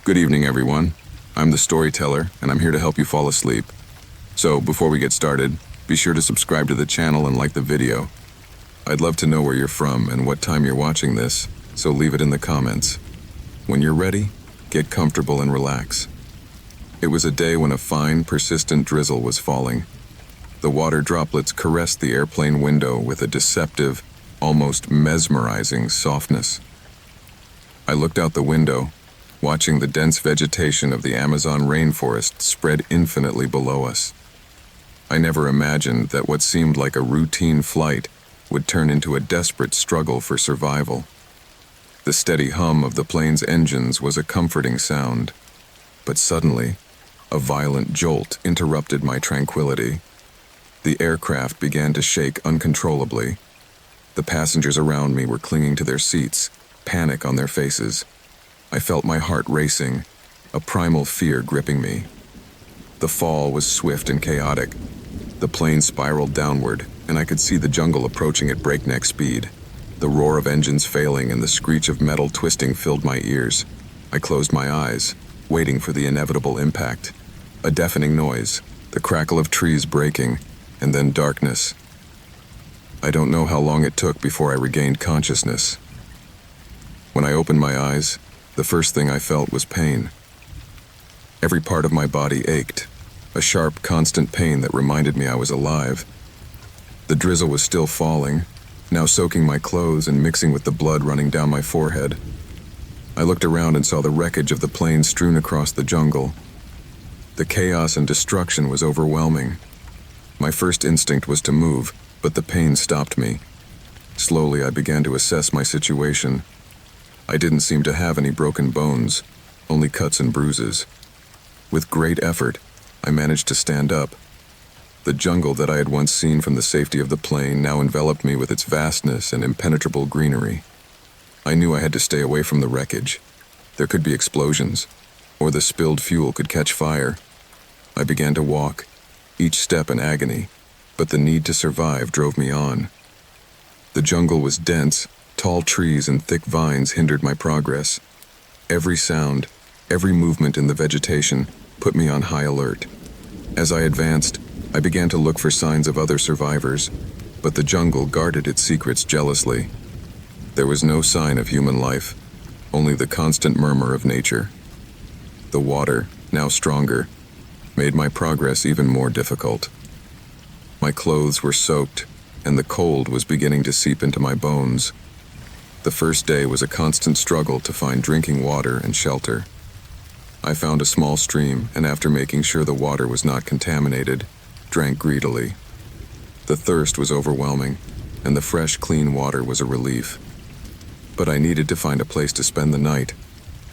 Good evening, everyone. I'm the storyteller, and I'm here to help you fall asleep. So, before we get started, be sure to subscribe to the channel and like the video. I'd love to know where you're from and what time you're watching this, so leave it in the comments. When you're ready, get comfortable and relax. It was a day when a fine, persistent drizzle was falling. The water droplets caressed the airplane window with a deceptive, almost mesmerizing softness. I looked out the window, watching the dense vegetation of the Amazon rainforest spread infinitely below us. I never imagined that what seemed like a routine flight would turn into a desperate struggle for survival. The steady hum of the plane's engines was a comforting sound, but suddenly, a violent jolt interrupted my tranquility. The aircraft began to shake uncontrollably. The passengers around me were clinging to their seats, panic on their faces. I felt my heart racing, a primal fear gripping me. The fall was swift and chaotic. The plane spiraled downward, and I could see the jungle approaching at breakneck speed. The roar of engines failing and the screech of metal twisting filled my ears. I closed my eyes, waiting for the inevitable impact. A deafening noise, the crackle of trees breaking, and then darkness. I don't know how long it took before I regained consciousness. When I opened my eyes, the first thing I felt was pain. Every part of my body ached, a sharp, constant pain that reminded me I was alive. The drizzle was still falling, now soaking my clothes and mixing with the blood running down my forehead. I looked around and saw the wreckage of the plane strewn across the jungle. The chaos and destruction was overwhelming. My first instinct was to move, but the pain stopped me. Slowly, I began to assess my situation. I didn't seem to have any broken bones, only cuts and bruises. With great effort, I managed to stand up. The jungle that I had once seen from the safety of the plane now enveloped me with its vastness and impenetrable greenery. I knew I had to stay away from the wreckage. There could be explosions, or the spilled fuel could catch fire. I began to walk, each step an agony, but the need to survive drove me on. The jungle was dense, tall trees and thick vines hindered my progress. Every sound, every movement in the vegetation put me on high alert. As I advanced, I began to look for signs of other survivors, but the jungle guarded its secrets jealously. There was no sign of human life, only the constant murmur of nature. The water, now stronger, made my progress even more difficult. My clothes were soaked, and the cold was beginning to seep into my bones. The first day was a constant struggle to find drinking water and shelter. I found a small stream, and after making sure the water was not contaminated, drank greedily. The thirst was overwhelming, and the fresh, clean water was a relief. But I needed to find a place to spend the night,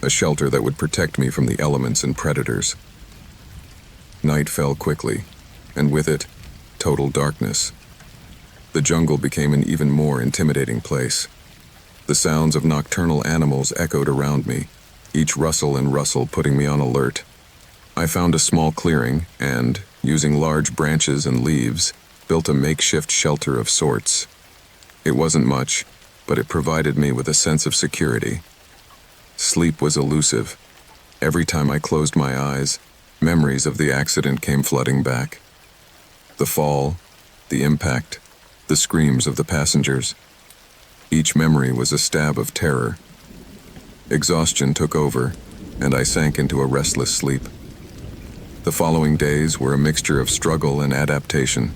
a shelter that would protect me from the elements and predators. Night fell quickly, and with it, total darkness. The jungle became an even more intimidating place. The sounds of nocturnal animals echoed around me, each rustle and rustle putting me on alert. I found a small clearing and, using large branches and leaves, built a makeshift shelter of sorts. It wasn't much, but it provided me with a sense of security. Sleep was elusive. Every time I closed my eyes, memories of the accident came flooding back. The fall, the impact, the screams of the passengers. Each memory was a stab of terror. Exhaustion took over, and I sank into a restless sleep. The following days were a mixture of struggle and adaptation.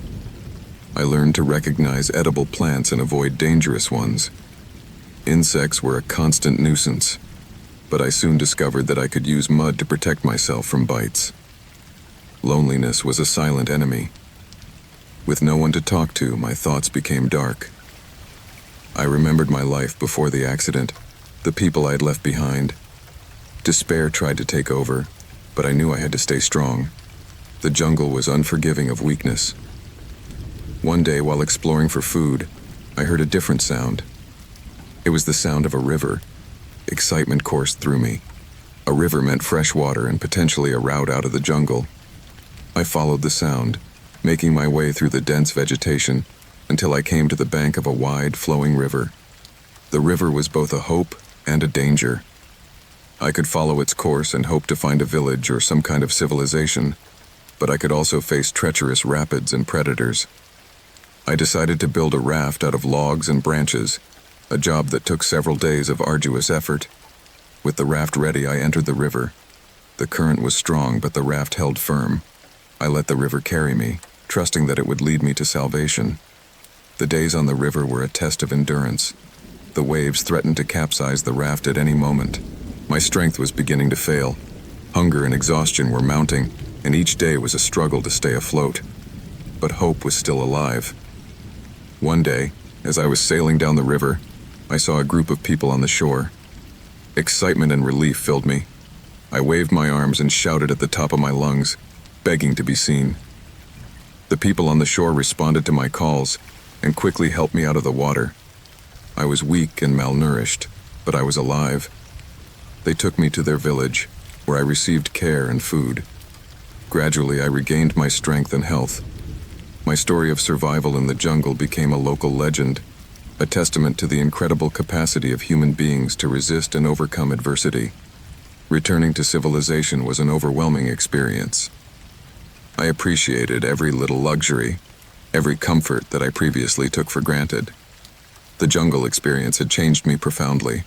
I learned to recognize edible plants and avoid dangerous ones. Insects were a constant nuisance, but I soon discovered that I could use mud to protect myself from bites. Loneliness was a silent enemy. With no one to talk to, my thoughts became dark. I remembered my life before the accident, the people I had left behind. Despair tried to take over, but I knew I had to stay strong. The jungle was unforgiving of weakness. One day, while exploring for food, I heard a different sound. It was the sound of a river. Excitement coursed through me. A river meant fresh water and potentially a route out of the jungle. I followed the sound, making my way through the dense vegetation until I came to the bank of a wide, flowing river. The river was both a hope and a danger. I could follow its course and hope to find a village or some kind of civilization, but I could also face treacherous rapids and predators. I decided to build a raft out of logs and branches, a job that took several days of arduous effort. With the raft ready, I entered the river. The current was strong, but the raft held firm. I let the river carry me, trusting that it would lead me to salvation. The days on the river were a test of endurance. The waves threatened to capsize the raft at any moment. My strength was beginning to fail. Hunger and exhaustion were mounting, and each day was a struggle to stay afloat. But hope was still alive. One day, as I was sailing down the river, I saw a group of people on the shore. Excitement and relief filled me. I waved my arms and shouted at the top of my lungs, begging to be seen. The people on the shore responded to my calls and quickly helped me out of the water. I was weak and malnourished, but I was alive. They took me to their village, where I received care and food. Gradually, I regained my strength and health. My story of survival in the jungle became a local legend, a testament to the incredible capacity of human beings to resist and overcome adversity. Returning to civilization was an overwhelming experience. I appreciated every little luxury, every comfort that I previously took for granted. The jungle experience had changed me profoundly.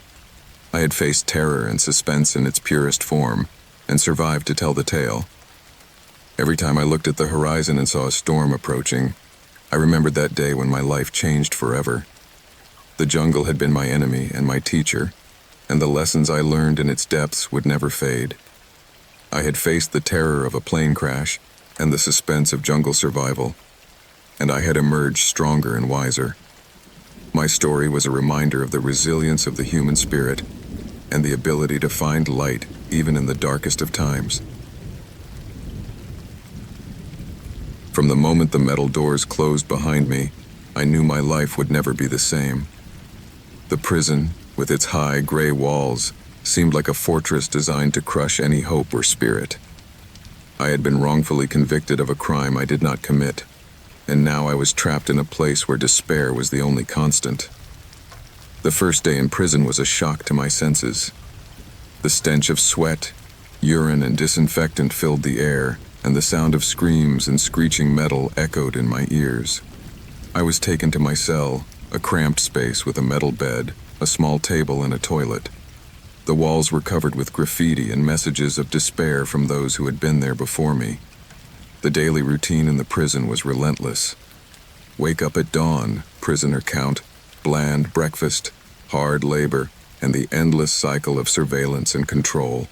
I had faced terror and suspense in its purest form, and survived to tell the tale. Every time I looked at the horizon and saw a storm approaching, I remembered that day when my life changed forever. The jungle had been my enemy and my teacher, and the lessons I learned in its depths would never fade. I had faced the terror of a plane crash and the suspense of jungle survival, and I had emerged stronger and wiser. My story was a reminder of the resilience of the human spirit and the ability to find light even in the darkest of times. From the moment the metal doors closed behind me, I knew my life would never be the same. The prison, with its high gray walls, seemed like a fortress designed to crush any hope or spirit. I had been wrongfully convicted of a crime I did not commit, and now I was trapped in a place where despair was the only constant. The first day in prison was a shock to my senses. The stench of sweat, urine, and disinfectant filled the air, and the sound of screams and screeching metal echoed in my ears. I was taken to my cell, a cramped space with a metal bed, a small table, and a toilet. The walls were covered with graffiti and messages of despair from those who had been there before me. The daily routine in the prison was relentless. Wake up at dawn, prisoner count, bland breakfast, hard labor, and the endless cycle of surveillance and control.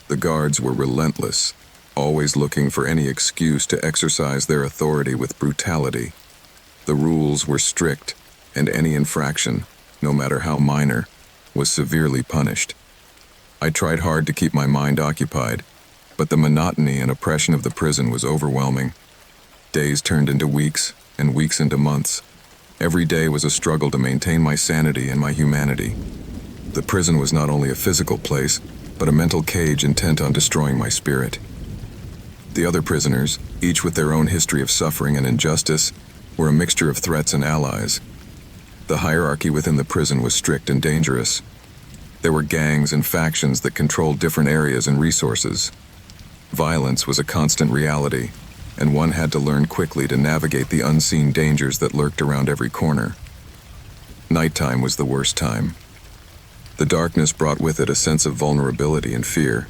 The guards were relentless, always looking for any excuse to exercise their authority with brutality. The rules were strict, and any infraction, no matter how minor, was severely punished. I tried hard to keep my mind occupied, but the monotony and oppression of the prison was overwhelming. Days turned into weeks, and weeks into months. Every day was a struggle to maintain my sanity and my humanity. The prison was not only a physical place, but a mental cage intent on destroying my spirit. The other prisoners, each with their own history of suffering and injustice, were a mixture of threats and allies. The hierarchy within the prison was strict and dangerous. There were gangs and factions that controlled different areas and resources. Violence was a constant reality, and one had to learn quickly to navigate the unseen dangers that lurked around every corner. Nighttime was the worst time. The darkness brought with it a sense of vulnerability and fear.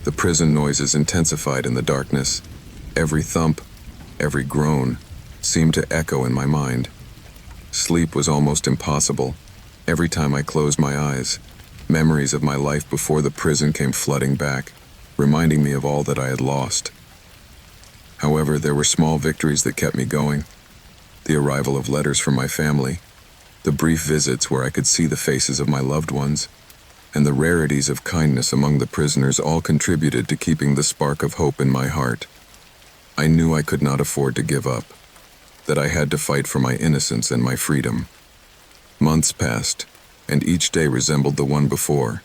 The prison noises intensified in the darkness. Every thump, every groan, seemed to echo in my mind. Sleep was almost impossible. Every time I closed my eyes, memories of my life before the prison came flooding back, reminding me of all that I had lost. However, there were small victories that kept me going. The arrival of letters from my family, the brief visits where I could see the faces of my loved ones, and the rarities of kindness among the prisoners all contributed to keeping the spark of hope in my heart. I knew I could not afford to give up, that I had to fight for my innocence and my freedom. Months passed, and each day resembled the one before.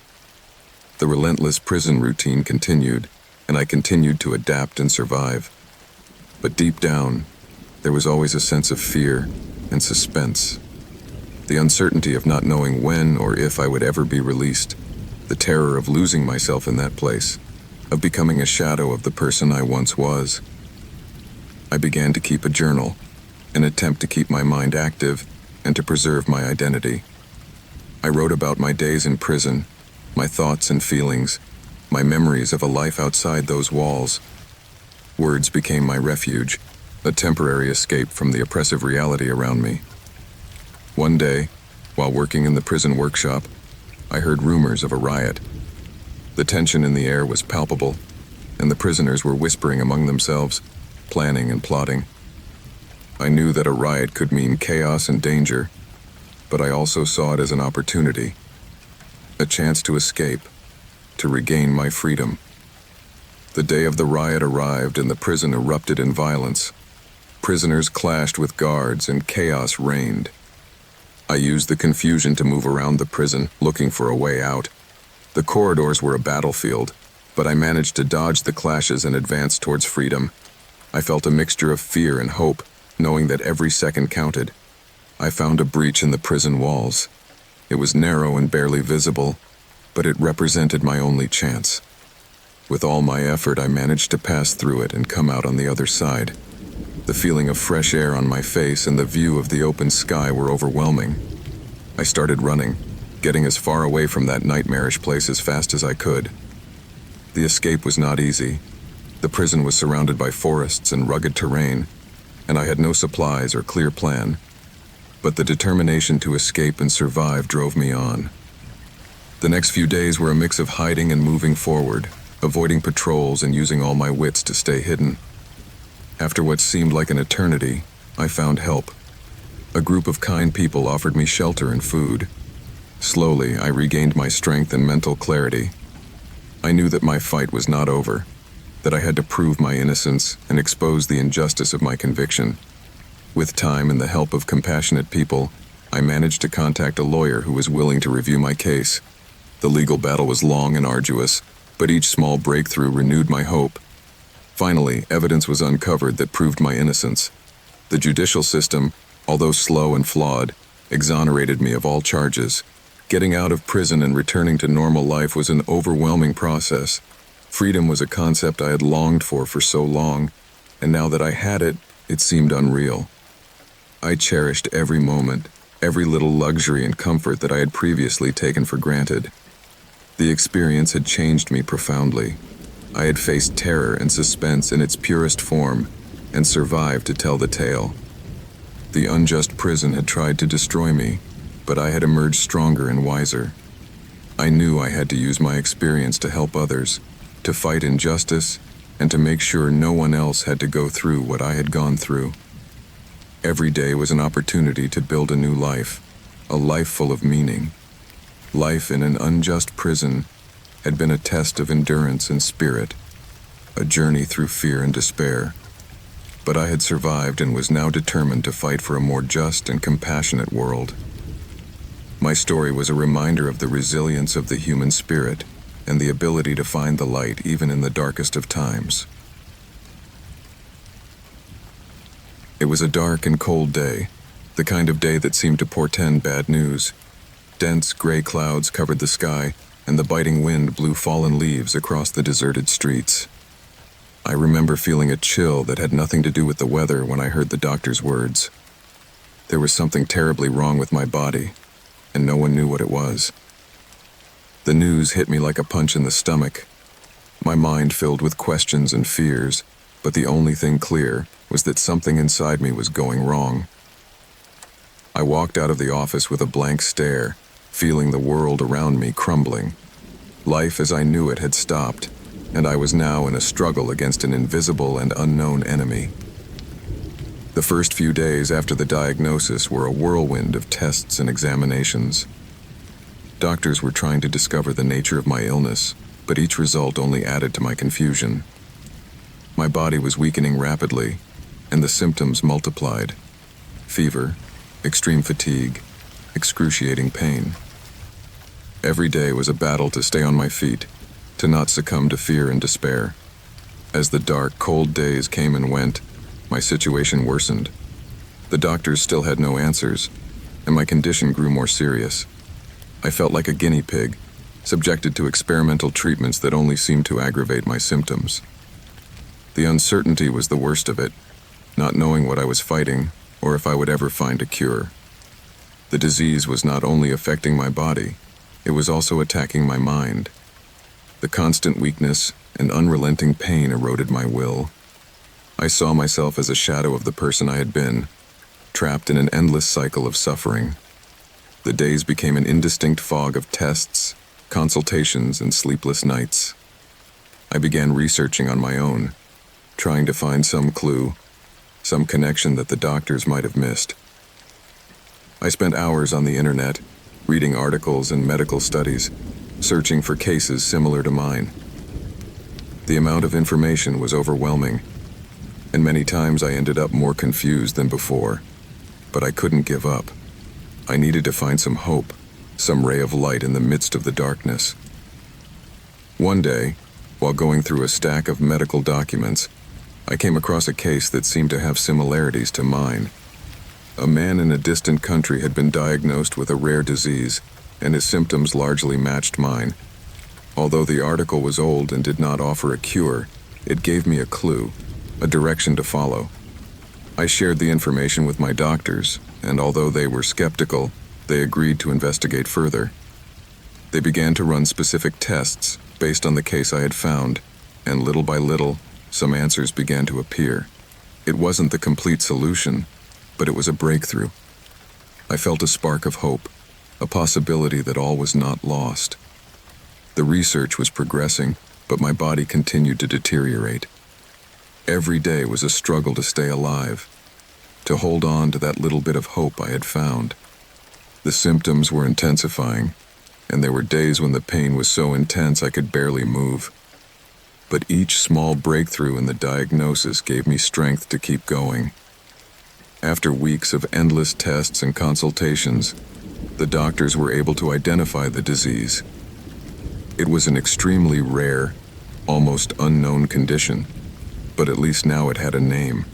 The relentless prison routine continued, and I continued to adapt and survive. But deep down, there was always a sense of fear and suspense. The uncertainty of not knowing when or if I would ever be released, the the terror of losing myself in that place, of becoming a shadow of the person I once was. I began to keep a journal, an attempt to keep my mind active and to preserve my identity. I wrote about my days in prison, my thoughts and feelings, my memories of a life outside those walls. Words became my refuge, a temporary escape from the oppressive reality around me. One day, while working in the prison workshop, I heard rumors of a riot. The tension in the air was palpable, and the prisoners were whispering among themselves, planning and plotting. I knew that a riot could mean chaos and danger, but I also saw it as an opportunity, a chance to escape, to regain my freedom. The day of the riot arrived and the prison erupted in violence. Prisoners clashed with guards and chaos reigned. I used the confusion to move around the prison, looking for a way out. The corridors were a battlefield, but I managed to dodge the clashes and advance towards freedom. I felt a mixture of fear and hope, knowing that every second counted. I found a breach in the prison walls. It was narrow and barely visible, but it represented my only chance. With all my effort, I managed to pass through it and come out on the other side. The feeling of fresh air on my face and the view of the open sky were overwhelming. I started running, getting as far away from that nightmarish place as fast as I could. The escape was not easy. The prison was surrounded by forests and rugged terrain, and I had no supplies or clear plan. But the determination to escape and survive drove me on. The next few days were a mix of hiding and moving forward, avoiding patrols and using all my wits to stay hidden. After what seemed like an eternity, I found help. A group of kind people offered me shelter and food. Slowly, I regained my strength and mental clarity. I knew that my fight was not over, that I had to prove my innocence and expose the injustice of my conviction. With time and the help of compassionate people, I managed to contact a lawyer who was willing to review my case. The legal battle was long and arduous, but each small breakthrough renewed my hope. Finally, evidence was uncovered that proved my innocence. The judicial system, although slow and flawed, exonerated me of all charges. Getting out of prison and returning to normal life was an overwhelming process. Freedom was a concept I had longed for so long, and now that I had it, it seemed unreal. I cherished every moment, every little luxury and comfort that I had previously taken for granted. The experience had changed me profoundly. I had faced terror and suspense in its purest form, and survived to tell the tale. The unjust prison had tried to destroy me, but I had emerged stronger and wiser. I knew I had to use my experience to help others, to fight injustice, and to make sure no one else had to go through what I had gone through. Every day was an opportunity to build a new life, a life full of meaning. Life in an unjust prison had been a test of endurance and spirit, a journey through fear and despair. But I had survived and was now determined to fight for a more just and compassionate world. My story was a reminder of the resilience of the human spirit and the ability to find the light even in the darkest of times. It was a dark and cold day, the kind of day that seemed to portend bad news. Dense gray clouds covered the sky, and the biting wind blew fallen leaves across the deserted streets. I remember feeling a chill that had nothing to do with the weather when I heard the doctor's words. There was something terribly wrong with my body, and no one knew what it was. The news hit me like a punch in the stomach. My mind filled with questions and fears, but the only thing clear was that something inside me was going wrong. I walked out of the office with a blank stare, feeling the world around me crumbling. Life as I knew it had stopped, and I was now in a struggle against an invisible and unknown enemy. The first few days after the diagnosis were a whirlwind of tests and examinations. Doctors were trying to discover the nature of my illness, but each result only added to my confusion. My body was weakening rapidly, and the symptoms multiplied. Fever, extreme fatigue, excruciating pain. Every day was a battle to stay on my feet, to not succumb to fear and despair. As the dark, cold days came and went, my situation worsened. The doctors still had no answers, and my condition grew more serious. I felt like a guinea pig, subjected to experimental treatments that only seemed to aggravate my symptoms. The uncertainty was the worst of it, not knowing what I was fighting or if I would ever find a cure. The disease was not only affecting my body, it was also attacking my mind. The constant weakness and unrelenting pain eroded my will. I saw myself as a shadow of the person I had been, trapped in an endless cycle of suffering. The days became an indistinct fog of tests, consultations, and sleepless nights. I began researching on my own, trying to find some clue, some connection that the doctors might have missed. I spent hours on the internet, reading articles and medical studies, searching for cases similar to mine. The amount of information was overwhelming, and many times I ended up more confused than before. But I couldn't give up. I needed to find some hope, some ray of light in the midst of the darkness. One day, while going through a stack of medical documents, I came across a case that seemed to have similarities to mine. A man in a distant country had been diagnosed with a rare disease, and his symptoms largely matched mine. Although the article was old and did not offer a cure, it gave me a clue, a direction to follow. I shared the information with my doctors, and although they were skeptical, they agreed to investigate further. They began to run specific tests based on the case I had found, and little by little, some answers began to appear. It wasn't the complete solution, but it was a breakthrough. I felt a spark of hope, a possibility that all was not lost. The research was progressing, but my body continued to deteriorate. Every day was a struggle to stay alive, to hold on to that little bit of hope I had found. The symptoms were intensifying, and there were days when the pain was so intense I could barely move. But each small breakthrough in the diagnosis gave me strength to keep going. After weeks of endless tests and consultations, the doctors were able to identify the disease. It was an extremely rare, almost unknown condition, but at least now it had a name.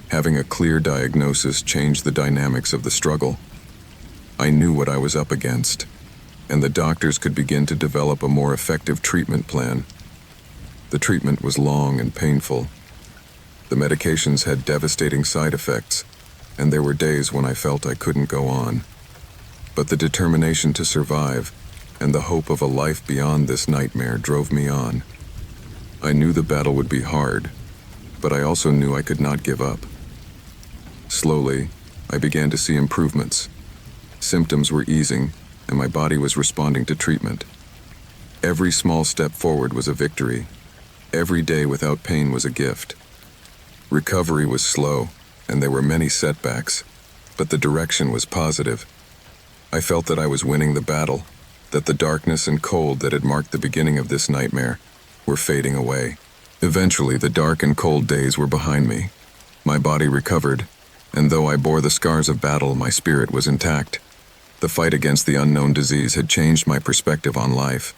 Having a clear diagnosis changed the dynamics of the struggle. I knew what I was up against, and the doctors could begin to develop a more effective treatment plan. The treatment was long and painful. The medications had devastating side effects, and there were days when I felt I couldn't go on. But the determination to survive and the hope of a life beyond this nightmare drove me on. I knew the battle would be hard, but I also knew I could not give up. Slowly, I began to see improvements. Symptoms were easing, and my body was responding to treatment. Every small step forward was a victory. Every day without pain was a gift. Recovery was slow, and there were many setbacks, but the direction was positive. I felt that I was winning the battle, that the darkness and cold that had marked the beginning of this nightmare were fading away. Eventually, the dark and cold days were behind me. My body recovered, and though I bore the scars of battle, my spirit was intact. The fight against the unknown disease had changed my perspective on life.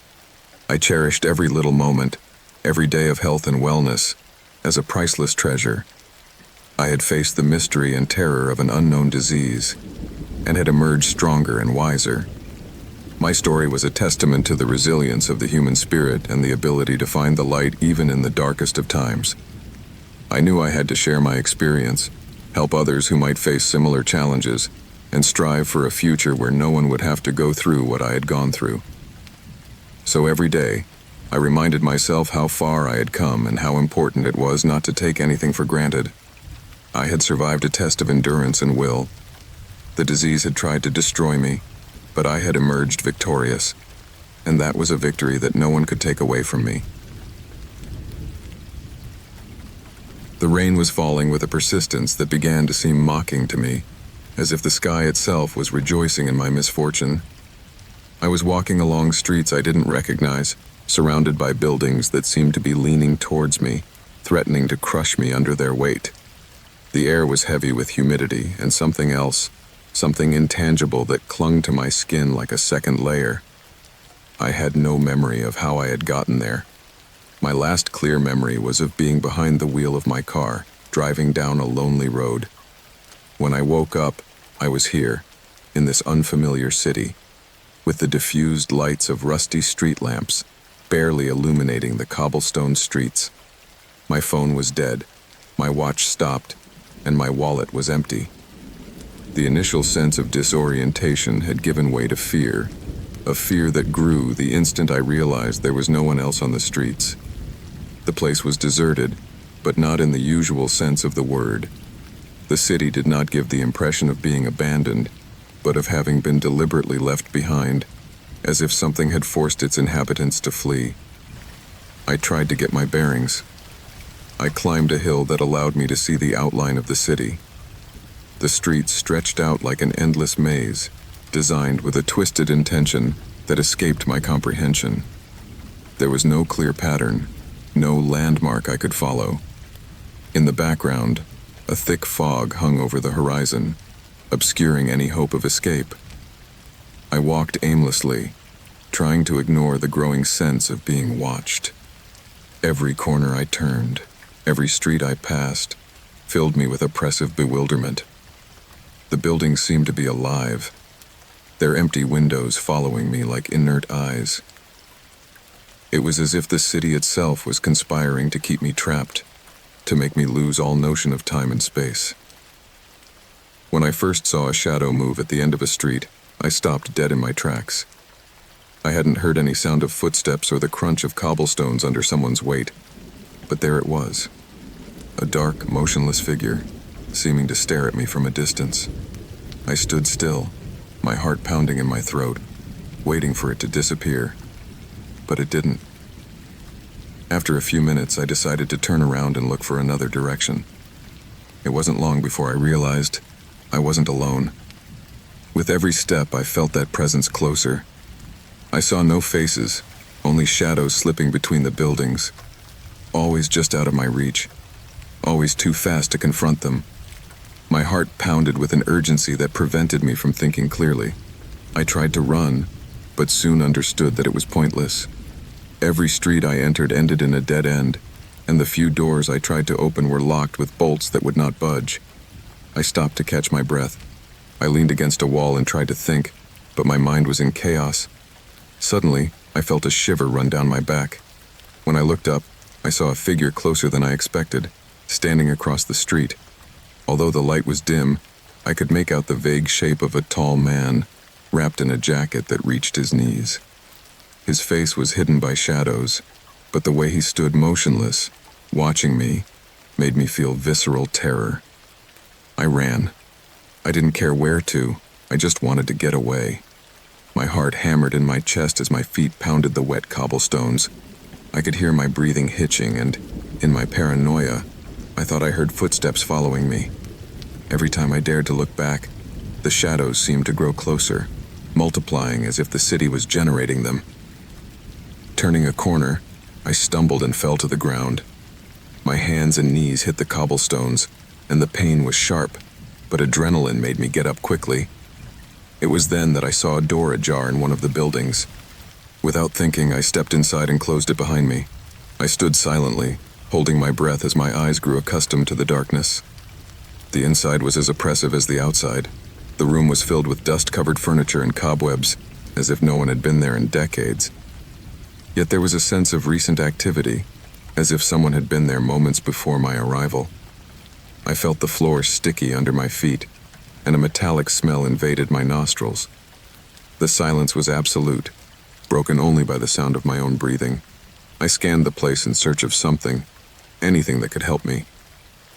I cherished every little moment, every day of health and wellness, as a priceless treasure. I had faced the mystery and terror of an unknown disease, and had emerged stronger and wiser. My story was a testament to the resilience of the human spirit and the ability to find the light even in the darkest of times. I knew I had to share my experience, help others who might face similar challenges, and strive for a future where no one would have to go through what I had gone through. So every day, I reminded myself how far I had come and how important it was not to take anything for granted. I had survived a test of endurance and will. The disease had tried to destroy me, but I had emerged victorious, and that was a victory that no one could take away from me. The rain was falling with a persistence that began to seem mocking to me, as if the sky itself was rejoicing in my misfortune. I was walking along streets I didn't recognize, surrounded by buildings that seemed to be leaning towards me, threatening to crush me under their weight. The air was heavy with humidity and something else, something intangible that clung to my skin like a second layer. I had no memory of how I had gotten there. My last clear memory was of being behind the wheel of my car, driving down a lonely road. When I woke up, I was here, in this unfamiliar city. with the diffused lights of rusty street lamps barely illuminating the cobblestone streets. My phone was dead, my watch stopped, and my wallet was empty. The initial sense of disorientation had given way to fear, a fear that grew the instant I realized there was no one else on the streets. The place was deserted, but not in the usual sense of the word. The city did not give the impression of being abandoned, but of having been deliberately left behind, as if something had forced its inhabitants to flee. I tried to get my bearings. I climbed a hill that allowed me to see the outline of the city. The streets stretched out like an endless maze, designed with a twisted intention that escaped my comprehension. There was no clear pattern, no landmark I could follow. In the background, a thick fog hung over the horizon, obscuring any hope of escape. I walked aimlessly, trying to ignore the growing sense of being watched. Every corner I turned, every street I passed, filled me with oppressive bewilderment. The buildings seemed to be alive, their empty windows following me like inert eyes. It was as if the city itself was conspiring to keep me trapped, to make me lose all notion of time and space. When I first saw a shadow move at the end of a street, I stopped dead in my tracks. I hadn't heard any sound of footsteps or the crunch of cobblestones under someone's weight, but there it was, a dark, motionless figure, seeming to stare at me from a distance. I stood still, my heart pounding in my throat, waiting for it to disappear, but it didn't. After a few minutes, I decided to turn around and look for another direction. It wasn't long before I realized I wasn't alone. With every step, I felt that presence closer. I saw no faces, only shadows slipping between the buildings, always just out of my reach, always too fast to confront them. My heart pounded with an urgency that prevented me from thinking clearly. I tried to run, but soon understood that it was pointless. Every street I entered ended in a dead end, and the few doors I tried to open were locked with bolts that would not budge. I stopped to catch my breath. I leaned against a wall and tried to think, but my mind was in chaos. Suddenly, I felt a shiver run down my back. When I looked up, I saw a figure closer than I expected, standing across the street. Although the light was dim, I could make out the vague shape of a tall man, wrapped in a jacket that reached his knees. His face was hidden by shadows, but the way he stood motionless, watching me, made me feel visceral terror. I ran. I didn't care where to, I just wanted to get away. My heart hammered in my chest as my feet pounded the wet cobblestones. I could hear my breathing hitching, and, in my paranoia, I thought I heard footsteps following me. Every time I dared to look back, the shadows seemed to grow closer, multiplying as if the city was generating them. Turning a corner, I stumbled and fell to the ground. My hands and knees hit the cobblestones, and the pain was sharp, but adrenaline made me get up quickly. It was then that I saw a door ajar in one of the buildings. Without thinking, I stepped inside and closed it behind me. I stood silently, holding my breath as my eyes grew accustomed to the darkness. The inside was as oppressive as the outside. The room was filled with dust-covered furniture and cobwebs, as if no one had been there in decades. Yet there was a sense of recent activity, as if someone had been there moments before my arrival. I felt the floor sticky under my feet, and a metallic smell invaded my nostrils. The silence was absolute, broken only by the sound of my own breathing. I scanned the place in search of something, anything that could help me.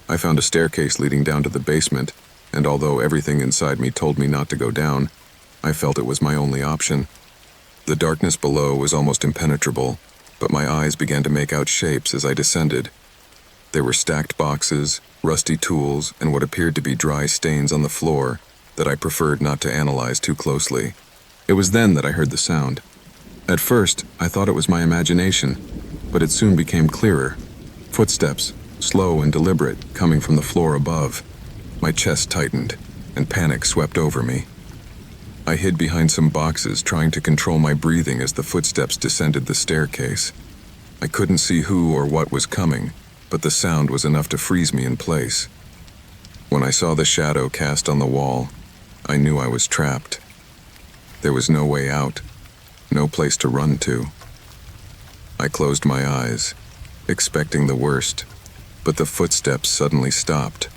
I found a staircase leading down to the basement, and although everything inside me told me not to go down, I felt it was my only option. The darkness below was almost impenetrable, but my eyes began to make out shapes as I descended. There were stacked boxes, rusty tools, and what appeared to be dry stains on the floor that I preferred not to analyze too closely. It was then that I heard the sound. At first, I thought it was my imagination, but it soon became clearer. Footsteps, slow and deliberate, coming from the floor above. My chest tightened, and panic swept over me. I hid behind some boxes, trying to control my breathing as the footsteps descended the staircase. I couldn't see who or what was coming, but the sound was enough to freeze me in place. When I saw the shadow cast on the wall, I knew I was trapped. There was no way out, no place to run to. I closed my eyes, expecting the worst, but the footsteps suddenly stopped.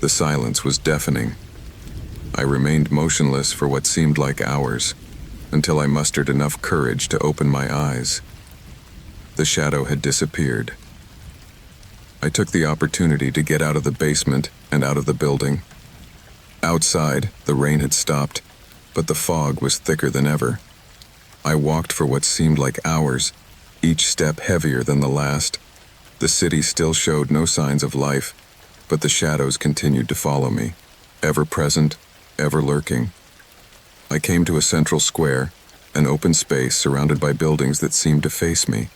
The silence was deafening. I remained motionless for what seemed like hours, until I mustered enough courage to open my eyes. The shadow had disappeared. I took the opportunity to get out of the basement and out of the building. Outside, the rain had stopped, but the fog was thicker than ever. I walked for what seemed like hours, each step heavier than the last. The city still showed no signs of life, but the shadows continued to follow me, ever present, ever lurking. I came to a central square, an open space surrounded by buildings that seemed to face me.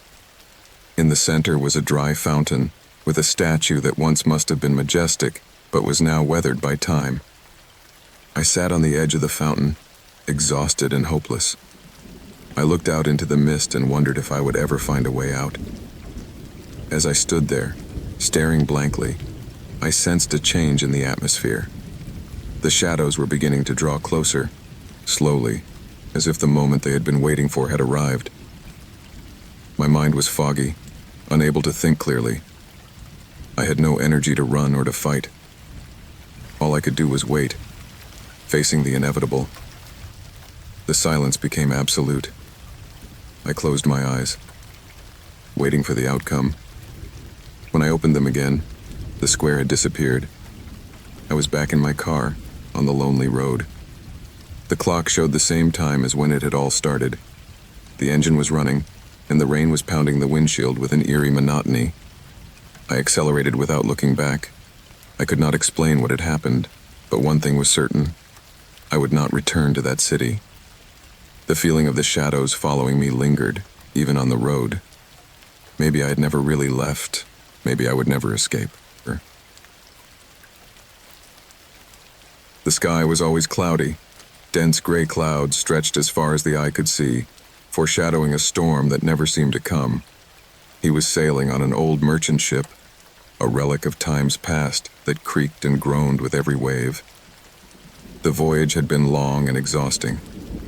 In the center was a dry fountain, with a statue that once must have been majestic, but was now weathered by time. I sat on the edge of the fountain, exhausted and hopeless. I looked out into the mist and wondered if I would ever find a way out. As I stood there, staring blankly, I sensed a change in the atmosphere. The shadows were beginning to draw closer, slowly, as if the moment they had been waiting for had arrived. My mind was foggy, unable to think clearly. I had no energy to run or to fight. All I could do was wait, facing the inevitable. The silence became absolute. I closed my eyes, waiting for the outcome. When I opened them again, the square had disappeared. I was back in my car, on the lonely road. The clock showed the same time as when it had all started. The engine was running, and the rain was pounding the windshield with an eerie monotony. I accelerated without looking back. I could not explain what had happened, but one thing was certain. I would not return to that city. The feeling of the shadows following me lingered, even on the road. Maybe I had never really left. Maybe I would never escape. The sky was always cloudy. Dense gray clouds stretched as far as the eye could see, foreshadowing a storm that never seemed to come. He was sailing on an old merchant ship, a relic of times past that creaked and groaned with every wave. The voyage had been long and exhausting,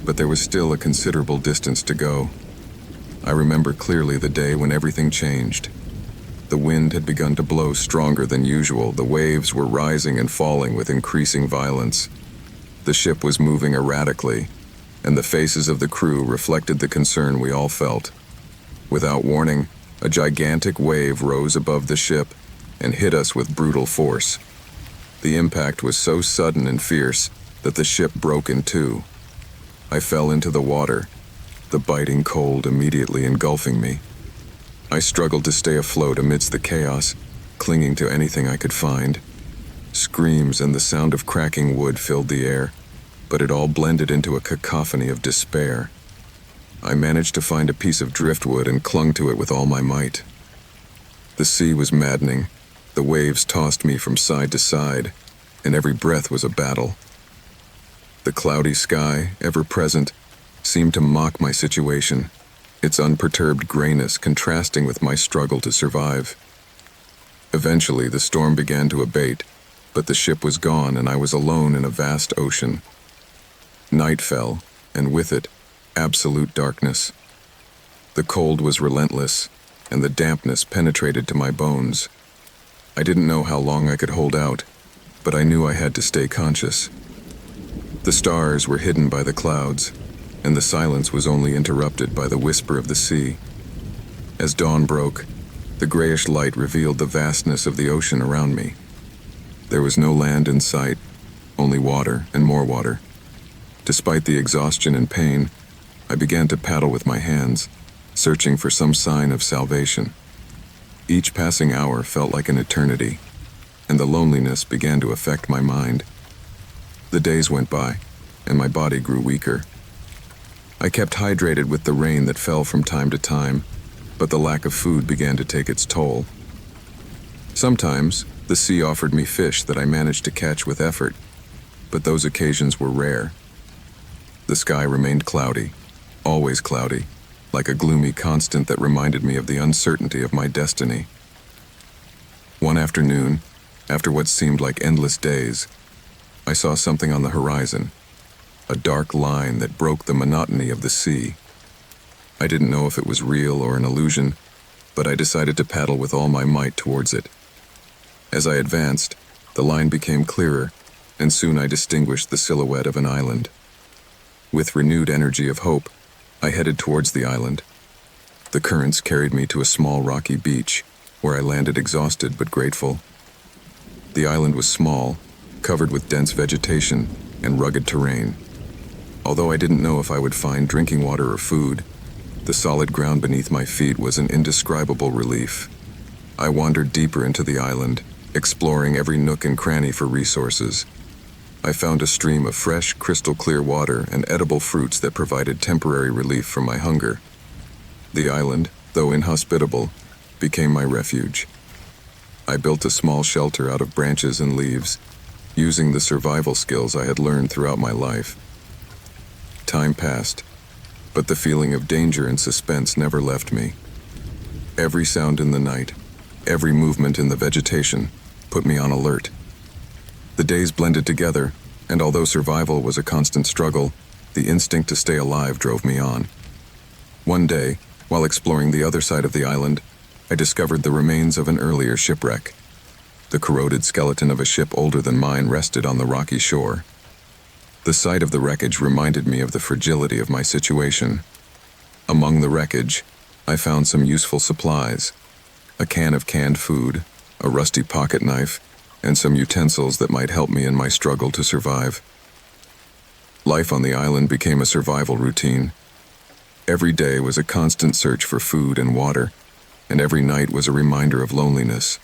but there was still a considerable distance to go. I remember clearly the day when everything changed. The wind had begun to blow stronger than usual. The waves were rising and falling with increasing violence. The ship was moving erratically, and the faces of the crew reflected the concern we all felt. Without warning, a gigantic wave rose above the ship and hit us with brutal force. The impact was so sudden and fierce that the ship broke in two. I fell into the water, the biting cold immediately engulfing me. I struggled to stay afloat amidst the chaos, clinging to anything I could find. Screams and the sound of cracking wood filled the air, but it all blended into a cacophony of despair. I managed to find a piece of driftwood and clung to it with all my might. The sea was maddening. The waves tossed me from side to side, and every breath was a battle. The cloudy sky, ever present, seemed to mock my situation, its unperturbed grayness contrasting with my struggle to survive. Eventually, the storm began to abate, but the ship was gone and I was alone in a vast ocean. Night fell, and with it, absolute darkness. The cold was relentless, and the dampness penetrated to my bones. I didn't know how long I could hold out, but I knew I had to stay conscious. The stars were hidden by the clouds, and the silence was only interrupted by the whisper of the sea. As dawn broke, the grayish light revealed the vastness of the ocean around me. There was no land in sight, only water and more water. Despite the exhaustion and pain, I began to paddle with my hands, searching for some sign of salvation. Each passing hour felt like an eternity, and the loneliness began to affect my mind. The days went by, and my body grew weaker. I kept hydrated with the rain that fell from time to time, but the lack of food began to take its toll. Sometimes, the sea offered me fish that I managed to catch with effort, but those occasions were rare. The sky remained cloudy, always cloudy, like a gloomy constant that reminded me of the uncertainty of my destiny. One afternoon, after what seemed like endless days, I saw something on the horizon. a dark line that broke the monotony of the sea. I didn't know if it was real or an illusion, but I decided to paddle with all my might towards it. As I advanced, the line became clearer, and soon I distinguished the silhouette of an island. With renewed energy of hope, I headed towards the island. The currents carried me to a small rocky beach, where I landed exhausted but grateful. The island was small, covered with dense vegetation and rugged terrain. Although I didn't know if I would find drinking water or food, the solid ground beneath my feet was an indescribable relief. I wandered deeper into the island, exploring every nook and cranny for resources. I found a stream of fresh, crystal-clear water and edible fruits that provided temporary relief from my hunger. The island, though inhospitable, became my refuge. I built a small shelter out of branches and leaves, using the survival skills I had learned throughout my life. Time passed, but the feeling of danger and suspense never left me. Every sound in the night, every movement in the vegetation, put me on alert. The days blended together, and although survival was a constant struggle, the instinct to stay alive drove me on. One day, while exploring the other side of the island, I discovered the remains of an earlier shipwreck. The corroded skeleton of a ship older than mine rested on the rocky shore. The sight of the wreckage reminded me of the fragility of my situation. Among the wreckage, I found some useful supplies: a can of canned food, a rusty pocket knife, and some utensils that might help me in my struggle to survive. Life on the island became a survival routine. Every day was a constant search for food and water, and every night was a reminder of loneliness.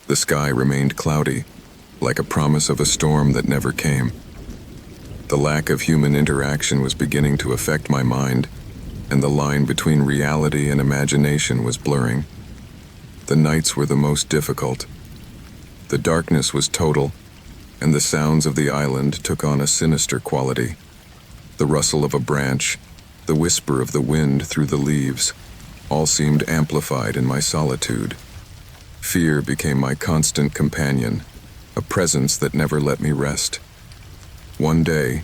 The sky remained cloudy, like a promise of a storm that never came. The lack of human interaction was beginning to affect my mind, and the line between reality and imagination was blurring. The nights were the most difficult. The darkness was total, and the sounds of the island took on a sinister quality. The rustle of a branch, the whisper of the wind through the leaves, all seemed amplified in my solitude. Fear became my constant companion, a presence that never let me rest. One day,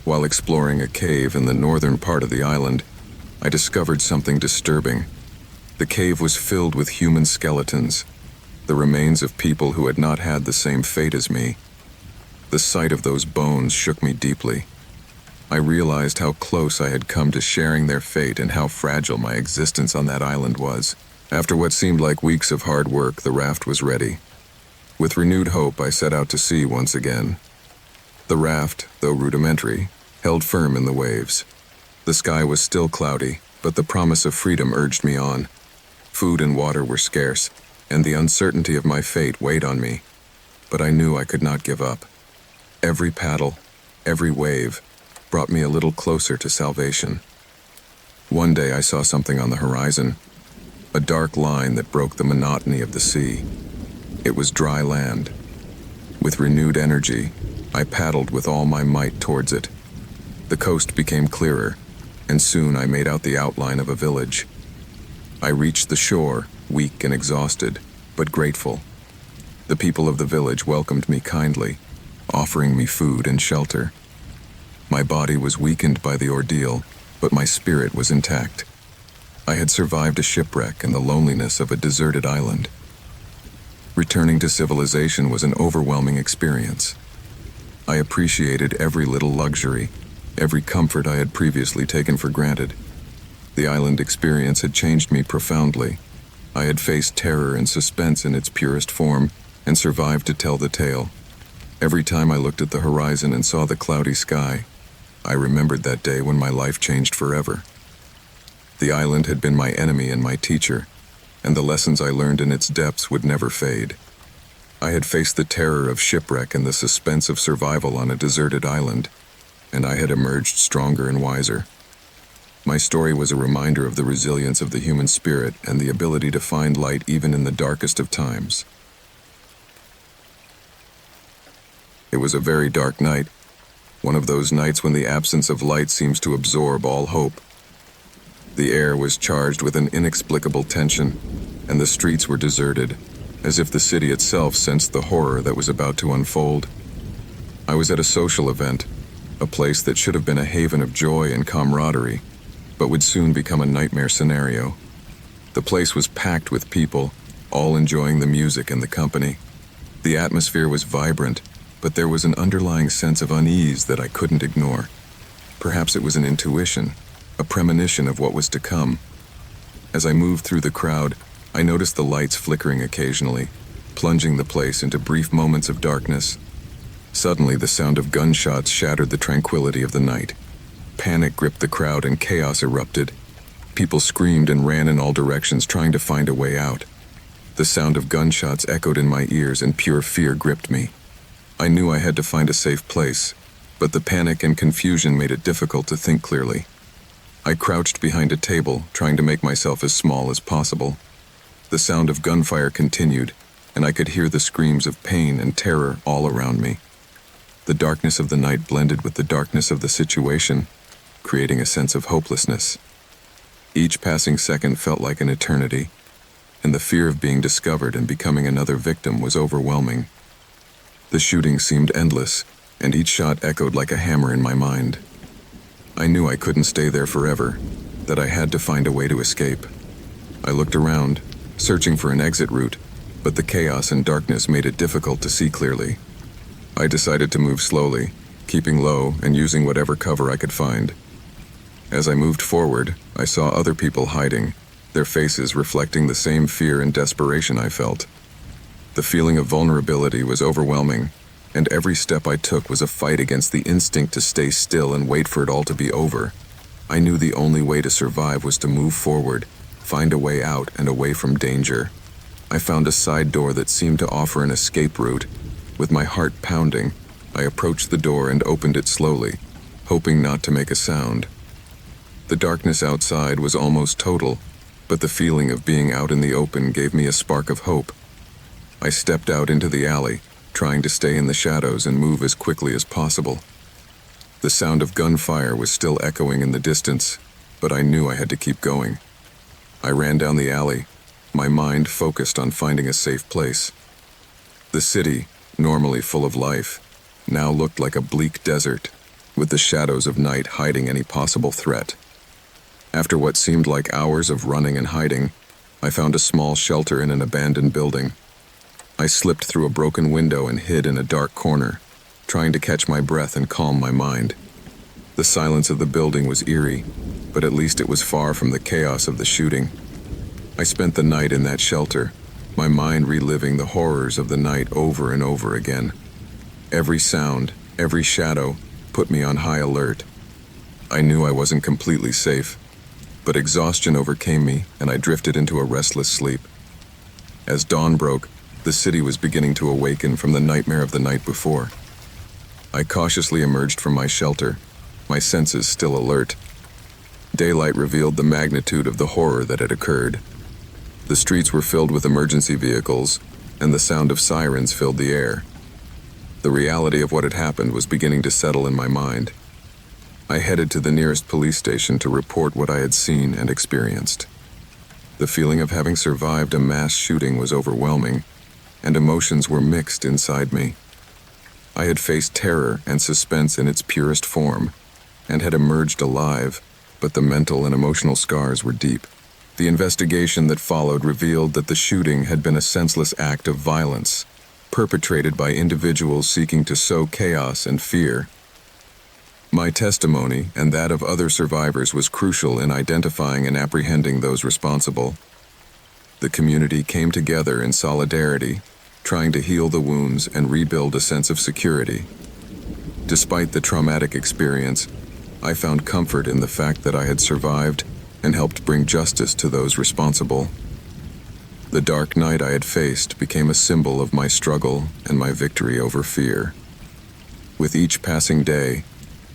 while exploring a cave in the northern part of the island, I discovered something disturbing. The cave was filled with human skeletons, the remains of people who had not had the same fate as me. The sight of those bones shook me deeply. I realized how close I had come to sharing their fate and how fragile my existence on that island was. After what seemed like weeks of hard work, the raft was ready. With renewed hope, I set out to sea once again. The raft, though rudimentary, held firm in the waves. The sky was still cloudy, but the promise of freedom urged me on. Food and water were scarce, and the uncertainty of my fate weighed on me. But I knew I could not give up. Every paddle, every wave, brought me a little closer to salvation. One day I saw something on the horizon, a dark line that broke the monotony of the sea. It was dry land. With renewed energy, I paddled with all my might towards it. The coast became clearer, and soon I made out the outline of a village. I reached the shore, weak and exhausted, but grateful. The people of the village welcomed me kindly, offering me food and shelter. My body was weakened by the ordeal, but my spirit was intact. I had survived a shipwreck and the loneliness of a deserted island. Returning to civilization was an overwhelming experience. I appreciated every little luxury, every comfort I had previously taken for granted. The island experience had changed me profoundly. I had faced terror and suspense in its purest form and survived to tell the tale. Every time I looked at the horizon and saw the cloudy sky, I remembered that day when my life changed forever. The island had been my enemy and my teacher, and the lessons I learned in its depths would never fade. I had faced the terror of shipwreck and the suspense of survival on a deserted island, and I had emerged stronger and wiser. My story was a reminder of the resilience of the human spirit and the ability to find light even in the darkest of times. It was a very dark night, one of those nights when the absence of light seems to absorb all hope. The air was charged with an inexplicable tension, and the streets were deserted, as if the city itself sensed the horror that was about to unfold. I was at a social event, a place that should have been a haven of joy and camaraderie, but would soon become a nightmare scenario. The place was packed with people, all enjoying the music and the company. The atmosphere was vibrant, but there was an underlying sense of unease that I couldn't ignore. Perhaps it was an intuition, a premonition of what was to come. As I moved through the crowd, I noticed the lights flickering occasionally, plunging the place into brief moments of darkness. Suddenly, the sound of gunshots shattered the tranquility of the night. Panic gripped the crowd and chaos erupted. People screamed and ran in all directions, trying to find a way out. The sound of gunshots echoed in my ears and pure fear gripped me. I knew I had to find a safe place, but the panic and confusion made it difficult to think clearly. I crouched behind a table, trying to make myself as small as possible. The sound of gunfire continued, and I could hear the screams of pain and terror all around me. The darkness of the night blended with the darkness of the situation, creating a sense of hopelessness. Each passing second felt like an eternity, and the fear of being discovered and becoming another victim was overwhelming. The shooting seemed endless, and each shot echoed like a hammer in my mind. I knew I couldn't stay there forever, that I had to find a way to escape. I looked around, searching for an exit route, but the chaos and darkness made it difficult to see clearly. I decided to move slowly, keeping low and using whatever cover I could find. As I moved forward, I saw other people hiding, their faces reflecting the same fear and desperation I felt. The feeling of vulnerability was overwhelming, and every step I took was a fight against the instinct to stay still and wait for it all to be over. I knew the only way to survive was to move forward, find a way out and away from danger. I found a side door that seemed to offer an escape route. With my heart pounding, I approached the door and opened it slowly, hoping not to make a sound. The darkness outside was almost total, but the feeling of being out in the open gave me a spark of hope. I stepped out into the alley, trying to stay in the shadows and move as quickly as possible. The sound of gunfire was still echoing in the distance, but I knew I had to keep going. I ran down the alley, my mind focused on finding a safe place. The city, normally full of life, now looked like a bleak desert, with the shadows of night hiding any possible threat. After what seemed like hours of running and hiding, I found a small shelter in an abandoned building. I slipped through a broken window and hid in a dark corner, trying to catch my breath and calm my mind. The silence of the building was eerie, but at least it was far from the chaos of the shooting. I spent the night in that shelter, my mind reliving the horrors of the night over and over again. Every sound, every shadow, put me on high alert. I knew I wasn't completely safe, but exhaustion overcame me and I drifted into a restless sleep. As dawn broke, the city was beginning to awaken from the nightmare of the night before. I cautiously emerged from my shelter, my senses still alert. Daylight revealed the magnitude of the horror that had occurred. The streets were filled with emergency vehicles, and the sound of sirens filled the air. The reality of what had happened was beginning to settle in my mind. I headed to the nearest police station to report what I had seen and experienced. The feeling of having survived a mass shooting was overwhelming, and emotions were mixed inside me. I had faced terror and suspense in its purest form, and had emerged alive, but the mental and emotional scars were deep. The investigation that followed revealed that the shooting had been a senseless act of violence, perpetrated by individuals seeking to sow chaos and fear. My testimony, and that of other survivors, was crucial in identifying and apprehending those responsible. The community came together in solidarity, trying to heal the wounds and rebuild a sense of security. Despite the traumatic experience, I found comfort in the fact that I had survived and helped bring justice to those responsible. The dark night I had faced became a symbol of my struggle and my victory over fear. With each passing day,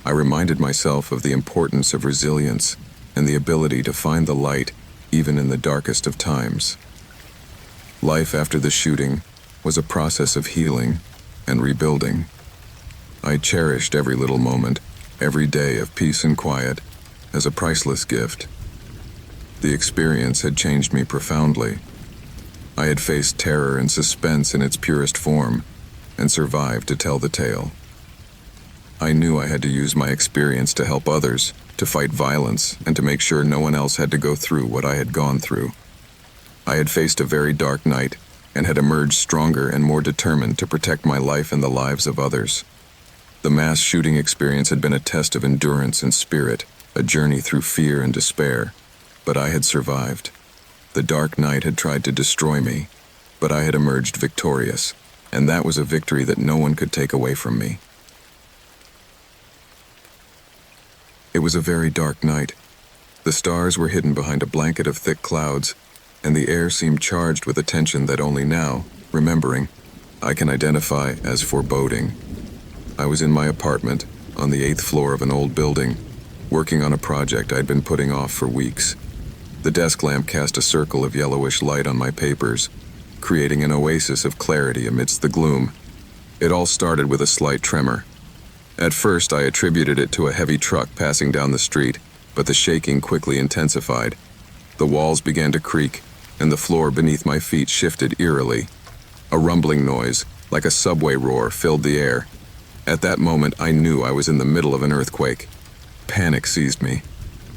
I reminded myself of the importance of resilience and the ability to find the light even in the darkest of times. Life after the shooting was a process of healing and rebuilding. I cherished every little moment, every day of peace and quiet, as a priceless gift. The experience had changed me profoundly. I had faced terror and suspense in its purest form, and survived to tell the tale. I knew I had to use my experience to help others, to fight violence, and to make sure no one else had to go through what I had gone through. I had faced a very dark night and had emerged stronger and more determined to protect my life and the lives of others. The mass shooting experience had been a test of endurance and spirit, a journey through fear and despair, but I had survived. The dark night had tried to destroy me, but I had emerged victorious, and that was a victory that no one could take away from me. It was a very dark night. The stars were hidden behind a blanket of thick clouds, and the air seemed charged with a tension that only now, remembering, I can identify as foreboding. I was in my apartment, on the 8th floor of an old building, working on a project I'd been putting off for weeks. The desk lamp cast a circle of yellowish light on my papers, creating an oasis of clarity amidst the gloom. It all started with a slight tremor. At first, I attributed it to a heavy truck passing down the street, but the shaking quickly intensified. The walls began to creak, and the floor beneath my feet shifted eerily. A rumbling noise, like a subway roar, filled the air. At that moment, I knew I was in the middle of an earthquake. Panic seized me.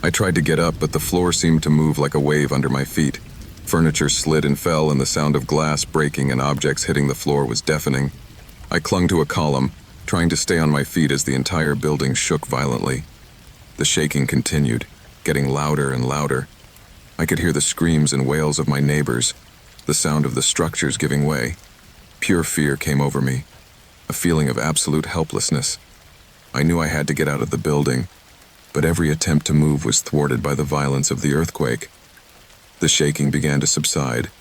I tried to get up, but the floor seemed to move like a wave under my feet. Furniture slid and fell, and the sound of glass breaking and objects hitting the floor was deafening. I clung to a column, trying to stay on my feet as the entire building shook violently. The shaking continued, getting louder and louder. I could hear the screams and wails of my neighbors, the sound of the structures giving way. Pure fear came over me, a feeling of absolute helplessness. I knew I had to get out of the building, but every attempt to move was thwarted by the violence of the earthquake. The shaking began to subside,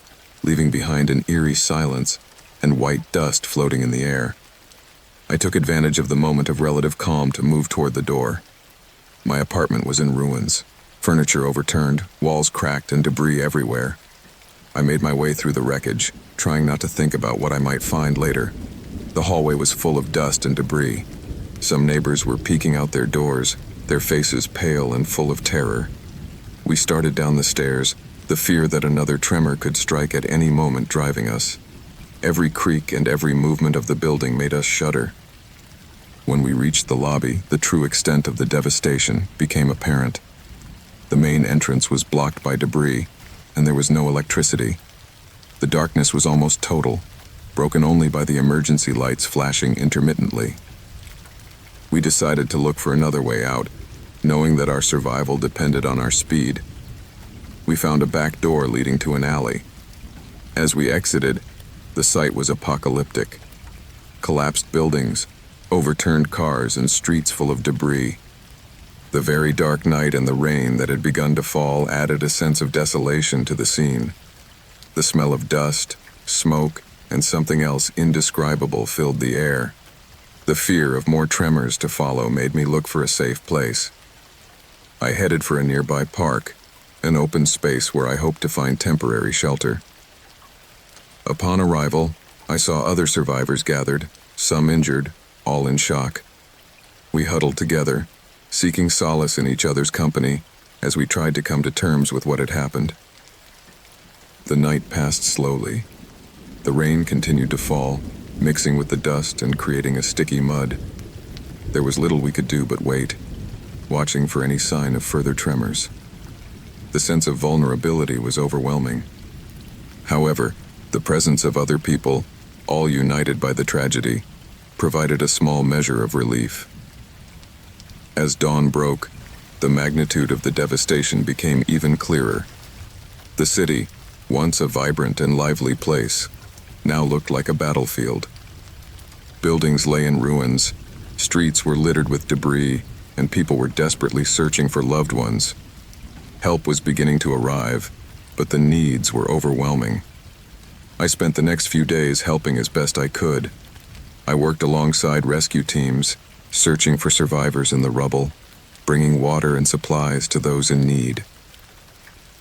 leaving behind an eerie silence and white dust floating in the air. I took advantage of the moment of relative calm to move toward the door. My apartment was in ruins, furniture overturned, walls cracked, and debris everywhere. I made my way through the wreckage, trying not to think about what I might find later. The hallway was full of dust and debris. Some neighbors were peeking out their doors, their faces pale and full of terror. We started down the stairs, the fear that another tremor could strike at any moment driving us. Every creak and every movement of the building made us shudder. When we reached the lobby, the true extent of the devastation became apparent. The main entrance was blocked by debris, and there was no electricity. The darkness was almost total, broken only by the emergency lights flashing intermittently. We decided to look for another way out, knowing that our survival depended on our speed. We found a back door leading to an alley. As we exited, the sight was apocalyptic. Collapsed buildings, overturned cars, and streets full of debris. The very dark night and the rain that had begun to fall added a sense of desolation to the scene. The smell of dust, smoke, and something else indescribable filled the air. The fear of more tremors to follow made me look for a safe place. I headed for a nearby park, an open space where I hoped to find temporary shelter. Upon arrival, I saw other survivors gathered, some injured, all in shock. We huddled together, seeking solace in each other's company as we tried to come to terms with what had happened. The night passed slowly. The rain continued to fall, mixing with the dust and creating a sticky mud. There was little we could do but wait, watching for any sign of further tremors. The sense of vulnerability was overwhelming. However, the presence of other people, all united by the tragedy, provided a small measure of relief. As dawn broke, the magnitude of the devastation became even clearer. The city, once a vibrant and lively place, now looked like a battlefield. Buildings lay in ruins, streets were littered with debris, and people were desperately searching for loved ones. Help was beginning to arrive, but the needs were overwhelming. I spent the next few days helping as best I could. I worked alongside rescue teams, searching for survivors in the rubble, bringing water and supplies to those in need.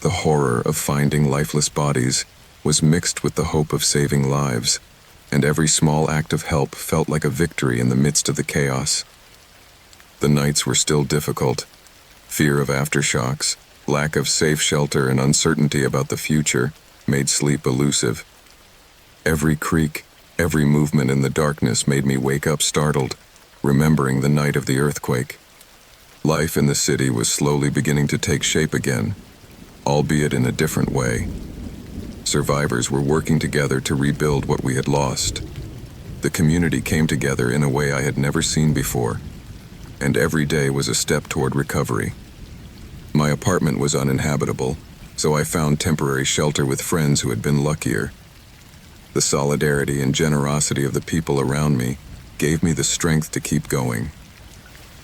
The horror of finding lifeless bodies was mixed with the hope of saving lives, and every small act of help felt like a victory in the midst of the chaos. The nights were still difficult. Fear of aftershocks, lack of safe shelter, and uncertainty about the future made sleep elusive. Every creak, every movement in the darkness made me wake up startled, remembering the night of the earthquake. Life in the city was slowly beginning to take shape again, albeit in a different way. Survivors were working together to rebuild what we had lost. The community came together in a way I had never seen before, and every day was a step toward recovery. My apartment was uninhabitable, so I found temporary shelter with friends who had been luckier. The solidarity and generosity of the people around me gave me the strength to keep going.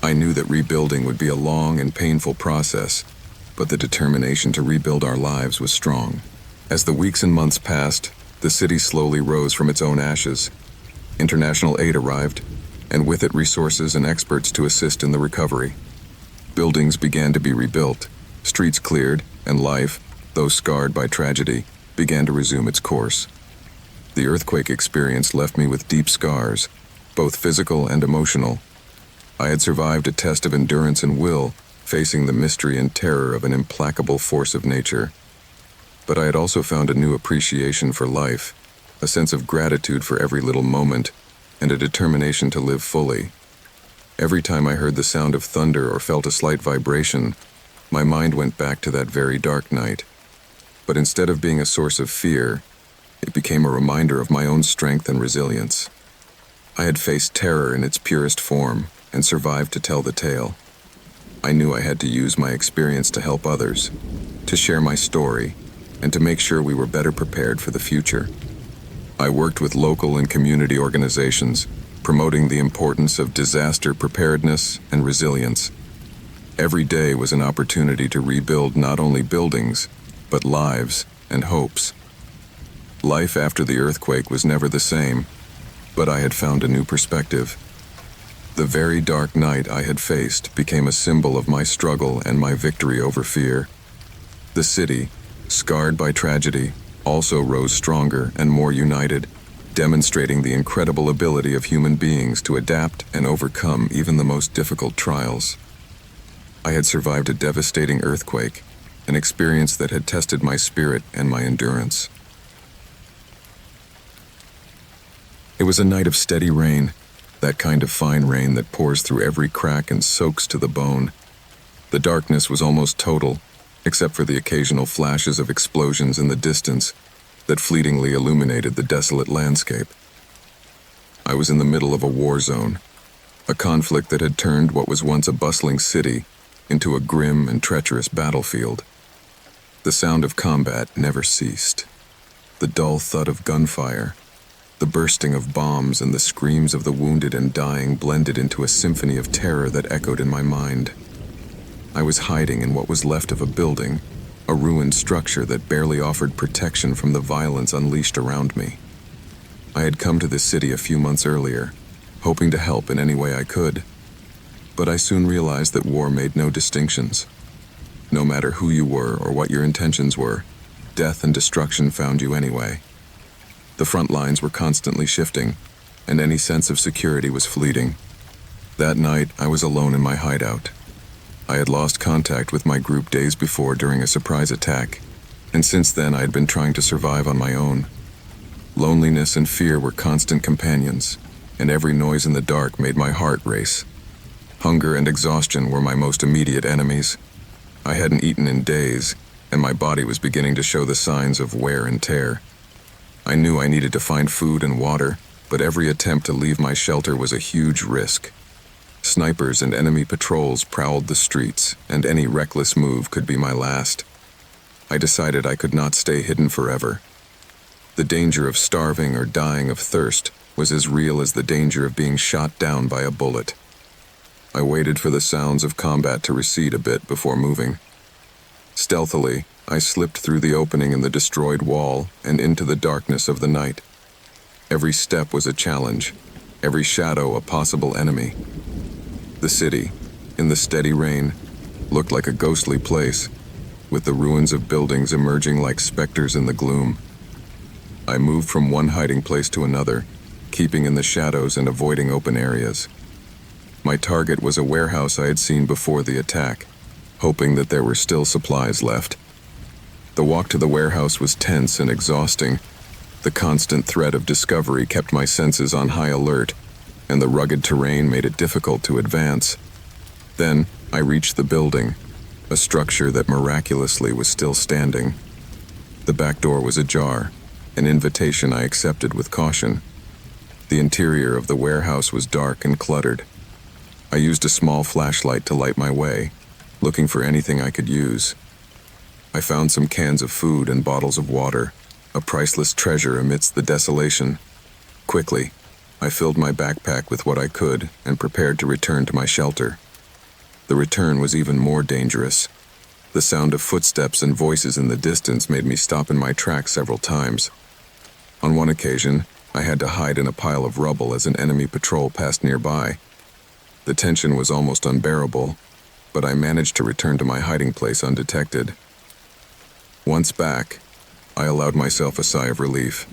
I knew that rebuilding would be a long and painful process, but the determination to rebuild our lives was strong. As the weeks and months passed, the city slowly rose from its own ashes. International aid arrived, and with it resources and experts to assist in the recovery. Buildings began to be rebuilt, streets cleared, and life, though scarred by tragedy, began to resume its course. The earthquake experience left me with deep scars, both physical and emotional. I had survived a test of endurance and will, facing the mystery and terror of an implacable force of nature. But I had also found a new appreciation for life, a sense of gratitude for every little moment, and a determination to live fully. Every time I heard the sound of thunder or felt a slight vibration, my mind went back to that very dark night. But instead of being a source of fear, it became a reminder of my own strength and resilience. I had faced terror in its purest form and survived to tell the tale. I knew I had to use my experience to help others, to share my story, and to make sure we were better prepared for the future. I worked with local and community organizations, promoting the importance of disaster preparedness and resilience. Every day was an opportunity to rebuild not only buildings, but lives and hopes. Life after the earthquake was never the same, but I had found a new perspective. The very dark night I had faced became a symbol of my struggle and my victory over fear. The city, scarred by tragedy, also rose stronger and more united, demonstrating the incredible ability of human beings to adapt and overcome even the most difficult trials. I had survived a devastating earthquake, an experience that had tested my spirit and my endurance. It was a night of steady rain, that kind of fine rain that pours through every crack and soaks to the bone. The darkness was almost total, except for the occasional flashes of explosions in the distance that fleetingly illuminated the desolate landscape. I was in the middle of a war zone, a conflict that had turned what was once a bustling city into a grim and treacherous battlefield. The sound of combat never ceased. The dull thud of gunfire, the bursting of bombs, and the screams of the wounded and dying blended into a symphony of terror that echoed in my mind. I was hiding in what was left of a building, a ruined structure that barely offered protection from the violence unleashed around me. I had come to this city a few months earlier, hoping to help in any way I could. But I soon realized that war made no distinctions. No matter who you were or what your intentions were, death and destruction found you anyway. The front lines were constantly shifting, and any sense of security was fleeting. That night, I was alone in my hideout. I had lost contact with my group days before during a surprise attack, and since then I had been trying to survive on my own. Loneliness and fear were constant companions, and every noise in the dark made my heart race. Hunger and exhaustion were my most immediate enemies. I hadn't eaten in days, and my body was beginning to show the signs of wear and tear. I knew I needed to find food and water, but every attempt to leave my shelter was a huge risk. Snipers and enemy patrols prowled the streets, and any reckless move could be my last. I decided I could not stay hidden forever. The danger of starving or dying of thirst was as real as the danger of being shot down by a bullet. I waited for the sounds of combat to recede a bit before moving. Stealthily, I slipped through the opening in the destroyed wall and into the darkness of the night. Every step was a challenge, every shadow a possible enemy. The city, in the steady rain, looked like a ghostly place, with the ruins of buildings emerging like specters in the gloom. I moved from one hiding place to another, keeping in the shadows and avoiding open areas. My target was a warehouse I had seen before the attack, hoping that there were still supplies left. The walk to the warehouse was tense and exhausting. The constant threat of discovery kept my senses on high alert, and the rugged terrain made it difficult to advance. Then, I reached the building, a structure that miraculously was still standing. The back door was ajar, an invitation I accepted with caution. The interior of the warehouse was dark and cluttered. I used a small flashlight to light my way, looking for anything I could use. I found some cans of food and bottles of water, a priceless treasure amidst the desolation. Quickly, I filled my backpack with what I could and prepared to return to my shelter. The return was even more dangerous. The sound of footsteps and voices in the distance made me stop in my tracks several times. On one occasion, I had to hide in a pile of rubble as an enemy patrol passed nearby. The tension was almost unbearable, but I managed to return to my hiding place undetected. Once back, I allowed myself a sigh of relief.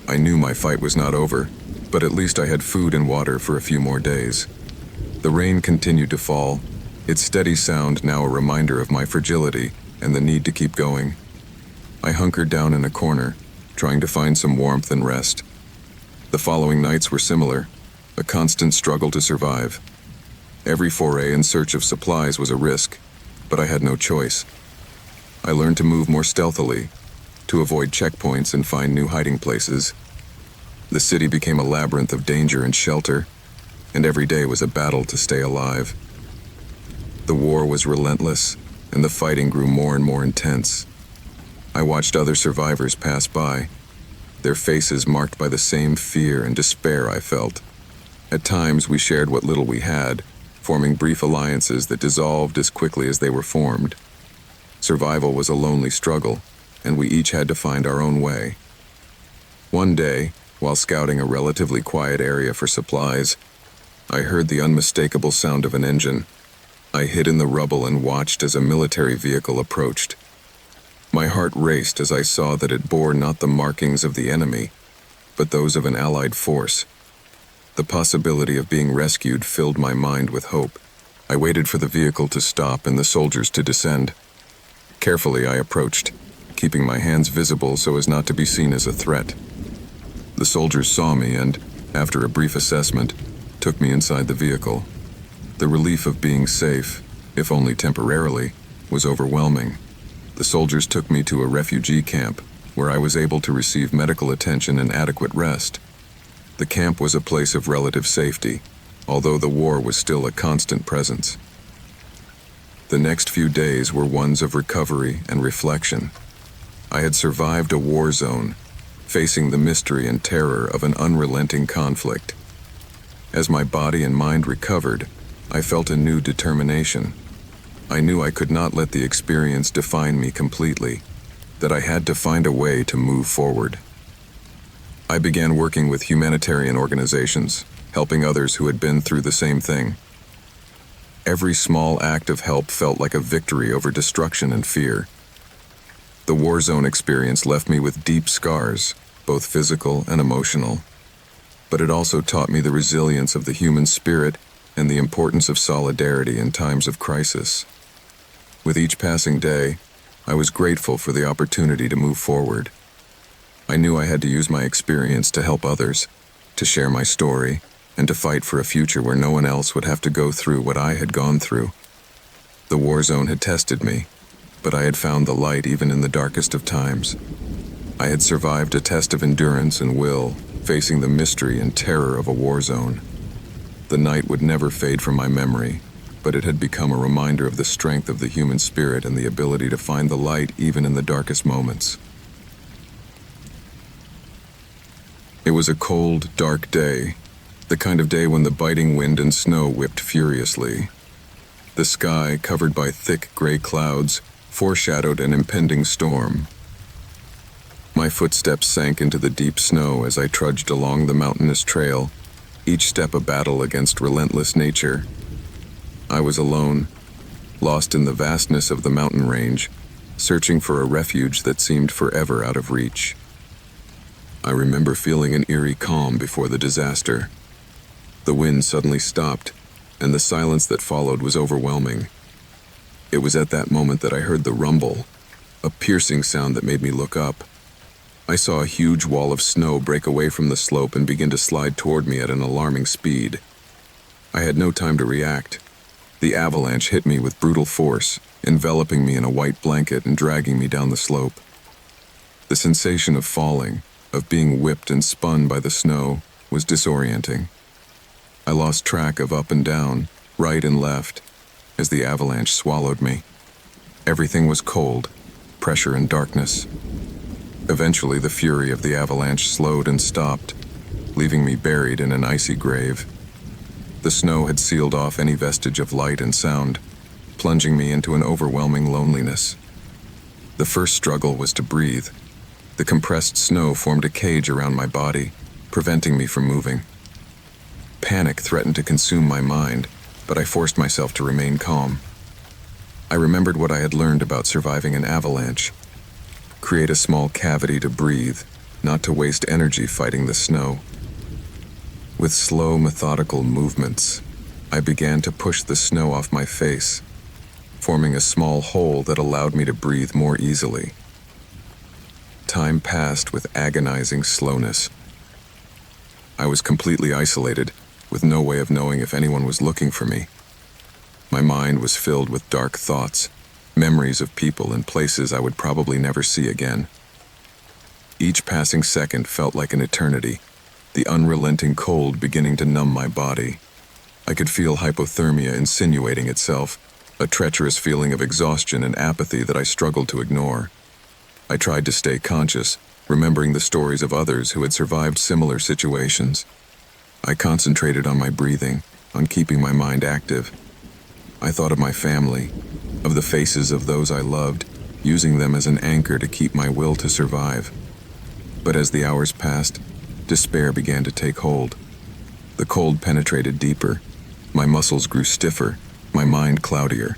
I knew my fight was not over, but at least I had food and water for a few more days. The rain continued to fall, its steady sound now a reminder of my fragility and the need to keep going. I hunkered down in a corner, trying to find some warmth and rest. The following nights were similar, a constant struggle to survive. Every foray in search of supplies was a risk, but I had no choice. I learned to move more stealthily, to avoid checkpoints and find new hiding places. The city became a labyrinth of danger and shelter, and every day was a battle to stay alive. The war was relentless, and the fighting grew more and more intense. I watched other survivors pass by, their faces marked by the same fear and despair I felt. At times, we shared what little we had, forming brief alliances that dissolved as quickly as they were formed. Survival was a lonely struggle, and we each had to find our own way. One day, while scouting a relatively quiet area for supplies, I heard the unmistakable sound of an engine. I hid in the rubble and watched as a military vehicle approached. My heart raced as I saw that it bore not the markings of the enemy, but those of an allied force. The possibility of being rescued filled my mind with hope. I waited for the vehicle to stop and the soldiers to descend. Carefully, I approached, keeping my hands visible so as not to be seen as a threat. The soldiers saw me and, after a brief assessment, took me inside the vehicle. The relief of being safe, if only temporarily, was overwhelming. The soldiers took me to a refugee camp, where I was able to receive medical attention and adequate rest. The camp was a place of relative safety, although the war was still a constant presence. The next few days were ones of recovery and reflection. I had survived a war zone, facing the mystery and terror of an unrelenting conflict. As my body and mind recovered, I felt a new determination. I knew I could not let the experience define me completely, that I had to find a way to move forward. I began working with humanitarian organizations, helping others who had been through the same thing. Every small act of help felt like a victory over destruction and fear. The war zone experience left me with deep scars, both physical and emotional. But it also taught me the resilience of the human spirit and the importance of solidarity in times of crisis. With each passing day, I was grateful for the opportunity to move forward. I knew I had to use my experience to help others, to share my story, and to fight for a future where no one else would have to go through what I had gone through. The war zone had tested me, but I had found the light even in the darkest of times. I had survived a test of endurance and will, facing the mystery and terror of a war zone. The night would never fade from my memory, but it had become a reminder of the strength of the human spirit and the ability to find the light even in the darkest moments. It was a cold, dark day, the kind of day when the biting wind and snow whipped furiously. The sky, covered by thick gray clouds, foreshadowed an impending storm. My footsteps sank into the deep snow as I trudged along the mountainous trail, each step a battle against relentless nature. I was alone, lost in the vastness of the mountain range, searching for a refuge that seemed forever out of reach. I remember feeling an eerie calm before the disaster. The wind suddenly stopped, and the silence that followed was overwhelming. It was at that moment that I heard the rumble, a piercing sound that made me look up. I saw a huge wall of snow break away from the slope and begin to slide toward me at an alarming speed. I had no time to react. The avalanche hit me with brutal force, enveloping me in a white blanket and dragging me down the slope. The sensation of falling, of being whipped and spun by the snow, was disorienting. I lost track of up and down, right and left, as the avalanche swallowed me. Everything was cold, pressure and darkness. Eventually, the fury of the avalanche slowed and stopped, leaving me buried in an icy grave. The snow had sealed off any vestige of light and sound, plunging me into an overwhelming loneliness. The first struggle was to breathe. The compressed snow formed a cage around my body, preventing me from moving. Panic threatened to consume my mind, but I forced myself to remain calm. I remembered what I had learned about surviving an avalanche. Create a small cavity to breathe, not to waste energy fighting the snow. With slow, methodical movements, I began to push the snow off my face, forming a small hole that allowed me to breathe more easily. Time passed with agonizing slowness. I was completely isolated, with no way of knowing if anyone was looking for me. My mind was filled with dark thoughts, memories of people and places I would probably never see again. Each passing second felt like an eternity, the unrelenting cold beginning to numb my body. I could feel hypothermia insinuating itself, a treacherous feeling of exhaustion and apathy that I struggled to ignore. I tried to stay conscious, remembering the stories of others who had survived similar situations. I concentrated on my breathing, on keeping my mind active. I thought of my family, of the faces of those I loved, using them as an anchor to keep my will to survive. But as the hours passed, despair began to take hold. The cold penetrated deeper. My muscles grew stiffer, my mind cloudier.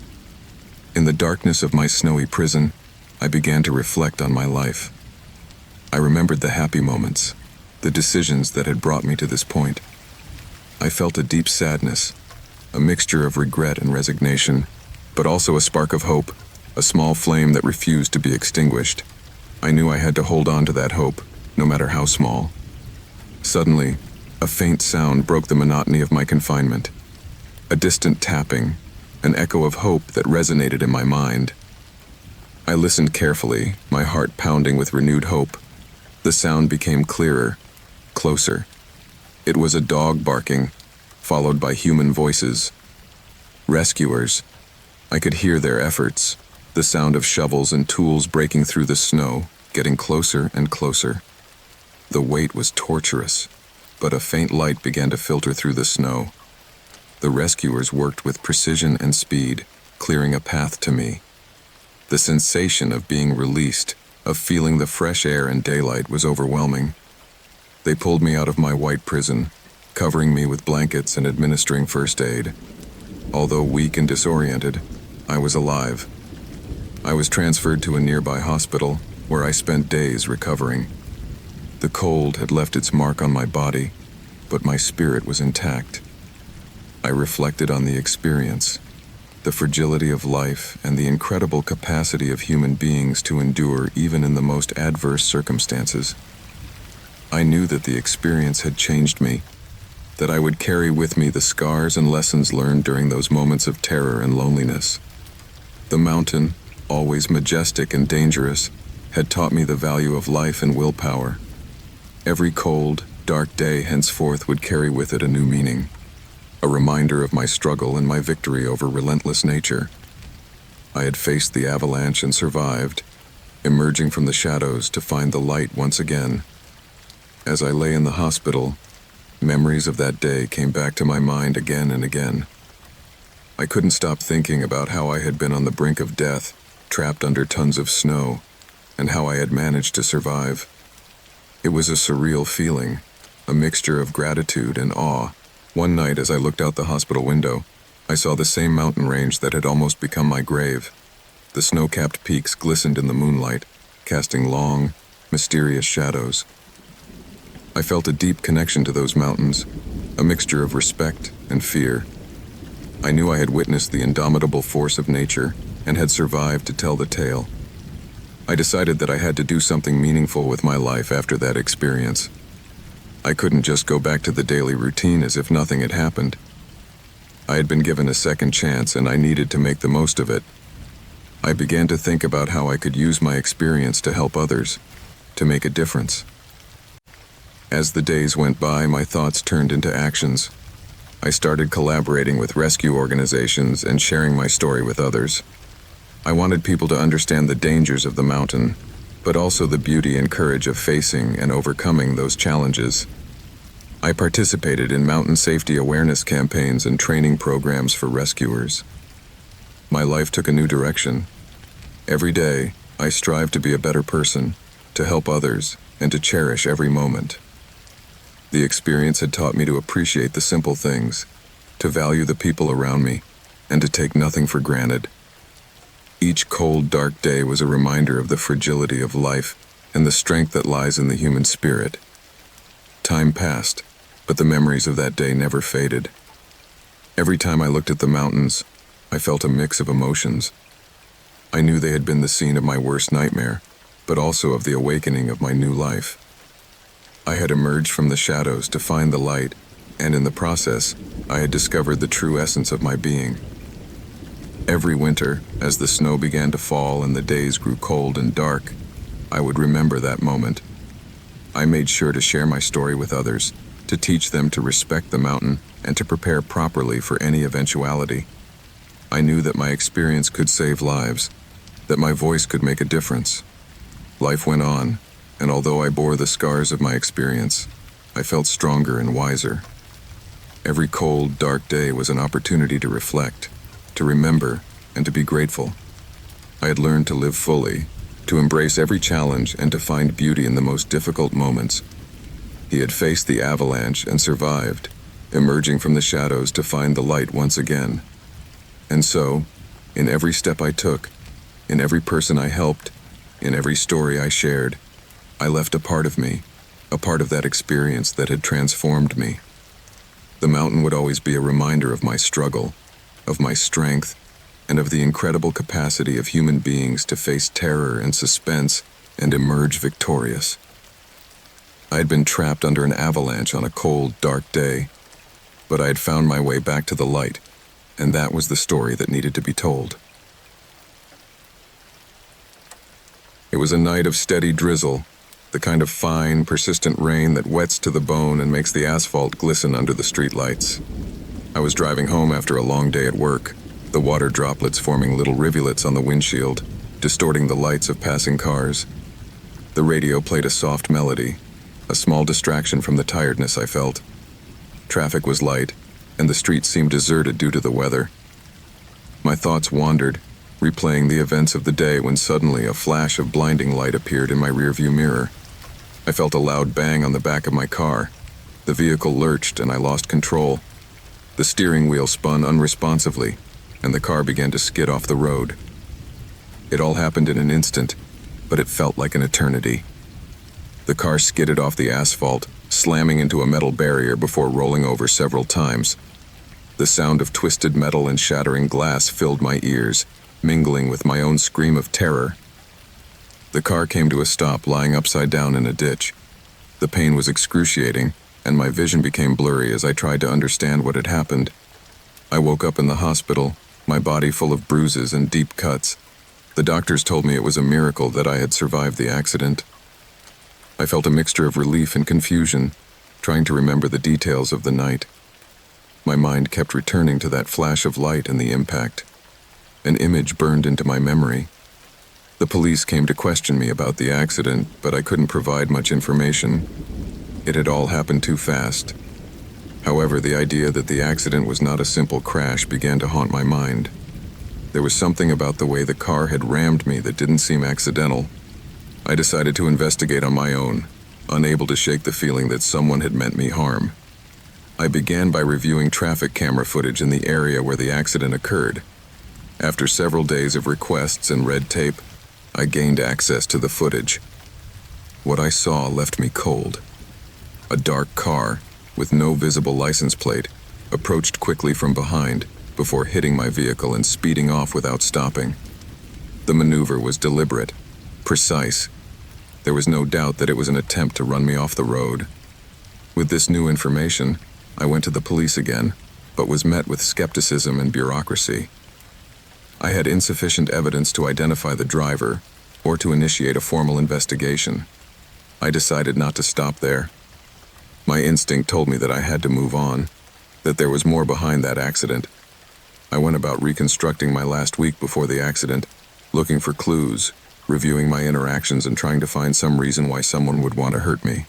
In the darkness of my snowy prison, I began to reflect on my life. I remembered the happy moments, the decisions that had brought me to this point. I felt a deep sadness, a mixture of regret and resignation, but also a spark of hope, a small flame that refused to be extinguished. I knew I had to hold on to that hope, no matter how small. Suddenly, a faint sound broke the monotony of my confinement. A distant tapping, an echo of hope that resonated in my mind. I listened carefully, my heart pounding with renewed hope. The sound became clearer, closer. It was a dog barking, followed by human voices. Rescuers. I could hear their efforts, the sound of shovels and tools breaking through the snow, getting closer and closer. The wait was torturous, but a faint light began to filter through the snow. The rescuers worked with precision and speed, clearing a path to me. The sensation of being released, of feeling the fresh air and daylight was overwhelming. They pulled me out of my white prison, covering me with blankets and administering first aid. Although weak and disoriented, I was alive. I was transferred to a nearby hospital, where I spent days recovering. The cold had left its mark on my body, but my spirit was intact. I reflected on the experience, the fragility of life, and the incredible capacity of human beings to endure even in the most adverse circumstances. I knew that the experience had changed me, that I would carry with me the scars and lessons learned during those moments of terror and loneliness. The mountain, always majestic and dangerous, had taught me the value of life and willpower. Every cold, dark day henceforth would carry with it a new meaning, a reminder of my struggle and my victory over relentless nature. I had faced the avalanche and survived, emerging from the shadows to find the light once again. As I lay in the hospital, memories of that day came back to my mind again and again. I couldn't stop thinking about how I had been on the brink of death, trapped under tons of snow, and how I had managed to survive. It was a surreal feeling, a mixture of gratitude and awe. One night, as I looked out the hospital window, I saw the same mountain range that had almost become my grave. The snow-capped peaks glistened in the moonlight, casting long, mysterious shadows. I felt a deep connection to those mountains, a mixture of respect and fear. I knew I had witnessed the indomitable force of nature and had survived to tell the tale. I decided that I had to do something meaningful with my life after that experience. I couldn't just go back to the daily routine as if nothing had happened. I had been given a second chance and I needed to make the most of it. I began to think about how I could use my experience to help others, to make a difference. As the days went by, my thoughts turned into actions. I started collaborating with rescue organizations and sharing my story with others. I wanted people to understand the dangers of the mountain, but also the beauty and courage of facing and overcoming those challenges. I participated in mountain safety awareness campaigns and training programs for rescuers. My life took a new direction. Every day, I strived to be a better person, to help others, and to cherish every moment. The experience had taught me to appreciate the simple things, to value the people around me, and to take nothing for granted. Each cold, dark day was a reminder of the fragility of life and the strength that lies in the human spirit. Time passed, but the memories of that day never faded. Every time I looked at the mountains, I felt a mix of emotions. I knew they had been the scene of my worst nightmare, but also of the awakening of my new life. I had emerged from the shadows to find the light, and in the process, I had discovered the true essence of my being. Every winter, as the snow began to fall and the days grew cold and dark, I would remember that moment. I made sure to share my story with others, to teach them to respect the mountain and to prepare properly for any eventuality. I knew that my experience could save lives, that my voice could make a difference. Life went on, and although I bore the scars of my experience, I felt stronger and wiser. Every cold, dark day was an opportunity to reflect, to remember, and to be grateful. I had learned to live fully, to embrace every challenge and to find beauty in the most difficult moments. He had faced the avalanche and survived, emerging from the shadows to find the light once again. And so, in every step I took, in every person I helped, in every story I shared, I left a part of me, a part of that experience that had transformed me. The mountain would always be a reminder of my struggle, of my strength, and of the incredible capacity of human beings to face terror and suspense and emerge victorious. I had been trapped under an avalanche on a cold, dark day, but I had found my way back to the light, and that was the story that needed to be told. It was a night of steady drizzle, the kind of fine, persistent rain that wets to the bone and makes the asphalt glisten under the streetlights. I was driving home after a long day at work, the water droplets forming little rivulets on the windshield, distorting the lights of passing cars. The radio played a soft melody, a small distraction from the tiredness I felt. Traffic was light, and the streets seemed deserted due to the weather. My thoughts wandered, replaying the events of the day when suddenly a flash of blinding light appeared in my rearview mirror. I felt a loud bang on the back of my car. The vehicle lurched and I lost control. The steering wheel spun unresponsively, and the car began to skid off the road. It all happened in an instant, but it felt like an eternity. The car skidded off the asphalt, slamming into a metal barrier before rolling over several times. The sound of twisted metal and shattering glass filled my ears, mingling with my own scream of terror. The car came to a stop, lying upside down in a ditch. The pain was excruciating, and my vision became blurry as I tried to understand what had happened. I woke up in the hospital, my body full of bruises and deep cuts. The doctors told me it was a miracle that I had survived the accident. I felt a mixture of relief and confusion, trying to remember the details of the night. My mind kept returning to that flash of light and the impact. An image burned into my memory. The police came to question me about the accident, but I couldn't provide much information. It had all happened too fast. However, the idea that the accident was not a simple crash began to haunt my mind. There was something about the way the car had rammed me that didn't seem accidental. I decided to investigate on my own, unable to shake the feeling that someone had meant me harm. I began by reviewing traffic camera footage in the area where the accident occurred. After several days of requests and red tape, I gained access to the footage. What I saw left me cold. A dark car, with no visible license plate, approached quickly from behind before hitting my vehicle and speeding off without stopping. The maneuver was deliberate. Precise. There was no doubt that it was an attempt to run me off the road. With this new information, I went to the police again, but was met with skepticism and bureaucracy. I had insufficient evidence to identify the driver or to initiate a formal investigation. I decided not to stop there. My instinct told me that I had to move on, that there was more behind that accident. I went about reconstructing my last week before the accident, looking for clues, reviewing my interactions and trying to find some reason why someone would want to hurt me.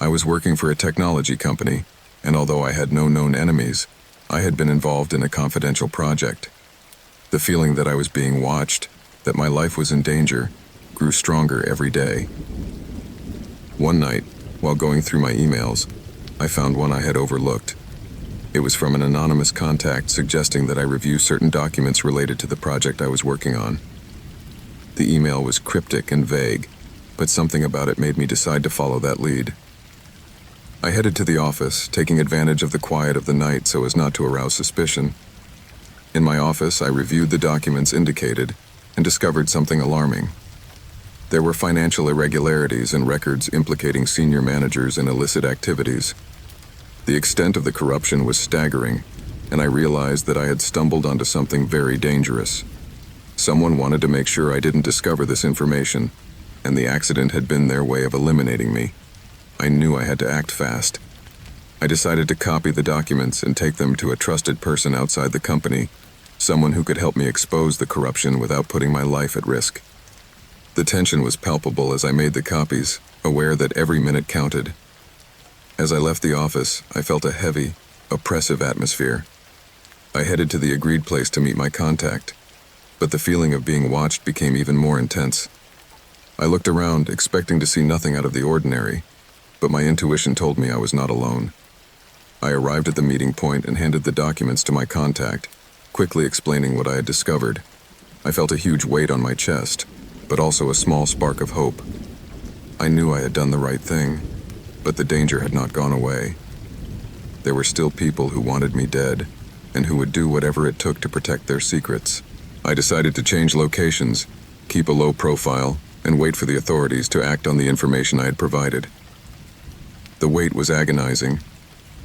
I was working for a technology company, and although I had no known enemies, I had been involved in a confidential project. The feeling that I was being watched, that my life was in danger, grew stronger every day. One night, while going through my emails, I found one I had overlooked. It was from an anonymous contact suggesting that I review certain documents related to the project I was working on. The email was cryptic and vague, but something about it made me decide to follow that lead. I headed to the office, taking advantage of the quiet of the night so as not to arouse suspicion. In my office, I reviewed the documents indicated and discovered something alarming. There were financial irregularities and records implicating senior managers in illicit activities. The extent of the corruption was staggering, and I realized that I had stumbled onto something very dangerous. Someone wanted to make sure I didn't discover this information, and the accident had been their way of eliminating me. I knew I had to act fast. I decided to copy the documents and take them to a trusted person outside the company, someone who could help me expose the corruption without putting my life at risk. The tension was palpable as I made the copies, aware that every minute counted. As I left the office, I felt a heavy, oppressive atmosphere. I headed to the agreed place to meet my contact, but the feeling of being watched became even more intense. I looked around, expecting to see nothing out of the ordinary, but my intuition told me I was not alone. I arrived at the meeting point and handed the documents to my contact, quickly explaining what I had discovered. I felt a huge weight on my chest, but also a small spark of hope. I knew I had done the right thing, but the danger had not gone away. There were still people who wanted me dead, and who would do whatever it took to protect their secrets. I decided to change locations, keep a low profile, and wait for the authorities to act on the information I had provided. The wait was agonizing.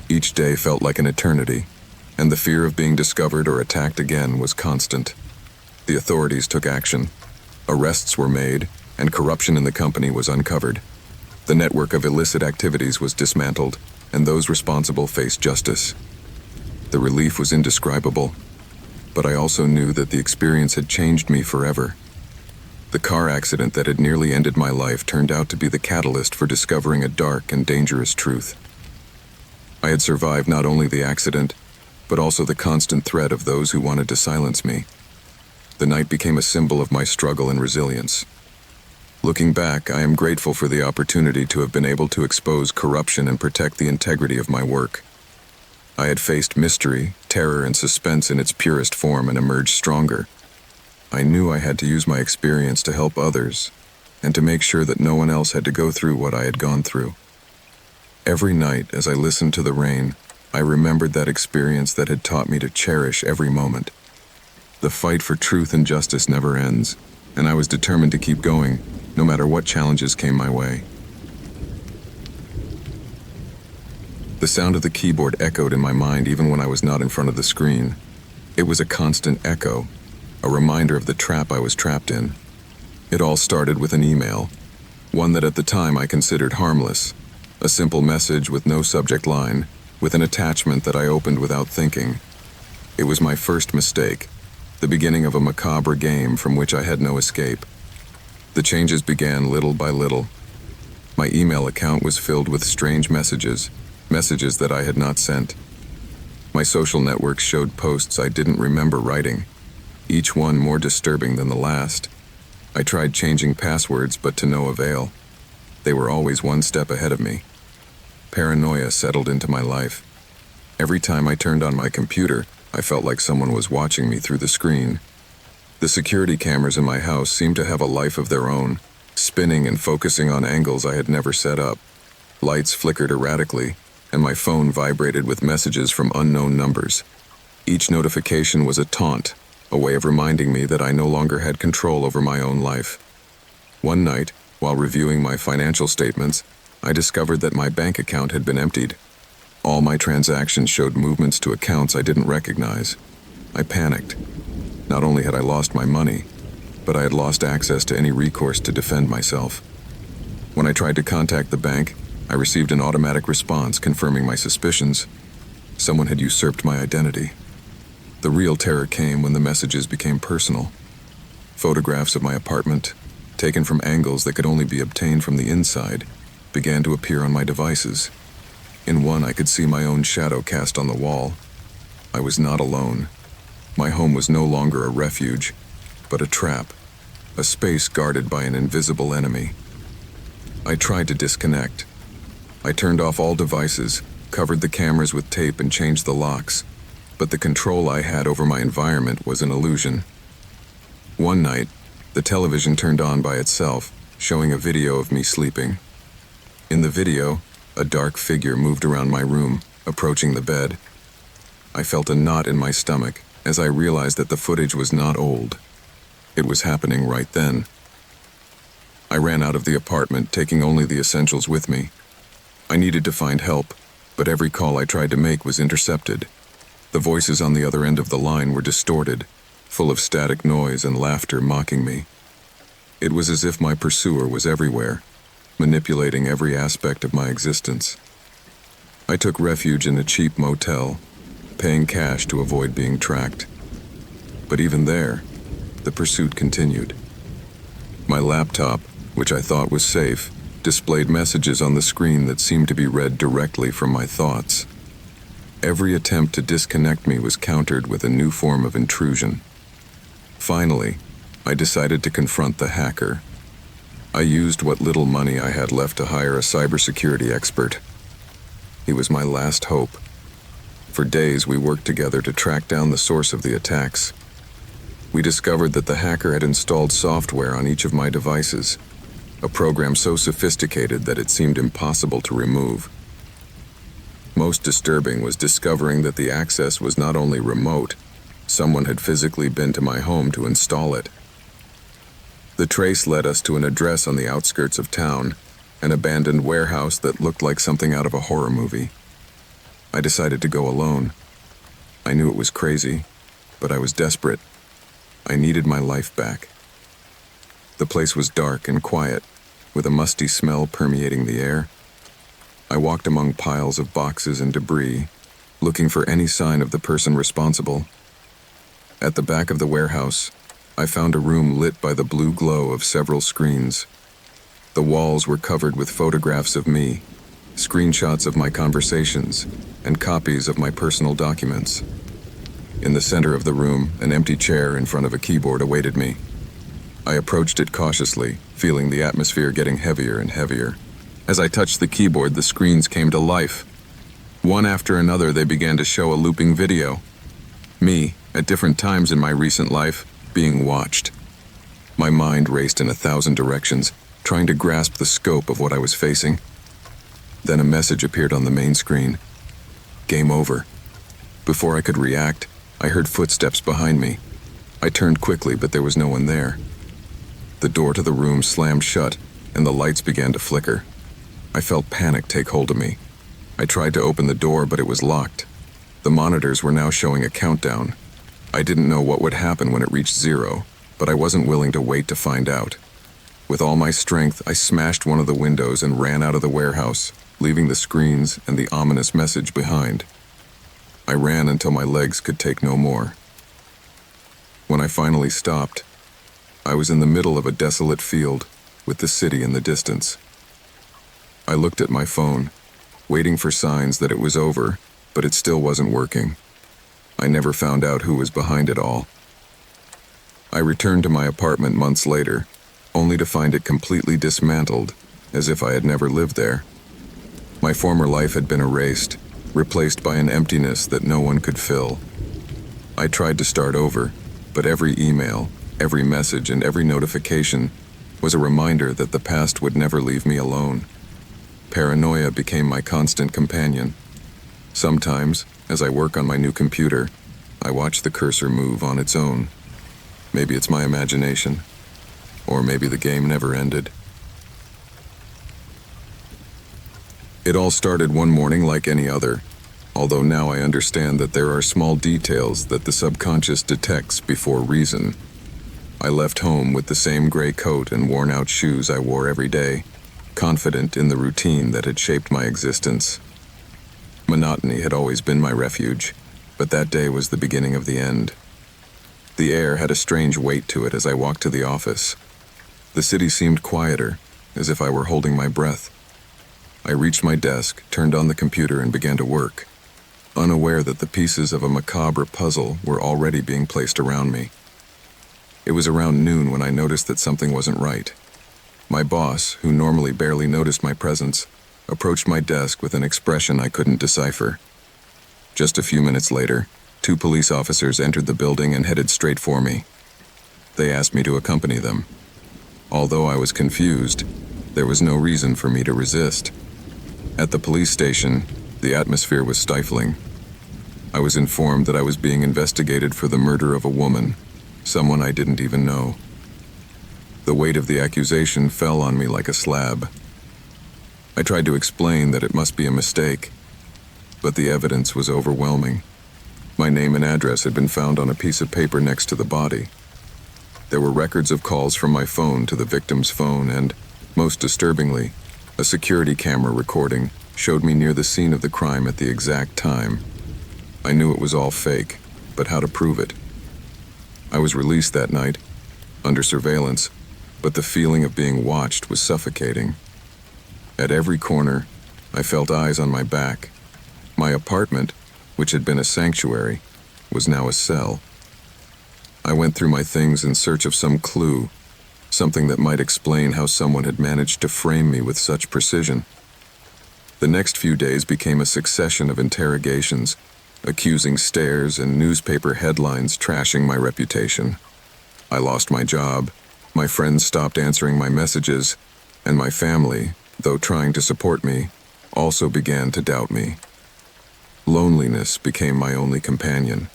Each day felt like an eternity, and the fear of being discovered or attacked again was constant. The authorities took action. Arrests were made, and corruption in the company was uncovered. The network of illicit activities was dismantled, and those responsible faced justice. The relief was indescribable, but I also knew that the experience had changed me forever. The car accident that had nearly ended my life turned out to be the catalyst for discovering a dark and dangerous truth. I had survived not only the accident, but also the constant threat of those who wanted to silence me. The night became a symbol of my struggle and resilience. Looking back, I am grateful for the opportunity to have been able to expose corruption and protect the integrity of my work. I had faced mystery, terror, and suspense in its purest form and emerged stronger. I knew I had to use my experience to help others, and to make sure that no one else had to go through what I had gone through. Every night, as I listened to the rain, I remembered that experience that had taught me to cherish every moment. The fight for truth and justice never ends, and I was determined to keep going, no matter what challenges came my way. The sound of the keyboard echoed in my mind even when I was not in front of the screen. It was a constant echo, a reminder of the trap I was trapped in. It all started with an email, one that at the time I considered harmless, a simple message with no subject line, with an attachment that I opened without thinking. It was my first mistake, the beginning of a macabre game from which I had no escape. The changes began little by little. My email account was filled with strange messages that I had not sent. My social networks showed posts I didn't remember writing, each one more disturbing than the last. I tried changing passwords, but to no avail. They were always one step ahead of me. Paranoia settled into my life. Every time I turned on my computer, I felt like someone was watching me through the screen. The security cameras in my house seemed to have a life of their own, spinning and focusing on angles I had never set up. Lights flickered erratically, and my phone vibrated with messages from unknown numbers. Each notification was a taunt, a way of reminding me that I no longer had control over my own life. One night, while reviewing my financial statements, I discovered that my bank account had been emptied. All my transactions showed movements to accounts I didn't recognize. I panicked. Not only had I lost my money, but I had lost access to any recourse to defend myself. When I tried to contact the bank, I received an automatic response confirming my suspicions. Someone had usurped my identity. The real terror came when the messages became personal. Photographs of my apartment, taken from angles that could only be obtained from the inside, began to appear on my devices. In one, I could see my own shadow cast on the wall. I was not alone. My home was no longer a refuge, but a trap, a space guarded by an invisible enemy. I tried to disconnect. I turned off all devices, covered the cameras with tape, and changed the locks, but the control I had over my environment was an illusion. One night, the television turned on by itself, showing a video of me sleeping. In the video, a dark figure moved around my room, approaching the bed. I felt a knot in my stomach as I realized that the footage was not old. It was happening right then. I ran out of the apartment, taking only the essentials with me. I needed to find help, but every call I tried to make was intercepted. The voices on the other end of the line were distorted, full of static noise and laughter mocking me. It was as if my pursuer was everywhere, manipulating every aspect of my existence. I took refuge in a cheap motel, paying cash to avoid being tracked. But even there, the pursuit continued. My laptop, which I thought was safe, displayed messages on the screen that seemed to be read directly from my thoughts. Every attempt to disconnect me was countered with a new form of intrusion. Finally, I decided to confront the hacker. I used what little money I had left to hire a cybersecurity expert. He was my last hope. For days, we worked together to track down the source of the attacks. We discovered that the hacker had installed software on each of my devices, a program so sophisticated that it seemed impossible to remove. Most disturbing was discovering that the access was not only remote, someone had physically been to my home to install it. The trace led us to an address on the outskirts of town, an abandoned warehouse that looked like something out of a horror movie. I decided to go alone. I knew it was crazy, but I was desperate. I needed my life back. The place was dark and quiet, with a musty smell permeating the air. I walked among piles of boxes and debris, looking for any sign of the person responsible. At the back of the warehouse, I found a room lit by the blue glow of several screens. The walls were covered with photographs of me, screenshots of my conversations, and copies of my personal documents. In the center of the room, an empty chair in front of a keyboard awaited me. I approached it cautiously, feeling the atmosphere getting heavier and heavier. As I touched the keyboard, the screens came to life. One after another, they began to show a looping video. Me, at different times in my recent life, being watched. My mind raced in 1,000 directions, trying to grasp the scope of what I was facing. Then a message appeared on the main screen. Game over. Before I could react, I heard footsteps behind me. I turned quickly, but there was no one there. The door to the room slammed shut, and the lights began to flicker. I felt panic take hold of me. I tried to open the door, but it was locked. The monitors were now showing a countdown. I didn't know what would happen when it reached 0, but I wasn't willing to wait to find out. With all my strength, I smashed one of the windows and ran out of the warehouse, leaving the screens and the ominous message behind. I ran until my legs could take no more. When I finally stopped, I was in the middle of a desolate field, with the city in the distance. I looked at my phone, waiting for signs that it was over, but it still wasn't working. I never found out who was behind it all. I returned to my apartment months later, only to find it completely dismantled, as if I had never lived there. My former life had been erased, replaced by an emptiness that no one could fill. I tried to start over, but every email, every message, and every notification was a reminder that the past would never leave me alone. Paranoia became my constant companion. Sometimes, as I work on my new computer, I watch the cursor move on its own. Maybe it's my imagination. Or maybe the game never ended. It all started one morning like any other, although now I understand that there are small details that the subconscious detects before reason. I left home with the same gray coat and worn-out shoes I wore every day, confident in the routine that had shaped my existence. Monotony had always been my refuge, but that day was the beginning of the end. The air had a strange weight to it as I walked to the office. The city seemed quieter, as if I were holding my breath. I reached my desk, turned on the computer, and began to work, unaware that the pieces of a macabre puzzle were already being placed around me. It was around noon when I noticed that something wasn't right. My boss, who normally barely noticed my presence, approached my desk with an expression I couldn't decipher. Just a few minutes later, 2 police officers entered the building and headed straight for me. They asked me to accompany them. Although I was confused, there was no reason for me to resist. At the police station, the atmosphere was stifling. I was informed that I was being investigated for the murder of a woman, someone I didn't even know. The weight of the accusation fell on me like a slab. I tried to explain that it must be a mistake, but the evidence was overwhelming. My name and address had been found on a piece of paper next to the body. There were records of calls from my phone to the victim's phone and, most disturbingly, a security camera recording showed me near the scene of the crime at the exact time. I knew it was all fake, but how to prove it? I was released that night, under surveillance, but the feeling of being watched was suffocating. At every corner, I felt eyes on my back. My apartment, which had been a sanctuary, was now a cell. I went through my things in search of some clue, something that might explain how someone had managed to frame me with such precision. The next few days became a succession of interrogations, accusing stares and newspaper headlines trashing my reputation. I lost my job, my friends stopped answering my messages, and my family, though trying to support me, also began to doubt me. Loneliness became my only companion.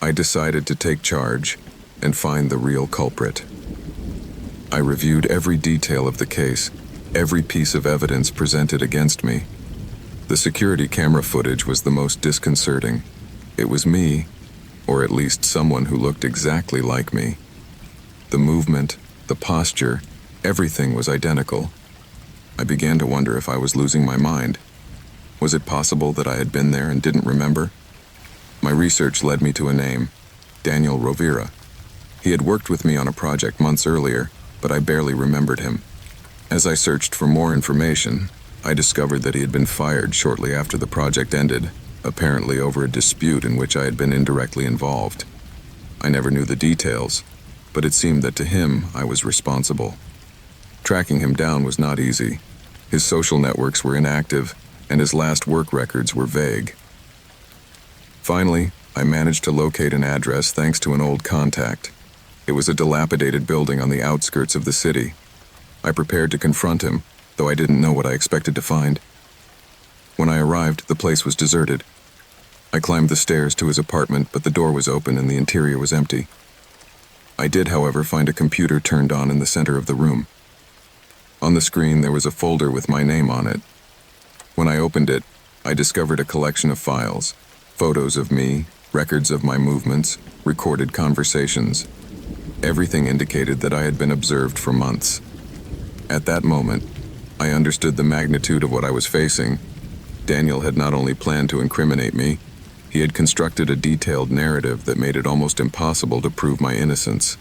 I decided to take charge and find the real culprit. I reviewed every detail of the case, every piece of evidence presented against me. The security camera footage was the most disconcerting. It was me, or at least someone who looked exactly like me. The movement, the posture, everything was identical. I began to wonder if I was losing my mind. Was it possible that I had been there and didn't remember? My research led me to a name, Daniel Rovira. He had worked with me on a project months earlier, but I barely remembered him. As I searched for more information, I discovered that he had been fired shortly after the project ended, apparently over a dispute in which I had been indirectly involved. I never knew the details, but it seemed that to him I was responsible. Tracking him down was not easy. His social networks were inactive, and his last work records were vague. Finally, I managed to locate an address thanks to an old contact. It was a dilapidated building on the outskirts of the city. I prepared to confront him, though I didn't know what I expected to find. When I arrived, the place was deserted. I climbed the stairs to his apartment, but the door was open and the interior was empty. I did, however, find a computer turned on in the center of the room. On the screen, there was a folder with my name on it. When I opened it, I discovered a collection of files, photos of me, records of my movements, recorded conversations. Everything indicated that I had been observed for months. At that moment, I understood the magnitude of what I was facing. Daniel had not only planned to incriminate me, he had constructed a detailed narrative that made it almost impossible to prove my innocence.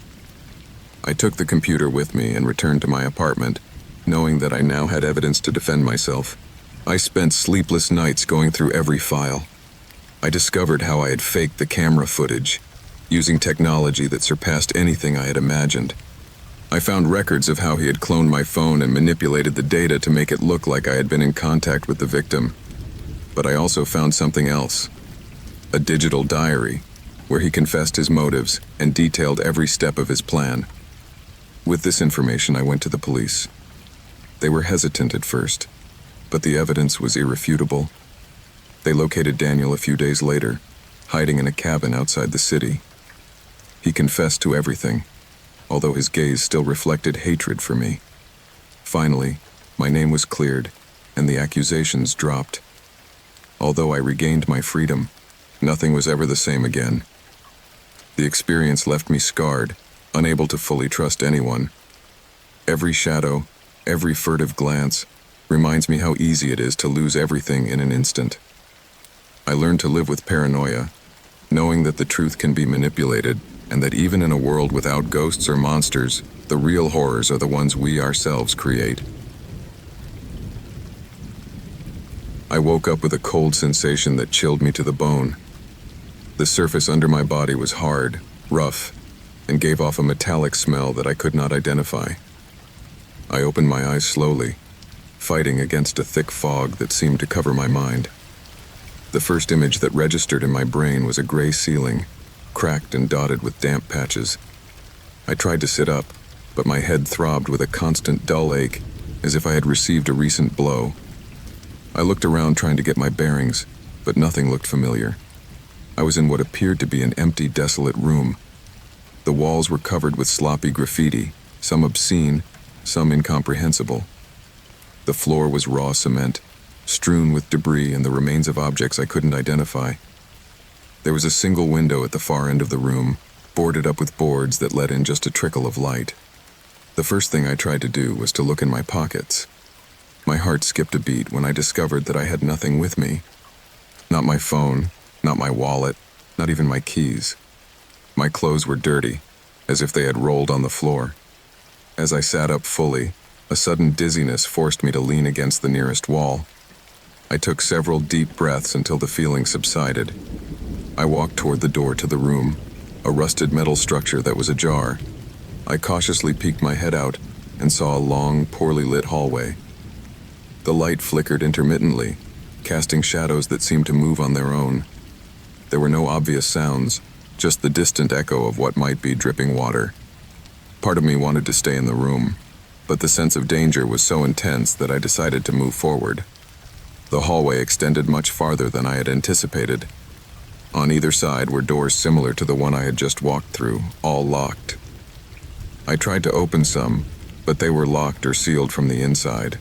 I took the computer with me and returned to my apartment, knowing that I now had evidence to defend myself. I spent sleepless nights going through every file. I discovered how I had faked the camera footage, using technology that surpassed anything I had imagined. I found records of how he had cloned my phone and manipulated the data to make it look like I had been in contact with the victim. But I also found something else. A digital diary, where he confessed his motives and detailed every step of his plan. With this information, I went to the police. They were hesitant at first, but the evidence was irrefutable. They located Daniel a few days later, hiding in a cabin outside the city. He confessed to everything, although his gaze still reflected hatred for me. Finally, my name was cleared, and the accusations dropped. Although I regained my freedom, nothing was ever the same again. The experience left me scarred, unable to fully trust anyone. Every shadow, every furtive glance, reminds me how easy it is to lose everything in an instant. I learned to live with paranoia, knowing that the truth can be manipulated, and that even in a world without ghosts or monsters, the real horrors are the ones we ourselves create. I woke up with a cold sensation that chilled me to the bone. The surface under my body was hard, rough, and gave off a metallic smell that I could not identify. I opened my eyes slowly, fighting against a thick fog that seemed to cover my mind. The first image that registered in my brain was a gray ceiling, cracked and dotted with damp patches. I tried to sit up, but my head throbbed with a constant dull ache, as if I had received a recent blow. I looked around trying to get my bearings, but nothing looked familiar. I was in what appeared to be an empty, desolate room. The walls were covered with sloppy graffiti, some obscene, some incomprehensible. The floor was raw cement, strewn with debris and the remains of objects I couldn't identify. There was a single window at the far end of the room, boarded up with boards that let in just a trickle of light. The first thing I tried to do was to look in my pockets. My heart skipped a beat when I discovered that I had nothing with me. Not my phone, not my wallet, not even my keys. My clothes were dirty, as if they had rolled on the floor. As I sat up fully, a sudden dizziness forced me to lean against the nearest wall. I took several deep breaths until the feeling subsided. I walked toward the door to the room, a rusted metal structure that was ajar. I cautiously peeked my head out and saw a long, poorly lit hallway. The light flickered intermittently, casting shadows that seemed to move on their own. There were no obvious sounds, just the distant echo of what might be dripping water. Part of me wanted to stay in the room, but the sense of danger was so intense that I decided to move forward. The hallway extended much farther than I had anticipated. On either side were doors similar to the one I had just walked through, all locked. I tried to open some, but they were locked or sealed from the inside.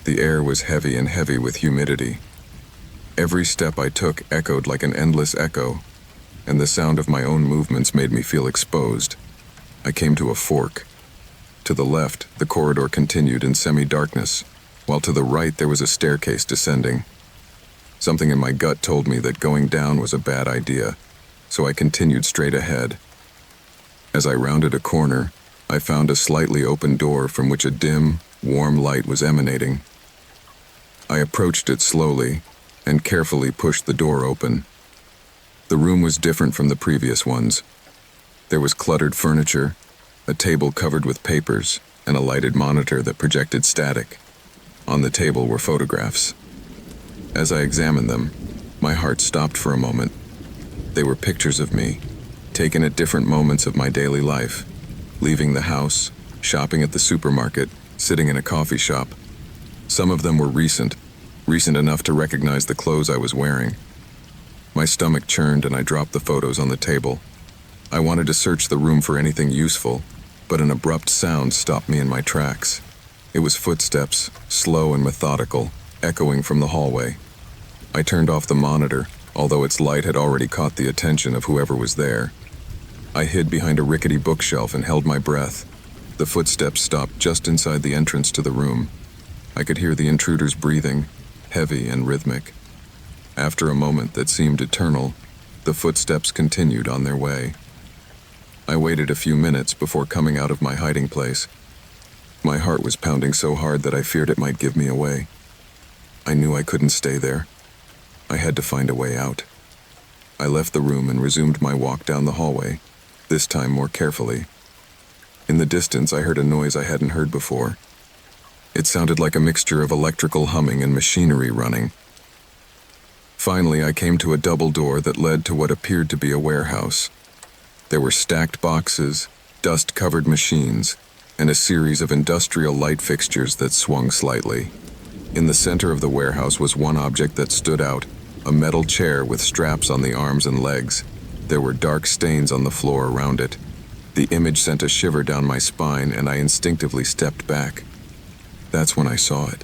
The air was heavy and heavy with humidity. Every step I took echoed like an endless echo, and the sound of my own movements made me feel exposed. I came to a fork. To the left, the corridor continued in semi-darkness, while to the right there was a staircase descending. Something in my gut told me that going down was a bad idea, so I continued straight ahead. As I rounded a corner, I found a slightly open door from which a dim, warm light was emanating. I approached it slowly and carefully pushed the door open. The room was different from the previous ones. There was cluttered furniture, a table covered with papers, and a lighted monitor that projected static. On the table were photographs. As I examined them, my heart stopped for a moment. They were pictures of me, taken at different moments of my daily life, leaving the house, shopping at the supermarket, sitting in a coffee shop. Some of them were recent enough to recognize the clothes I was wearing. My stomach churned and I dropped the photos on the table. I wanted to search the room for anything useful, but an abrupt sound stopped me in my tracks. It was footsteps, slow and methodical, echoing from the hallway. I turned off the monitor, although its light had already caught the attention of whoever was there. I hid behind a rickety bookshelf and held my breath. The footsteps stopped just inside the entrance to the room. I could hear the intruders breathing, heavy and rhythmic. After a moment that seemed eternal, the footsteps continued on their way. I waited a few minutes before coming out of my hiding place. My heart was pounding so hard that I feared it might give me away. I knew I couldn't stay there. I had to find a way out. I left the room and resumed my walk down the hallway, this time more carefully. In the distance, I heard a noise I hadn't heard before. It sounded like a mixture of electrical humming and machinery running. Finally, I came to a double door that led to what appeared to be a warehouse. There were stacked boxes, dust-covered machines, and a series of industrial light fixtures that swung slightly. In the center of the warehouse was one object that stood out, a metal chair with straps on the arms and legs. There were dark stains on the floor around it. The image sent a shiver down my spine, and I instinctively stepped back. That's when I saw it.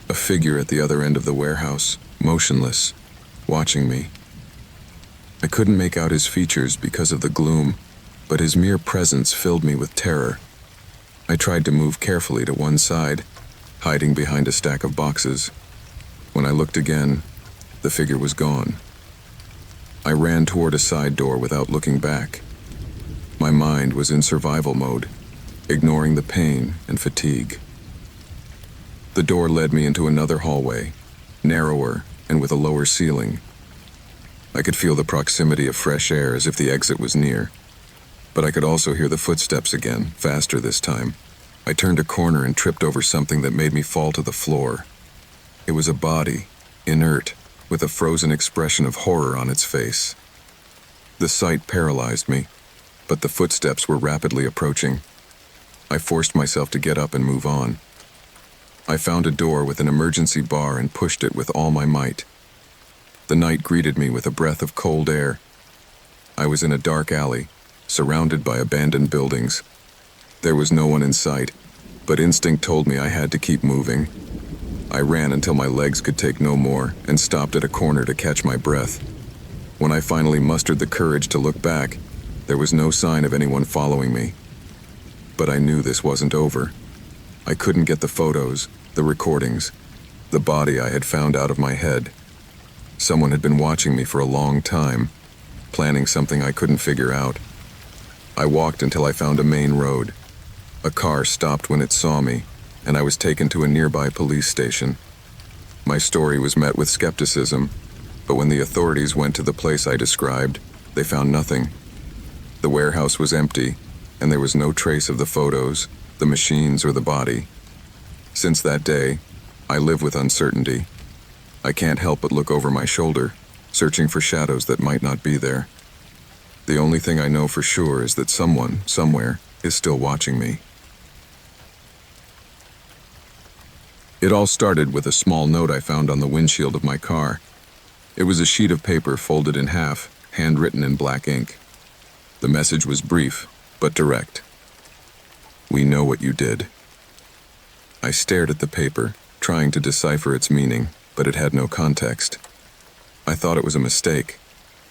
A figure at the other end of the warehouse, motionless, watching me. I couldn't make out his features because of the gloom, but his mere presence filled me with terror. I tried to move carefully to one side, hiding behind a stack of boxes. When I looked again, the figure was gone. I ran toward a side door without looking back. My mind was in survival mode, ignoring the pain and fatigue. The door led me into another hallway, narrower and with a lower ceiling. I could feel the proximity of fresh air as if the exit was near, but I could also hear the footsteps again, faster this time. I turned a corner and tripped over something that made me fall to the floor. It was a body, inert, with a frozen expression of horror on its face. The sight paralyzed me, but the footsteps were rapidly approaching. I forced myself to get up and move on. I found a door with an emergency bar and pushed it with all my might. The night greeted me with a breath of cold air. I was in a dark alley, surrounded by abandoned buildings. There was no one in sight, but instinct told me I had to keep moving. I ran until my legs could take no more and stopped at a corner to catch my breath. When I finally mustered the courage to look back, there was no sign of anyone following me. But I knew this wasn't over. I couldn't get the photos, the recordings, the body I had found out of my head. Someone had been watching me for a long time, planning something I couldn't figure out. I walked until I found a main road. A car stopped when it saw me, and I was taken to a nearby police station. My story was met with skepticism, but when the authorities went to the place I described, they found nothing. The warehouse was empty, and there was no trace of the photos, the machines, or the body. Since that day, I live with uncertainty. I can't help but look over my shoulder, searching for shadows that might not be there. The only thing I know for sure is that someone, somewhere, is still watching me. It all started with a small note I found on the windshield of my car. It was a sheet of paper folded in half, handwritten in black ink. The message was brief, but direct. "We know what you did." I stared at the paper, trying to decipher its meaning, but it had no context. I thought it was a mistake,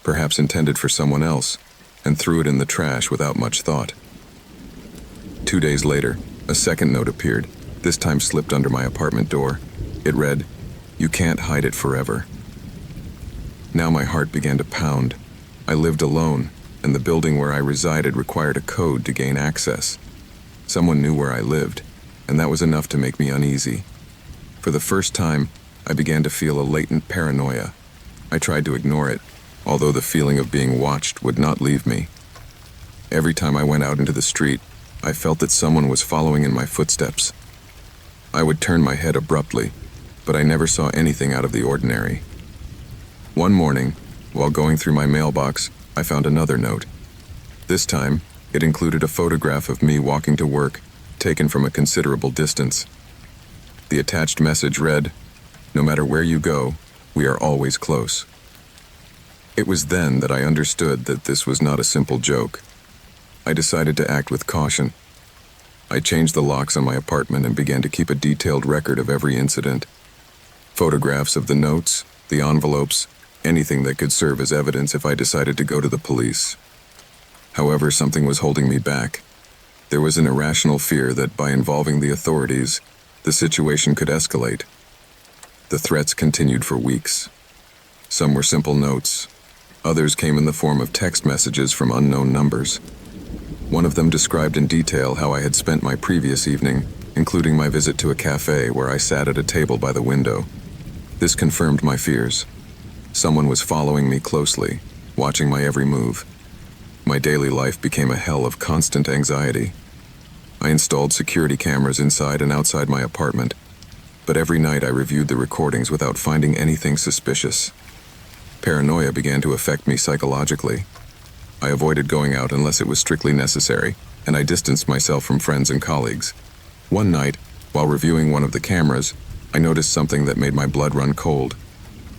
perhaps intended for someone else, and threw it in the trash without much thought. 2 days later, a second note appeared, this time slipped under my apartment door. It read, "You can't hide it forever." Now my heart began to pound. I lived alone, and the building where I resided required a code to gain access. Someone knew where I lived, and that was enough to make me uneasy. For the first time, I began to feel a latent paranoia. I tried to ignore it, although the feeling of being watched would not leave me. Every time I went out into the street, I felt that someone was following in my footsteps. I would turn my head abruptly, but I never saw anything out of the ordinary. One morning, while going through my mailbox, I found another note. This time, it included a photograph of me walking to work, taken from a considerable distance. The attached message read, "No matter where you go, we are always close." It was then that I understood that this was not a simple joke. I decided to act with caution. I changed the locks on my apartment and began to keep a detailed record of every incident. Photographs of the notes, the envelopes, anything that could serve as evidence if I decided to go to the police. However, something was holding me back. There was an irrational fear that by involving the authorities, the situation could escalate. The threats continued for weeks. Some were simple notes. Others came in the form of text messages from unknown numbers. One of them described in detail how I had spent my previous evening, including my visit to a cafe where I sat at a table by the window. This confirmed my fears. Someone was following me closely, watching my every move. My daily life became a hell of constant anxiety. I installed security cameras inside and outside my apartment, but every night I reviewed the recordings without finding anything suspicious. Paranoia began to affect me psychologically. I avoided going out unless it was strictly necessary, and I distanced myself from friends and colleagues. One night, while reviewing one of the cameras, I noticed something that made my blood run cold.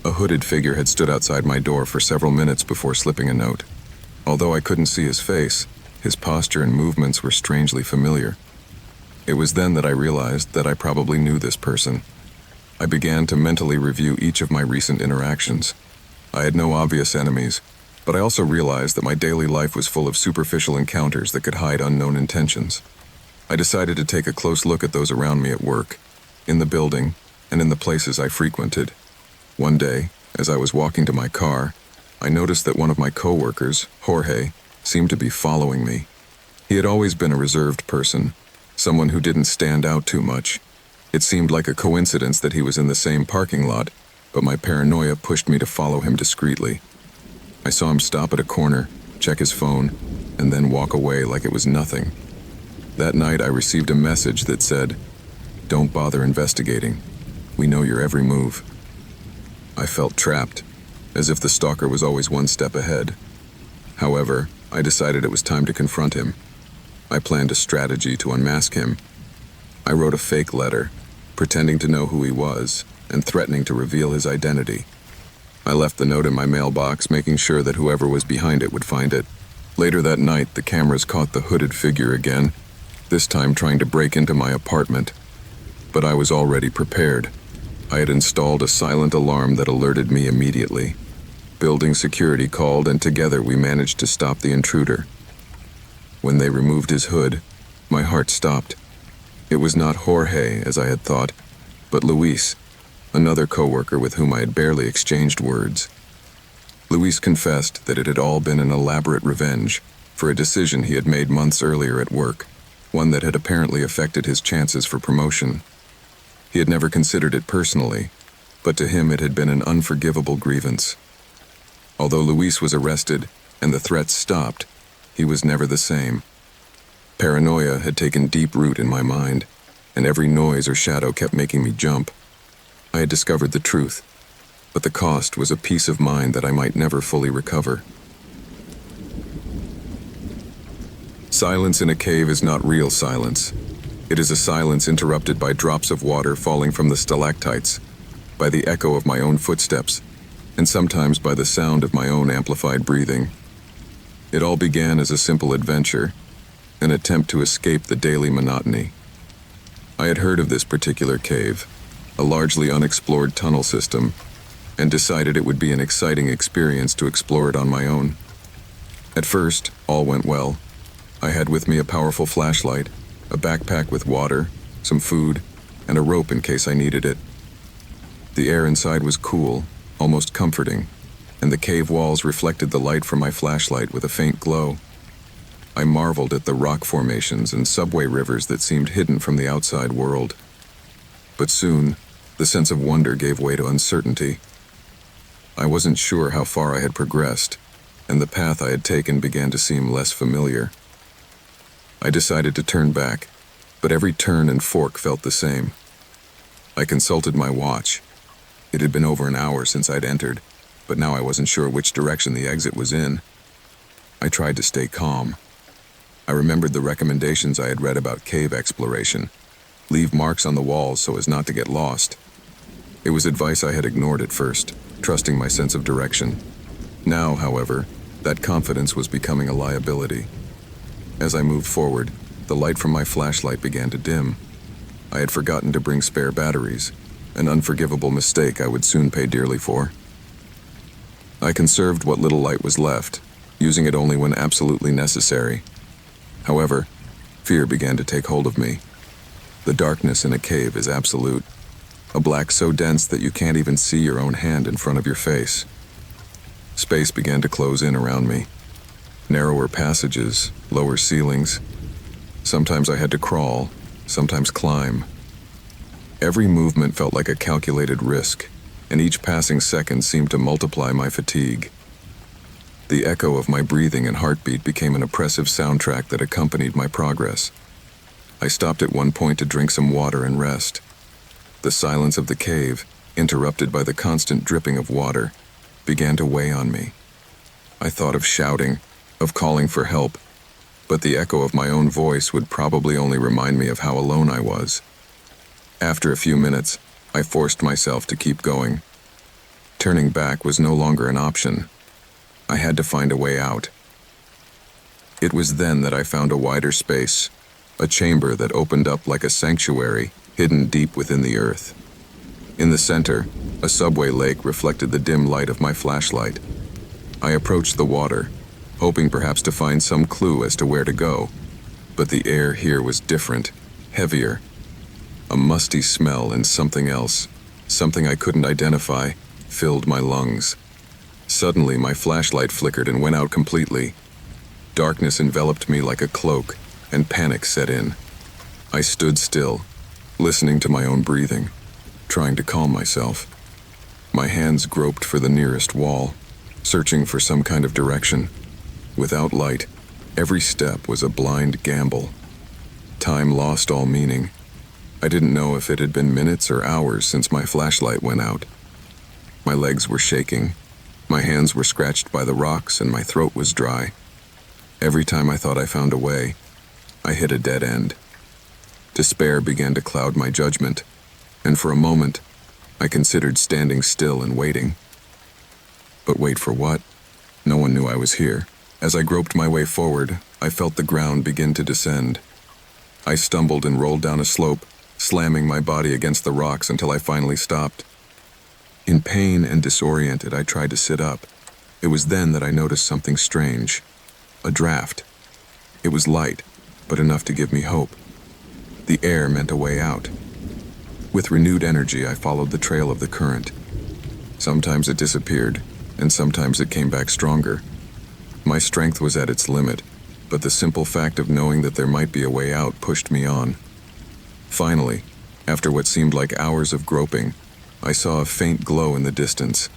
A hooded figure had stood outside my door for several minutes before slipping a note. Although I couldn't see his face, His posture and movements were strangely familiar. It was then that I realized that I probably knew this person. I began to mentally review each of my recent interactions. I had no obvious enemies, but I also realized that my daily life was full of superficial encounters that could hide unknown intentions. I decided to take a close look at those around me at work, in the building, and in the places I frequented. One day, as I was walking to my car, I noticed that one of my coworkers, Jorge, seemed to be following me. He had always been a reserved person, someone who didn't stand out too much. It seemed like a coincidence that he was in the same parking lot, but my paranoia pushed me to follow him discreetly. I saw him stop at a corner, check his phone, and then walk away like it was nothing. That night I received a message that said, "Don't bother investigating. We know your every move." I felt trapped, as if the stalker was always one step ahead. However, I decided it was time to confront him. I planned a strategy to unmask him. I wrote a fake letter, pretending to know who he was, and threatening to reveal his identity. I left the note in my mailbox, making sure that whoever was behind it would find it. Later that night, the cameras caught the hooded figure again, this time trying to break into my apartment. But I was already prepared. I had installed a silent alarm that alerted me immediately. Building security called, and together we managed to stop the intruder. When they removed his hood, my heart stopped. It was not Jorge, as I had thought, but Luis, another coworker with whom I had barely exchanged words. Luis confessed that it had all been an elaborate revenge for a decision he had made months earlier at work, one that had apparently affected his chances for promotion. He had never considered it personally, but to him it had been an unforgivable grievance. Although Luis was arrested and the threats stopped, he was never the same. Paranoia had taken deep root in my mind, and every noise or shadow kept making me jump. I had discovered the truth, but the cost was a peace of mind that I might never fully recover. Silence in a cave is not real silence. It is a silence interrupted by drops of water falling from the stalactites, by the echo of my own footsteps, and sometimes by the sound of my own amplified breathing. It all began as a simple adventure, an attempt to escape the daily monotony. I had heard of this particular cave, a largely unexplored tunnel system, and decided it would be an exciting experience to explore it on my own. At first, all went well. I had with me a powerful flashlight, a backpack with water, some food, and a rope in case I needed it. The air inside was cool, almost comforting, and the cave walls reflected the light from my flashlight with a faint glow. I marveled at the rock formations and subway rivers that seemed hidden from the outside world. But soon, the sense of wonder gave way to uncertainty. I wasn't sure how far I had progressed, and the path I had taken began to seem less familiar. I decided to turn back, but every turn and fork felt the same. I consulted my watch. It had been over an hour since I'd entered, but now I wasn't sure which direction the exit was in. I tried to stay calm. I remembered the recommendations I had read about cave exploration. Leave marks on the walls so as not to get lost. It was advice I had ignored at first, trusting my sense of direction. Now, however, that confidence was becoming a liability. As I moved forward, the light from my flashlight began to dim. I had forgotten to bring spare batteries, an unforgivable mistake I would soon pay dearly for. I conserved what little light was left, using it only when absolutely necessary. However, fear began to take hold of me. The darkness in a cave is absolute, a black so dense that you can't even see your own hand in front of your face. Space began to close in around me. Narrower passages, lower ceilings. Sometimes I had to crawl, sometimes climb. Every movement felt like a calculated risk, and each passing second seemed to multiply my fatigue. The echo of my breathing and heartbeat became an oppressive soundtrack that accompanied my progress. I stopped at one point to drink some water and rest. The silence of the cave, interrupted by the constant dripping of water, began to weigh on me. I thought of shouting, of calling for help, but the echo of my own voice would probably only remind me of how alone I was. After a few minutes, I forced myself to keep going. Turning back was no longer an option. I had to find a way out. It was then that I found a wider space, a chamber that opened up like a sanctuary hidden deep within the earth. In the center, a subway lake reflected the dim light of my flashlight. I approached the water, hoping perhaps to find some clue as to where to go, but the air here was different, heavier. A musty smell and something else, something I couldn't identify, filled my lungs. Suddenly, my flashlight flickered and went out completely. Darkness enveloped me like a cloak, and panic set in. I stood still, listening to my own breathing, trying to calm myself. My hands groped for the nearest wall, searching for some kind of direction. Without light, every step was a blind gamble. Time lost all meaning. I didn't know if it had been minutes or hours since my flashlight went out. My legs were shaking. My hands were scratched by the rocks and my throat was dry. Every time I thought I found a way, I hit a dead end. Despair began to cloud my judgment, and for a moment, I considered standing still and waiting. But wait for what? No one knew I was here. As I groped my way forward, I felt the ground begin to descend. I stumbled and rolled down a slope, slamming my body against the rocks until I finally stopped. In pain and disoriented, I tried to sit up. It was then that I noticed something strange. A draft. It was light, but enough to give me hope. The air meant a way out. With renewed energy, I followed the trail of the current. Sometimes it disappeared, and sometimes it came back stronger. My strength was at its limit, but the simple fact of knowing that there might be a way out pushed me on. Finally, after what seemed like hours of groping, I saw a faint glow in the distance.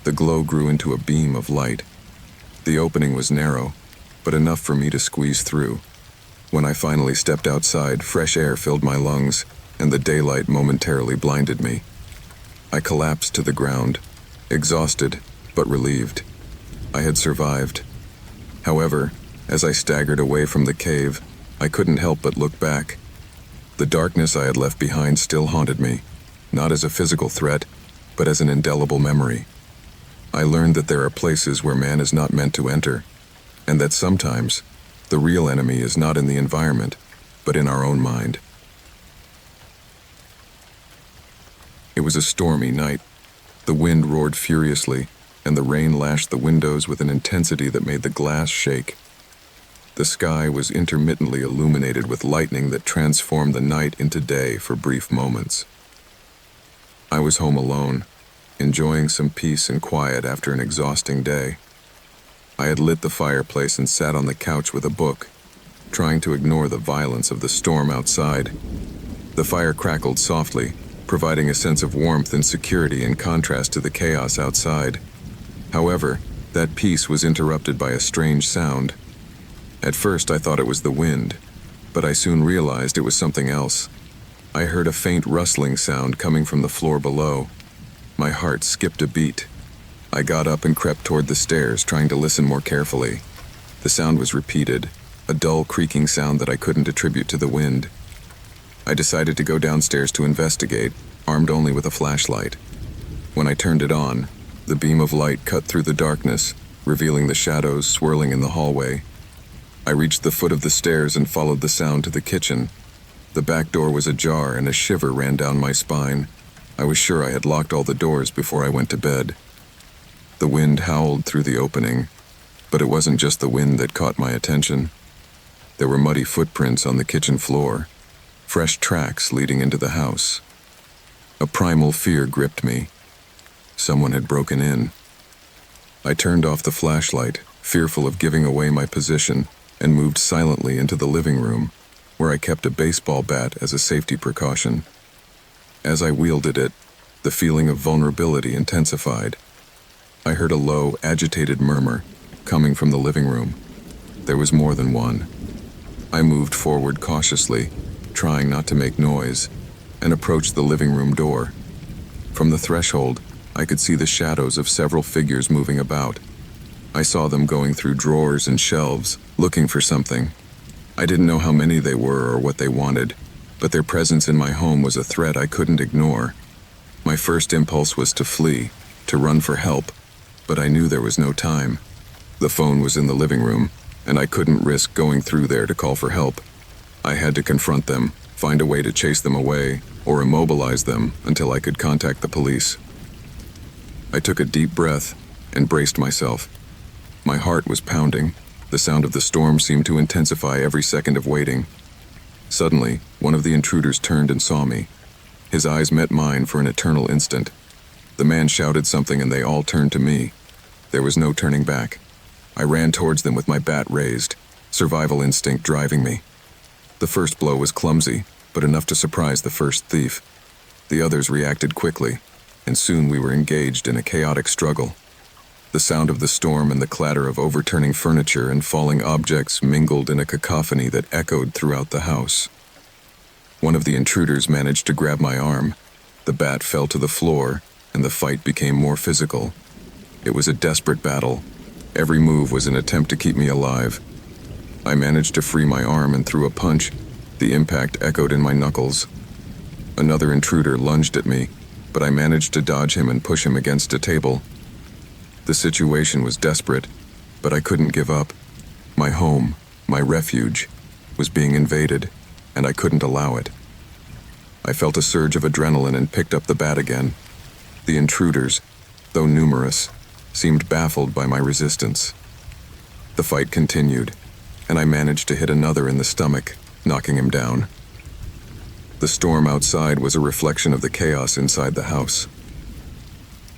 The glow grew into a beam of light. The opening was narrow, but enough for me to squeeze through. When I finally stepped outside, fresh air filled my lungs, and the daylight momentarily blinded me. I collapsed to the ground, exhausted but relieved. I had survived. However, as I staggered away from the cave, I couldn't help but look back. The darkness I had left behind still haunted me, not as a physical threat, but as an indelible memory. I learned that there are places where man is not meant to enter, and that sometimes the real enemy is not in the environment, but in our own mind. It was a stormy night. The wind roared furiously, and the rain lashed the windows with an intensity that made the glass shake. The sky was intermittently illuminated with lightning that transformed the night into day for brief moments. I was home alone, enjoying some peace and quiet after an exhausting day. I had lit the fireplace and sat on the couch with a book, trying to ignore the violence of the storm outside. The fire crackled softly, providing a sense of warmth and security in contrast to the chaos outside. However, that peace was interrupted by a strange sound. At first I thought it was the wind, but I soon realized it was something else. I heard a faint rustling sound coming from the floor below. My heart skipped a beat. I got up and crept toward the stairs, trying to listen more carefully. The sound was repeated, a dull creaking sound that I couldn't attribute to the wind. I decided to go downstairs to investigate, armed only with a flashlight. When I turned it on, the beam of light cut through the darkness, revealing the shadows swirling in the hallway. I reached the foot of the stairs and followed the sound to the kitchen. The back door was ajar and a shiver ran down my spine. I was sure I had locked all the doors before I went to bed. The wind howled through the opening, but it wasn't just the wind that caught my attention. There were muddy footprints on the kitchen floor, fresh tracks leading into the house. A primal fear gripped me. Someone had broken in. I turned off the flashlight, fearful of giving away my position, and moved silently into the living room, where I kept a baseball bat as a safety precaution. As I wielded it, the feeling of vulnerability intensified. I heard a low, agitated murmur coming from the living room. There was more than one. I moved forward cautiously, trying not to make noise, and approached the living room door. From the threshold, I could see the shadows of several figures moving about. I saw them going through drawers and shelves, looking for something. I didn't know how many they were or what they wanted, but their presence in my home was a threat I couldn't ignore. My first impulse was to flee, to run for help, but I knew there was no time. The phone was in the living room, and I couldn't risk going through there to call for help. I had to confront them, find a way to chase them away, or immobilize them until I could contact the police. I took a deep breath and braced myself. My heart was pounding. The sound of the storm seemed to intensify every second of waiting. Suddenly, one of the intruders turned and saw me. His eyes met mine for an eternal instant. The man shouted something and they all turned to me. There was no turning back. I ran towards them with my bat raised, survival instinct driving me. The first blow was clumsy, but enough to surprise the first thief. The others reacted quickly, and soon we were engaged in a chaotic struggle. The sound of the storm and the clatter of overturning furniture and falling objects mingled in a cacophony that echoed throughout the house. One of the intruders managed to grab my arm. The bat fell to the floor, and the fight became more physical. It was a desperate battle. Every move was an attempt to keep me alive. I managed to free my arm and threw a punch. The impact echoed in my knuckles. Another intruder lunged at me, but I managed to dodge him and push him against a table. The situation was desperate, but I couldn't give up. My home, my refuge, was being invaded, and I couldn't allow it. I felt a surge of adrenaline and picked up the bat again. The intruders, though numerous, seemed baffled by my resistance. The fight continued, and I managed to hit another in the stomach, knocking him down. The storm outside was a reflection of the chaos inside the house.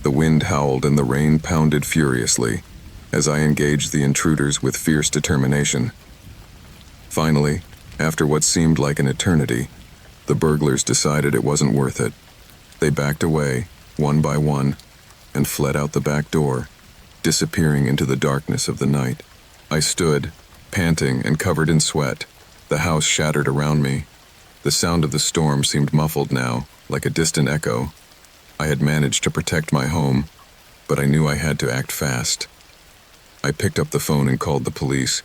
The wind howled and the rain pounded furiously as I engaged the intruders with fierce determination. Finally, after what seemed like an eternity, the burglars decided it wasn't worth it. They backed away, one by one, and fled out the back door, disappearing into the darkness of the night. I stood, panting and covered in sweat. The house shattered around me. The sound of the storm seemed muffled now, like a distant echo. I had managed to protect my home, but I knew I had to act fast. I picked up the phone and called the police,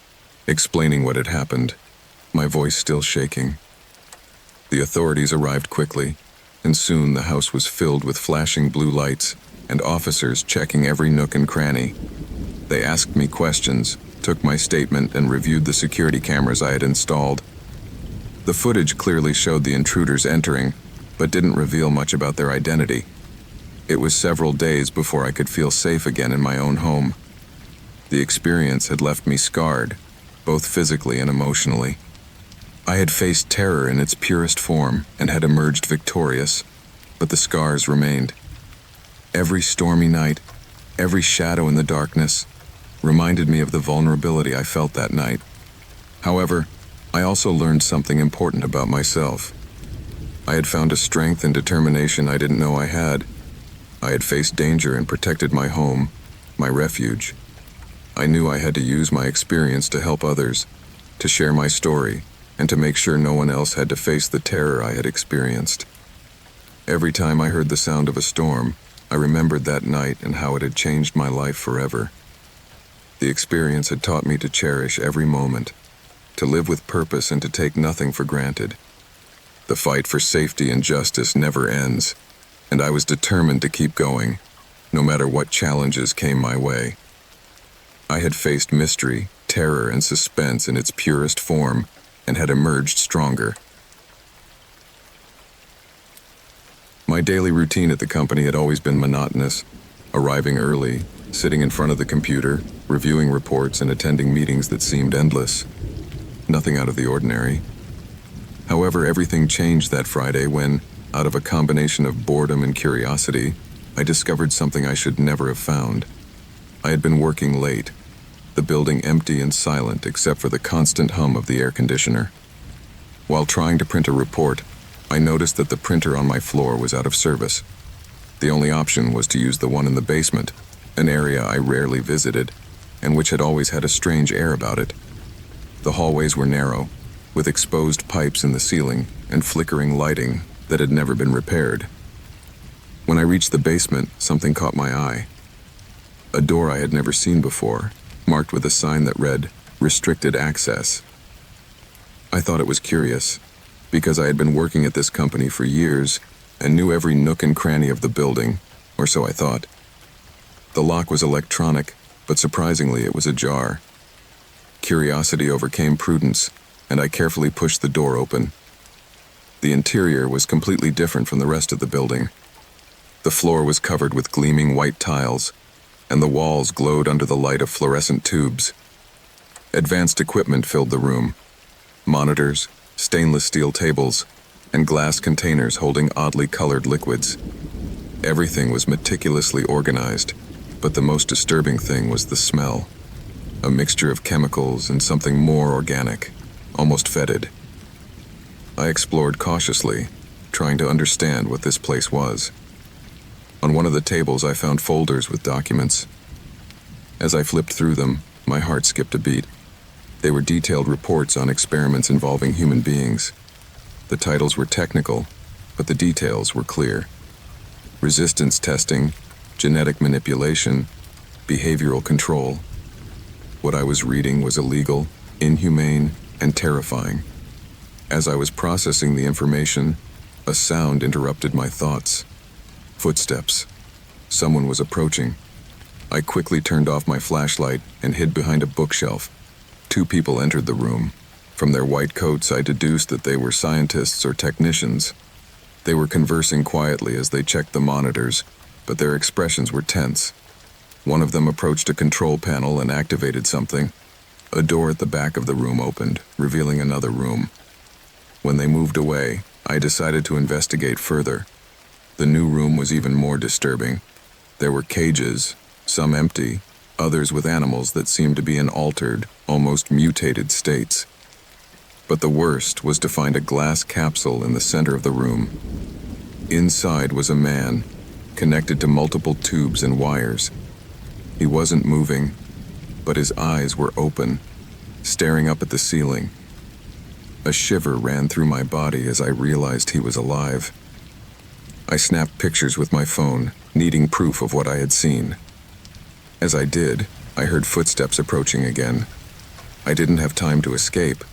explaining what had happened, my voice still shaking. The authorities arrived quickly, and soon the house was filled with flashing blue lights and officers checking every nook and cranny. They asked me questions, took my statement, and reviewed the security cameras I had installed. The footage clearly showed the intruders entering, but didn't reveal much about their identity. It was several days before I could feel safe again in my own home. The experience had left me scarred, both physically and emotionally. I had faced terror in its purest form and had emerged victorious, but the scars remained. Every stormy night, every shadow in the darkness, reminded me of the vulnerability I felt that night. However, I also learned something important about myself. I had found a strength and determination I didn't know I had. I had faced danger and protected my home, my refuge. I knew I had to use my experience to help others, to share my story, and to make sure no one else had to face the terror I had experienced. Every time I heard the sound of a storm, I remembered that night and how it had changed my life forever. The experience had taught me to cherish every moment, to live with purpose and to take nothing for granted. The fight for safety and justice never ends, and I was determined to keep going, no matter what challenges came my way. I had faced mystery, terror, and suspense in its purest form, and had emerged stronger. My daily routine at the company had always been monotonous, arriving early, sitting in front of the computer, reviewing reports, and attending meetings that seemed endless. Nothing out of the ordinary. However, everything changed that Friday when, out of a combination of boredom and curiosity, I discovered something I should never have found. I had been working late, the building empty and silent except for the constant hum of the air conditioner. While trying to print a report, I noticed that the printer on my floor was out of service. The only option was to use the one in the basement, an area I rarely visited, and which had always had a strange air about it. The hallways were narrow, with exposed pipes in the ceiling and flickering lighting that had never been repaired. When I reached the basement, something caught my eye. A door I had never seen before, marked with a sign that read, "Restricted Access." I thought it was curious, because I had been working at this company for years and knew every nook and cranny of the building, or so I thought. The lock was electronic, but surprisingly it was ajar. Curiosity overcame prudence, and I carefully pushed the door open. The interior was completely different from the rest of the building. The floor was covered with gleaming white tiles, and the walls glowed under the light of fluorescent tubes. Advanced equipment filled the room: monitors, stainless steel tables, and glass containers holding oddly colored liquids. Everything was meticulously organized, but the most disturbing thing was the smell. A mixture of chemicals and something more organic, almost fetid. I explored cautiously, trying to understand what this place was. On one of the tables I found folders with documents. As I flipped through them, my heart skipped a beat. They were detailed reports on experiments involving human beings. The titles were technical, but the details were clear. Resistance testing, genetic manipulation, behavioral control. What I was reading was illegal, inhumane, and terrifying. As I was processing the information, a sound interrupted my thoughts. Footsteps. Someone was approaching. I quickly turned off my flashlight and hid behind a bookshelf. 2 people entered the room. From their white coats, I deduced that they were scientists or technicians. They were conversing quietly as they checked the monitors, but their expressions were tense. One of them approached a control panel and activated something. A door at the back of the room opened, revealing another room. When they moved away, I decided to investigate further. The new room was even more disturbing. There were cages, some empty, others with animals that seemed to be in altered, almost mutated states. But the worst was to find a glass capsule in the center of the room. Inside was a man, connected to multiple tubes and wires. He wasn't moving, but his eyes were open, staring up at the ceiling. A shiver ran through my body as I realized he was alive. I snapped pictures with my phone, needing proof of what I had seen. As I did, I heard footsteps approaching again. I didn't have time to escape,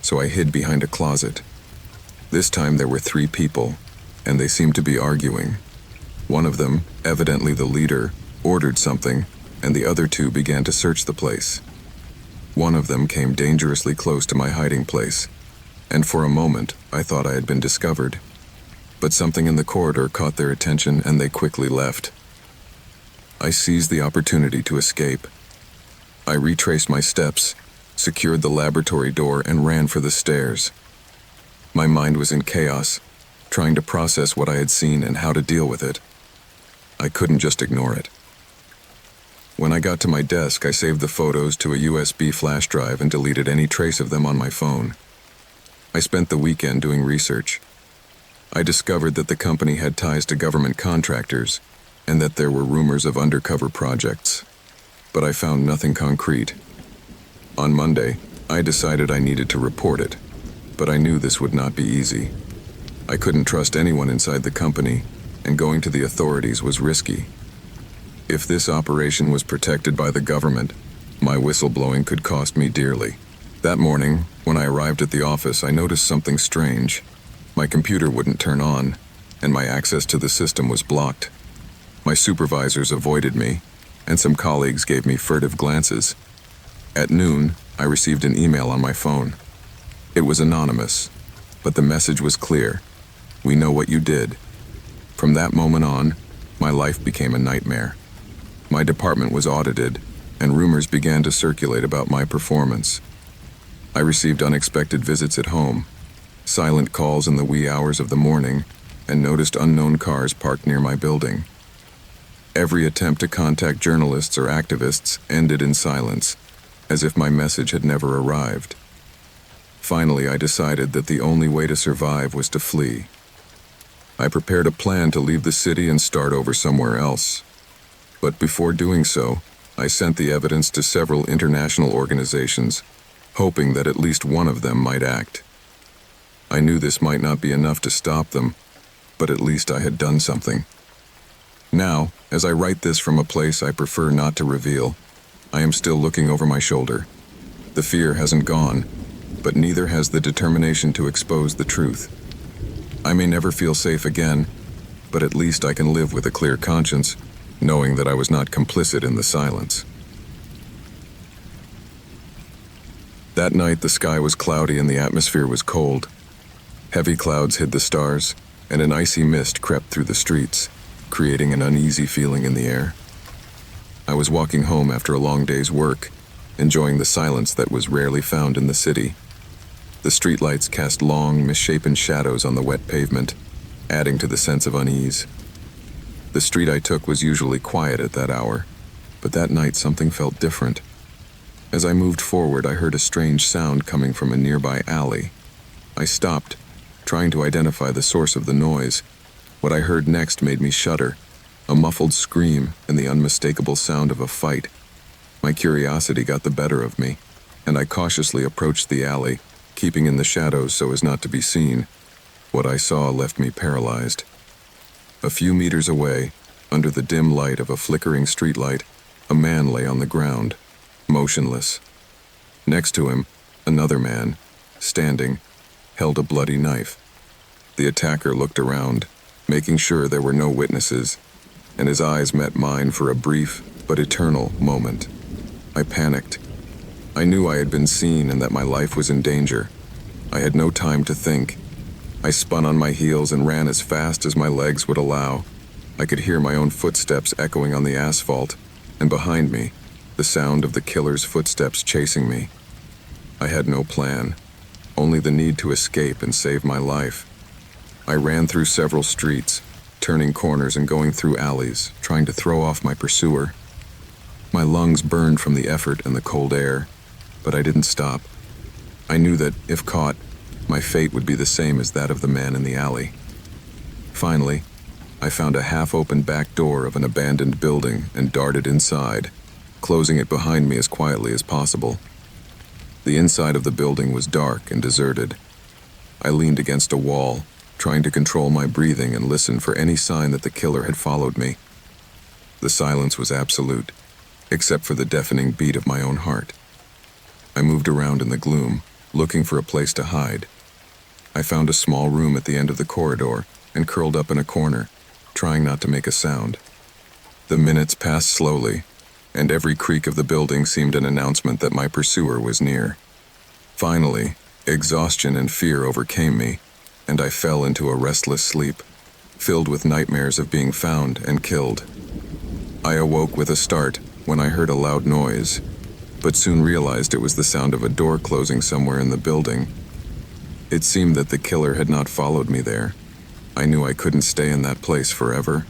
so I hid behind a closet. This time there were 3 people, and they seemed to be arguing. One of them, evidently the leader, ordered something, and the other 2 began to search the place. One of them came dangerously close to my hiding place, and for a moment I thought I had been discovered. But something in the corridor caught their attention and they quickly left. I seized the opportunity to escape. I retraced my steps, secured the laboratory door, and ran for the stairs. My mind was in chaos, trying to process what I had seen and how to deal with it. I couldn't just ignore it. When I got to my desk, I saved the photos to a USB flash drive and deleted any trace of them on my phone. I spent the weekend doing research. I discovered that the company had ties to government contractors and that there were rumors of undercover projects, but I found nothing concrete. On Monday, I decided I needed to report it, but I knew this would not be easy. I couldn't trust anyone inside the company, and going to the authorities was risky. If this operation was protected by the government, my whistleblowing could cost me dearly. That morning, when I arrived at the office, I noticed something strange. My computer wouldn't turn on, and my access to the system was blocked. My supervisors avoided me, and some colleagues gave me furtive glances. At noon, I received an email on my phone. It was anonymous, but the message was clear. "We know what you did." From that moment on, my life became a nightmare. My department was audited, and rumors began to circulate about my performance. I received unexpected visits at home, silent calls in the wee hours of the morning, and noticed unknown cars parked near my building. Every attempt to contact journalists or activists ended in silence, as if my message had never arrived. Finally, I decided that the only way to survive was to flee. I prepared a plan to leave the city and start over somewhere else. But before doing so, I sent the evidence to several international organizations, hoping that at least one of them might act. I knew this might not be enough to stop them, but at least I had done something. Now, as I write this from a place I prefer not to reveal, I am still looking over my shoulder. The fear hasn't gone, but neither has the determination to expose the truth. I may never feel safe again, but at least I can live with a clear conscience, knowing that I was not complicit in the silence. That night, the sky was cloudy and the atmosphere was cold. Heavy clouds hid the stars, and an icy mist crept through the streets, creating an uneasy feeling in the air. I was walking home after a long day's work, enjoying the silence that was rarely found in the city. The streetlights cast long, misshapen shadows on the wet pavement, adding to the sense of unease. The street I took was usually quiet at that hour, but that night something felt different. As I moved forward, I heard a strange sound coming from a nearby alley. I stopped, trying to identify the source of the noise. What I heard next made me shudder, a muffled scream and the unmistakable sound of a fight. My curiosity got the better of me, and I cautiously approached the alley, keeping in the shadows so as not to be seen. What I saw left me paralyzed. A few meters away, under the dim light of a flickering streetlight, a man lay on the ground, motionless. Next to him, another man, standing, held a bloody knife. The attacker looked around, making sure there were no witnesses, and his eyes met mine for a brief but eternal moment. I panicked. I knew I had been seen and that my life was in danger. I had no time to think. I spun on my heels and ran as fast as my legs would allow. I could hear my own footsteps echoing on the asphalt, and behind me, the sound of the killer's footsteps chasing me. I had no plan, only the need to escape and save my life. I ran through several streets, turning corners and going through alleys, trying to throw off my pursuer. My lungs burned from the effort and the cold air, but I didn't stop. I knew that, if caught, my fate would be the same as that of the man in the alley. Finally, I found a half-open back door of an abandoned building and darted inside, closing it behind me as quietly as possible. The inside of the building was dark and deserted. I leaned against a wall, trying to control my breathing and listen for any sign that the killer had followed me. The silence was absolute, except for the deafening beat of my own heart. I moved around in the gloom, looking for a place to hide. I found a small room at the end of the corridor and curled up in a corner, trying not to make a sound. The minutes passed slowly, and every creak of the building seemed an announcement that my pursuer was near. Finally, exhaustion and fear overcame me, and I fell into a restless sleep, filled with nightmares of being found and killed. I awoke with a start when I heard a loud noise, but soon realized it was the sound of a door closing somewhere in the building. It seemed that the killer had not followed me there. I knew I couldn't stay in that place forever.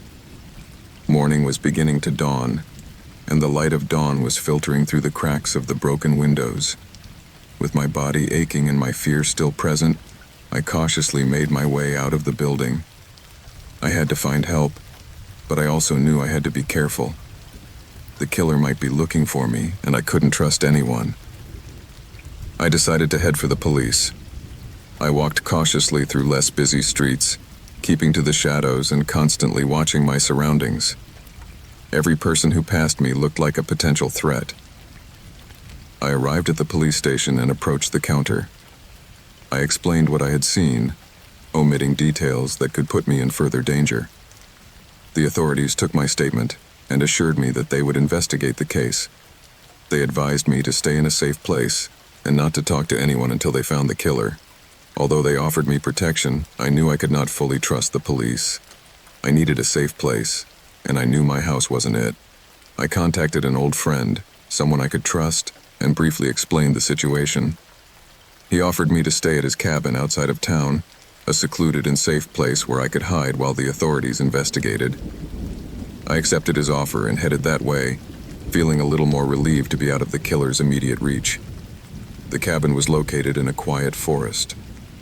Morning was beginning to dawn, and the light of dawn was filtering through the cracks of the broken windows. With my body aching and my fear still present, I cautiously made my way out of the building. I had to find help, but I also knew I had to be careful. The killer might be looking for me, and I couldn't trust anyone. I decided to head for the police. I walked cautiously through less busy streets, keeping to the shadows and constantly watching my surroundings. Every person who passed me looked like a potential threat. I arrived at the police station and approached the counter. I explained what I had seen, omitting details that could put me in further danger. The authorities took my statement and assured me that they would investigate the case. They advised me to stay in a safe place and not to talk to anyone until they found the killer. Although they offered me protection, I knew I could not fully trust the police. I needed a safe place, and I knew my house wasn't it. I contacted an old friend, someone I could trust, and briefly explained the situation. He offered me to stay at his cabin outside of town, a secluded and safe place where I could hide while the authorities investigated. I accepted his offer and headed that way, feeling a little more relieved to be out of the killer's immediate reach. The cabin was located in a quiet forest,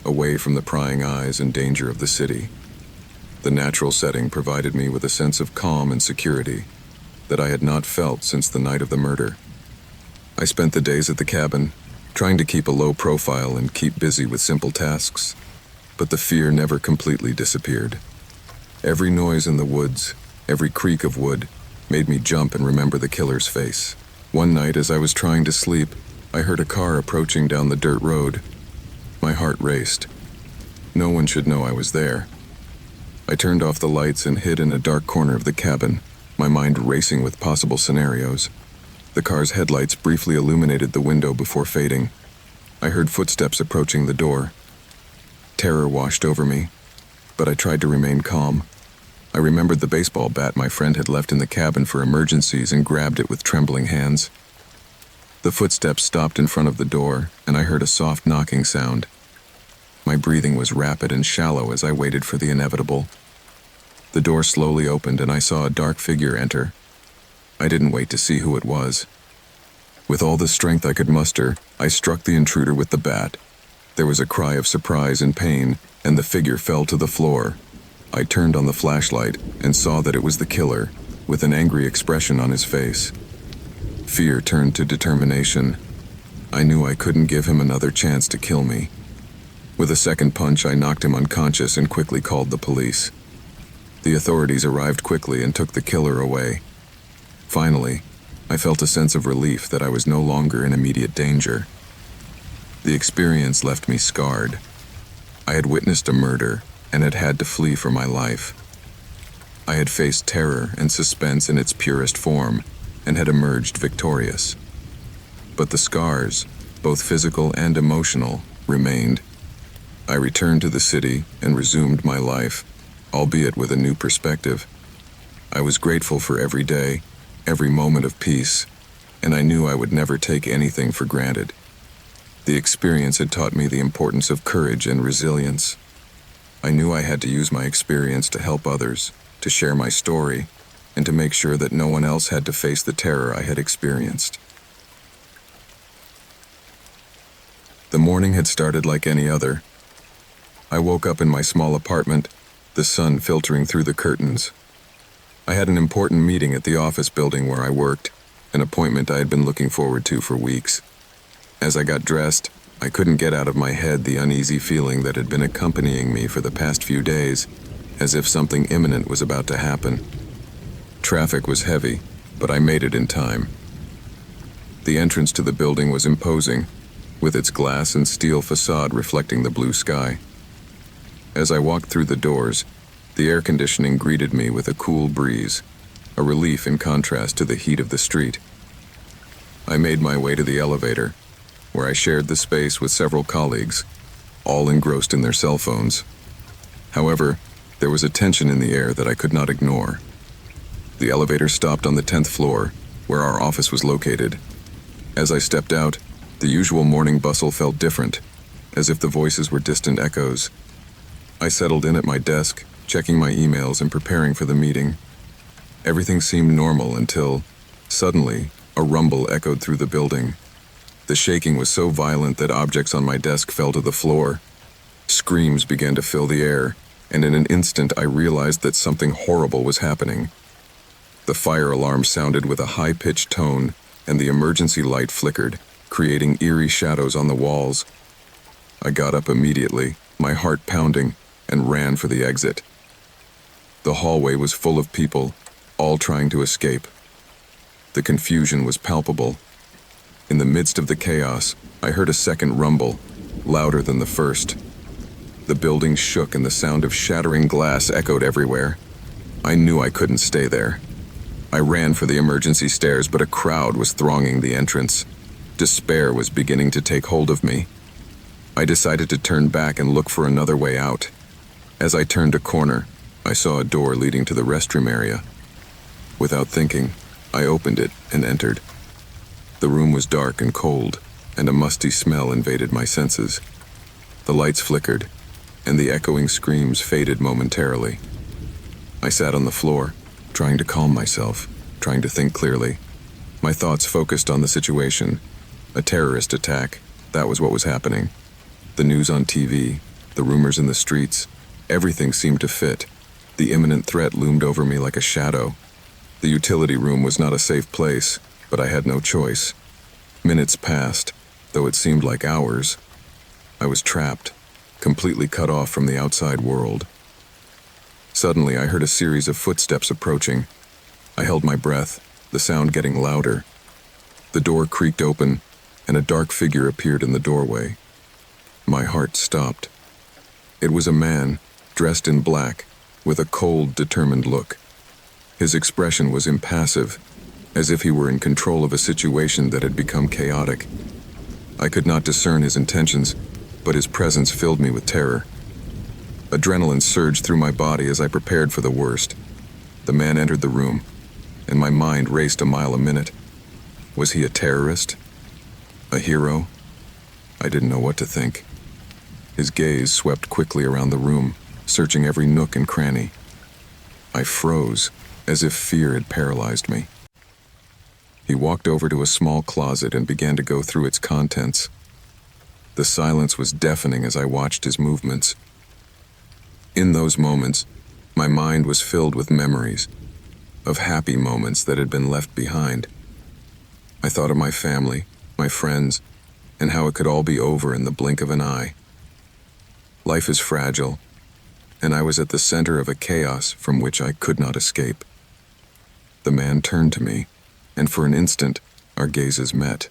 away from the prying eyes and danger of the city. The natural setting provided me with a sense of calm and security that I had not felt since the night of the murder. I spent the days at the cabin, trying to keep a low profile and keep busy with simple tasks, but the fear never completely disappeared. Every noise in the woods, every creak of wood, made me jump and remember the killer's face. One night, as I was trying to sleep, I heard a car approaching down the dirt road. My heart raced. No one should know I was there. I turned off the lights and hid in a dark corner of the cabin, my mind racing with possible scenarios. The car's headlights briefly illuminated the window before fading. I heard footsteps approaching the door. Terror washed over me, but I tried to remain calm. I remembered the baseball bat my friend had left in the cabin for emergencies and grabbed it with trembling hands. The footsteps stopped in front of the door, and I heard a soft knocking sound. My breathing was rapid and shallow as I waited for the inevitable. The door slowly opened and I saw a dark figure enter. I didn't wait to see who it was. With all the strength I could muster, I struck the intruder with the bat. There was a cry of surprise and pain, and the figure fell to the floor. I turned on the flashlight and saw that it was the killer, with an angry expression on his face. Fear turned to determination. I knew I couldn't give him another chance to kill me. With a second punch, I knocked him unconscious and quickly called the police. The authorities arrived quickly and took the killer away. Finally, I felt a sense of relief that I was no longer in immediate danger. The experience left me scarred. I had witnessed a murder and had had to flee for my life. I had faced terror and suspense in its purest form and had emerged victorious. But the scars, both physical and emotional, remained. I returned to the city and resumed my life, albeit with a new perspective. I was grateful for every day, every moment of peace, and I knew I would never take anything for granted. The experience had taught me the importance of courage and resilience. I knew I had to use my experience to help others, to share my story, and to make sure that no one else had to face the terror I had experienced. The morning had started like any other. I woke up in my small apartment, the sun filtering through the curtains. I had an important meeting at the office building where I worked, an appointment I had been looking forward to for weeks. As I got dressed, I couldn't get out of my head the uneasy feeling that had been accompanying me for the past few days, as if something imminent was about to happen. Traffic was heavy, but I made it in time. The entrance to the building was imposing, with its glass and steel facade reflecting the blue sky. As I walked through the doors, the air conditioning greeted me with a cool breeze, a relief in contrast to the heat of the street. I made my way to the elevator, where I shared the space with several colleagues, all engrossed in their cell phones. However, there was a tension in the air that I could not ignore. The elevator stopped on the 10th floor, where our office was located. As I stepped out, the usual morning bustle felt different, as if the voices were distant echoes. I settled in at my desk, checking my emails and preparing for the meeting. Everything seemed normal until, suddenly, a rumble echoed through the building. The shaking was so violent that objects on my desk fell to the floor. Screams began to fill the air, and in an instant I realized that something horrible was happening. The fire alarm sounded with a high-pitched tone, and the emergency light flickered, creating eerie shadows on the walls. I got up immediately, my heart pounding, and ran for the exit. The hallway was full of people, all trying to escape. The confusion was palpable. In the midst of the chaos, I heard a second rumble, louder than the first. The building shook and the sound of shattering glass echoed everywhere. I knew I couldn't stay there. I ran for the emergency stairs, but a crowd was thronging the entrance. Despair was beginning to take hold of me. I decided to turn back and look for another way out. As I turned a corner, I saw a door leading to the restroom area. Without thinking, I opened it and entered. The room was dark and cold, and a musty smell invaded my senses. The lights flickered, and the echoing screams faded momentarily. I sat on the floor, trying to calm myself, trying to think clearly. My thoughts focused on the situation. A terrorist attack, that was what was happening. The news on TV, the rumors in the streets, everything seemed to fit. The imminent threat loomed over me like a shadow. The utility room was not a safe place, but I had no choice. Minutes passed, though it seemed like hours. I was trapped, completely cut off from the outside world. Suddenly, I heard a series of footsteps approaching. I held my breath, the sound getting louder. The door creaked open, and a dark figure appeared in the doorway. My heart stopped. It was a man, dressed in black, with a cold, determined look. His expression was impassive, as if he were in control of a situation that had become chaotic. I could not discern his intentions, but his presence filled me with terror. Adrenaline surged through my body as I prepared for the worst. The man entered the room, and my mind raced a mile a minute. Was he a terrorist? A hero? I didn't know what to think. His gaze swept quickly around the room, searching every nook and cranny. I froze, as if fear had paralyzed me. He walked over to a small closet and began to go through its contents. The silence was deafening as I watched his movements. In those moments, my mind was filled with memories of happy moments that had been left behind. I thought of my family, my friends, and how it could all be over in the blink of an eye. Life is fragile, and I was at the center of a chaos from which I could not escape. The man turned to me, and for an instant, our gazes met.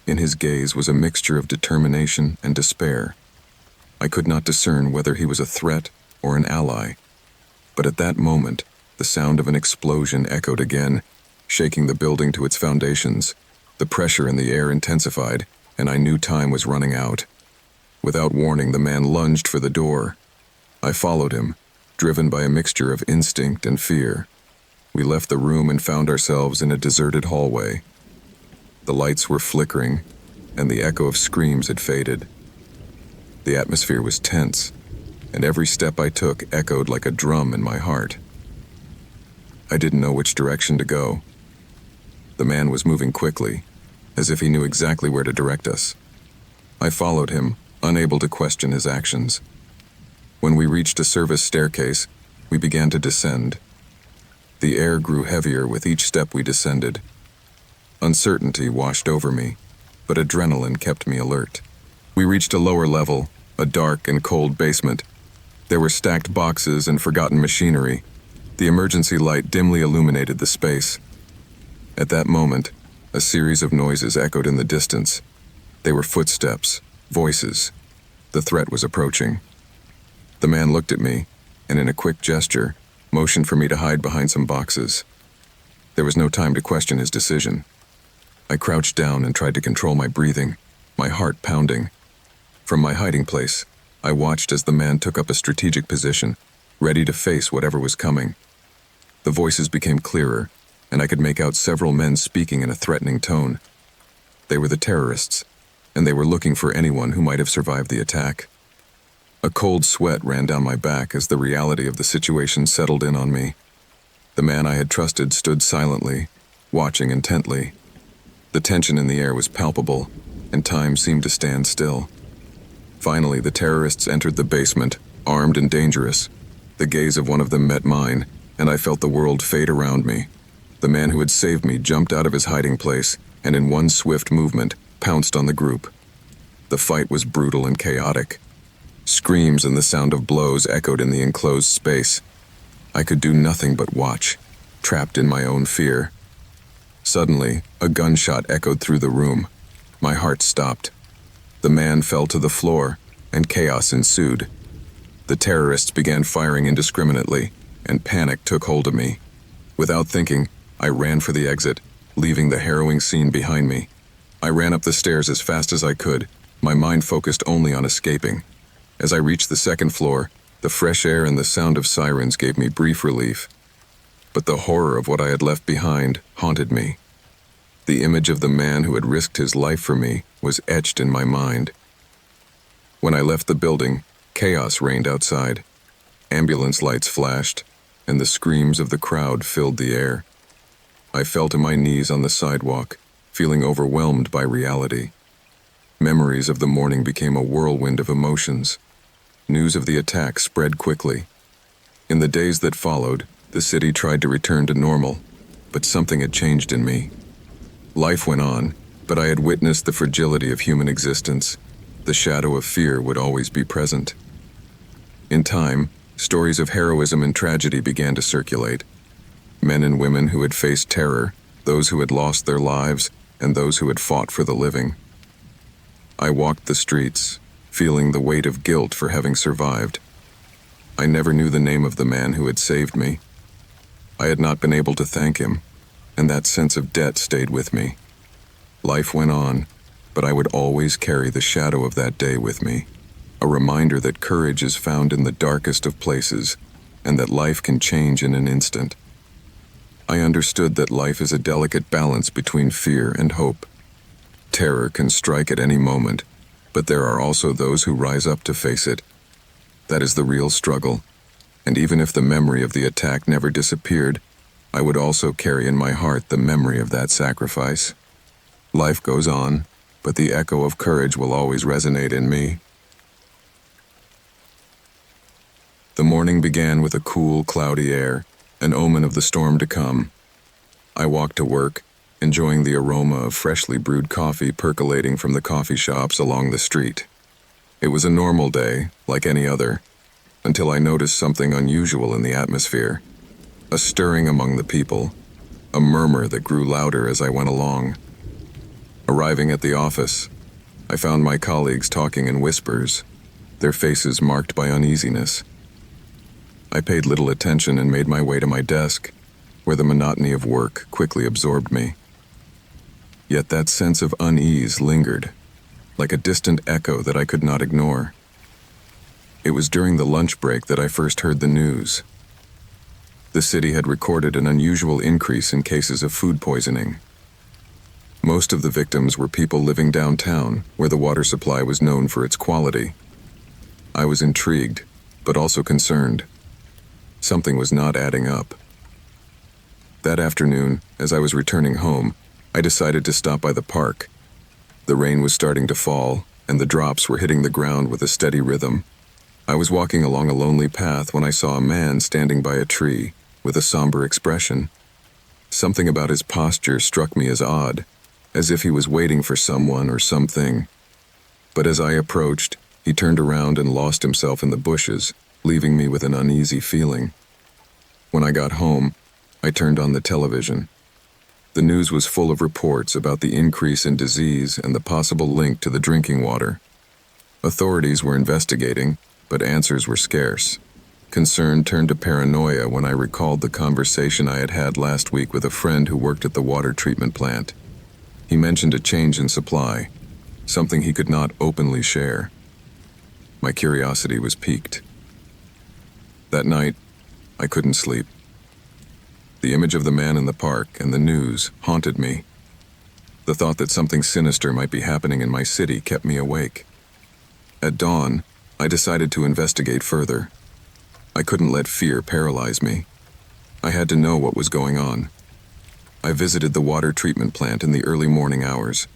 In his gaze was a mixture of determination and despair. I could not discern whether he was a threat or an ally, but at that moment, the sound of an explosion echoed again, shaking the building to its foundations. The pressure in the air intensified, and I knew time was running out. Without warning, the man lunged for the door. I followed him, driven by a mixture of instinct and fear. We left the room and found ourselves in a deserted hallway. The lights were flickering, and the echo of screams had faded. The atmosphere was tense, and every step I took echoed like a drum in my heart. I didn't know which direction to go. The man was moving quickly, as if he knew exactly where to direct us. I followed him, unable to question his actions. When we reached a service staircase, we began to descend. The air grew heavier with each step we descended. Uncertainty washed over me, but adrenaline kept me alert. We reached a lower level, a dark and cold basement. There were stacked boxes and forgotten machinery. The emergency light dimly illuminated the space. At that moment, a series of noises echoed in the distance. They were footsteps, voices. The threat was approaching. The man looked at me, and in a quick gesture, motioned for me to hide behind some boxes. There was no time to question his decision. I crouched down and tried to control my breathing, my heart pounding. From my hiding place, I watched as the man took up a strategic position, ready to face whatever was coming. The voices became clearer, and I could make out several men speaking in a threatening tone. They were the terrorists, and they were looking for anyone who might have survived the attack. A cold sweat ran down my back as the reality of the situation settled in on me. The man I had trusted stood silently, watching intently. The tension in the air was palpable, and time seemed to stand still. Finally, the terrorists entered the basement, armed and dangerous. The gaze of one of them met mine, and I felt the world fade around me. The man who had saved me jumped out of his hiding place, and in one swift movement, pounced on the group. The fight was brutal and chaotic. Screams and the sound of blows echoed in the enclosed space. I could do nothing but watch, trapped in my own fear. Suddenly, a gunshot echoed through the room. My heart stopped. The man fell to the floor, and chaos ensued. The terrorists began firing indiscriminately, and panic took hold of me. Without thinking, I ran for the exit, leaving the harrowing scene behind me. I ran up the stairs as fast as I could, my mind focused only on escaping. As I reached the second floor, the fresh air and the sound of sirens gave me brief relief. But the horror of what I had left behind haunted me. The image of the man who had risked his life for me was etched in my mind. When I left the building, chaos reigned outside. Ambulance lights flashed, and the screams of the crowd filled the air. I fell to my knees on the sidewalk, feeling overwhelmed by reality. Memories of the morning became a whirlwind of emotions. News of the attack spread quickly. In the days that followed, the city tried to return to normal, but something had changed in me. Life went on, but I had witnessed the fragility of human existence. The shadow of fear would always be present. In time, stories of heroism and tragedy began to circulate. Men and women who had faced terror, those who had lost their lives, and those who had fought for the living. I walked the streets, feeling the weight of guilt for having survived. I never knew the name of the man who had saved me. I had not been able to thank him, and that sense of debt stayed with me. Life went on, but I would always carry the shadow of that day with me, a reminder that courage is found in the darkest of places and that life can change in an instant. I understood that life is a delicate balance between fear and hope. Terror can strike at any moment, but there are also those who rise up to face it. That is the real struggle, and even if the memory of the attack never disappeared, I would also carry in my heart the memory of that sacrifice. Life goes on, but the echo of courage will always resonate in me. The morning began with a cool, cloudy air, an omen of the storm to come. I walked to work, enjoying the aroma of freshly brewed coffee percolating from the coffee shops along the street. It was a normal day, like any other, until I noticed something unusual in the atmosphere. A stirring among the people, a murmur that grew louder as I went along. Arriving at the office, I found my colleagues talking in whispers, their faces marked by uneasiness. I paid little attention and made my way to my desk, where the monotony of work quickly absorbed me. Yet that sense of unease lingered, like a distant echo that I could not ignore. It was during the lunch break that I first heard the news. The city had recorded an unusual increase in cases of food poisoning. Most of the victims were people living downtown, where the water supply was known for its quality. I was intrigued, but also concerned. Something was not adding up. That afternoon, as I was returning home, I decided to stop by the park. The rain was starting to fall, and the drops were hitting the ground with a steady rhythm. I was walking along a lonely path when I saw a man standing by a tree, with a somber expression. Something about his posture struck me as odd, as if he was waiting for someone or something. But as I approached, he turned around and lost himself in the bushes, leaving me with an uneasy feeling. When I got home, I turned on the television. The news was full of reports about the increase in disease and the possible link to the drinking water. Authorities were investigating, but answers were scarce. Concern turned to paranoia when I recalled the conversation I had had last week with a friend who worked at the water treatment plant. He mentioned a change in supply, something he could not openly share. My curiosity was piqued. That night, I couldn't sleep. The image of the man in the park and the news haunted me. The thought that something sinister might be happening in my city kept me awake. At dawn, I decided to investigate further. I couldn't let fear paralyze me. I had to know what was going on. I visited the water treatment plant in the early morning hours.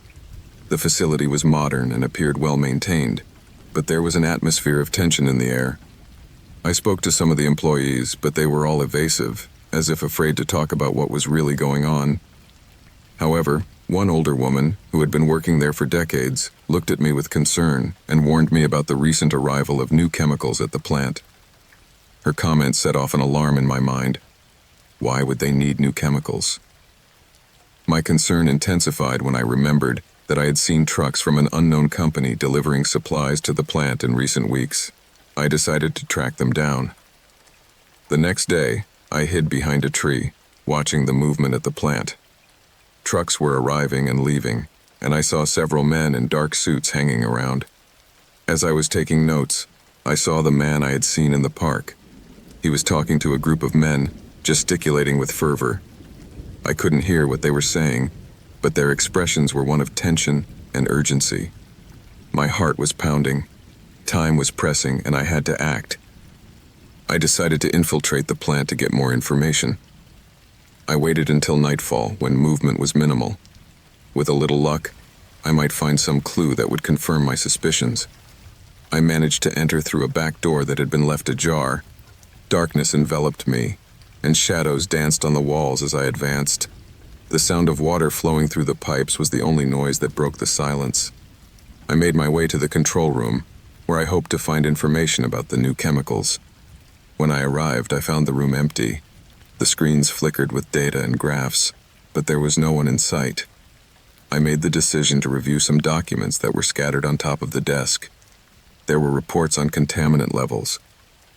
The facility was modern and appeared well maintained, but there was an atmosphere of tension in the air. I spoke to some of the employees, but they were all evasive, as if afraid to talk about what was really going on. However, one older woman, who had been working there for decades, looked at me with concern and warned me about the recent arrival of new chemicals at the plant. Her comments set off an alarm in my mind. Why would they need new chemicals? My concern intensified when I remembered that I had seen trucks from an unknown company delivering supplies to the plant in recent weeks. I decided to track them down. The next day, I hid behind a tree, watching the movement at the plant. Trucks were arriving and leaving, and I saw several men in dark suits hanging around. As I was taking notes, I saw the man I had seen in the park. He was talking to a group of men, gesticulating with fervor. I couldn't hear what they were saying, but their expressions were one of tension and urgency. My heart was pounding. Time was pressing, and I had to act. I decided to infiltrate the plant to get more information. I waited until nightfall, when movement was minimal. With a little luck, I might find some clue that would confirm my suspicions. I managed to enter through a back door that had been left ajar. Darkness enveloped me, and shadows danced on the walls as I advanced. The sound of water flowing through the pipes was the only noise that broke the silence. I made my way to the control room, where I hoped to find information about the new chemicals. When I arrived, I found the room empty. The screens flickered with data and graphs, but there was no one in sight. I made the decision to review some documents that were scattered on top of the desk. There were reports on contaminant levels,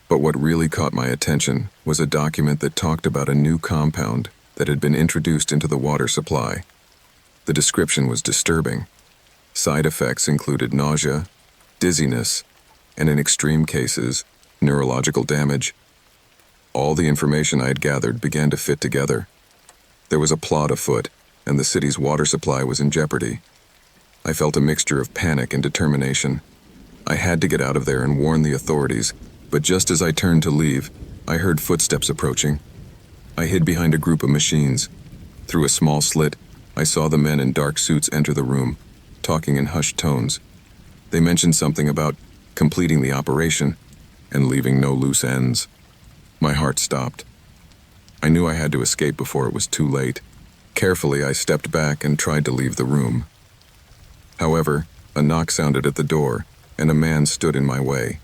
but what really caught my attention was a document that talked about a new compound that had been introduced into the water supply. The description was disturbing. Side effects included nausea, dizziness, and in extreme cases, neurological damage. All the information I had gathered began to fit together. There was a plot afoot, and the city's water supply was in jeopardy. I felt a mixture of panic and determination. I had to get out of there and warn the authorities, but just as I turned to leave, I heard footsteps approaching. I hid behind a group of machines. Through a small slit, I saw the men in dark suits enter the room, talking in hushed tones. They mentioned something about completing the operation and leaving no loose ends. My heart stopped. I knew I had to escape before it was too late. Carefully, I stepped back and tried to leave the room. However, a knock sounded at the door, and a man stood in my way.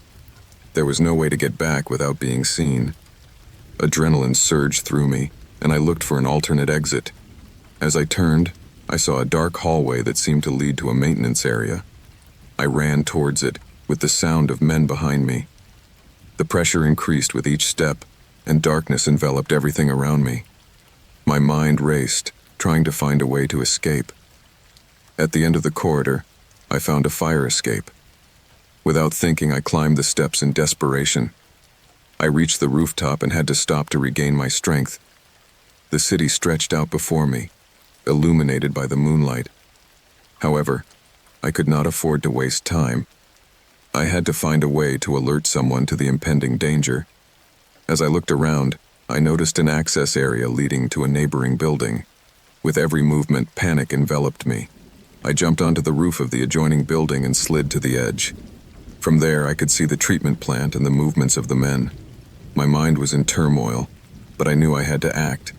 There was no way to get back without being seen. Adrenaline surged through me, and I looked for an alternate exit. As I turned, I saw a dark hallway that seemed to lead to a maintenance area. I ran towards it, with the sound of men behind me. The pressure increased with each step, and darkness enveloped everything around me. My mind raced, trying to find a way to escape. At the end of the corridor, I found a fire escape. Without thinking, I climbed the steps in desperation. I reached the rooftop and had to stop to regain my strength. The city stretched out before me, illuminated by the moonlight. However, I could not afford to waste time. I had to find a way to alert someone to the impending danger. As I looked around, I noticed an access area leading to a neighboring building. With every movement, panic enveloped me. I jumped onto the roof of the adjoining building and slid to the edge. From there, I could see the treatment plant and the movements of the men. My mind was in turmoil, but I knew I had to act.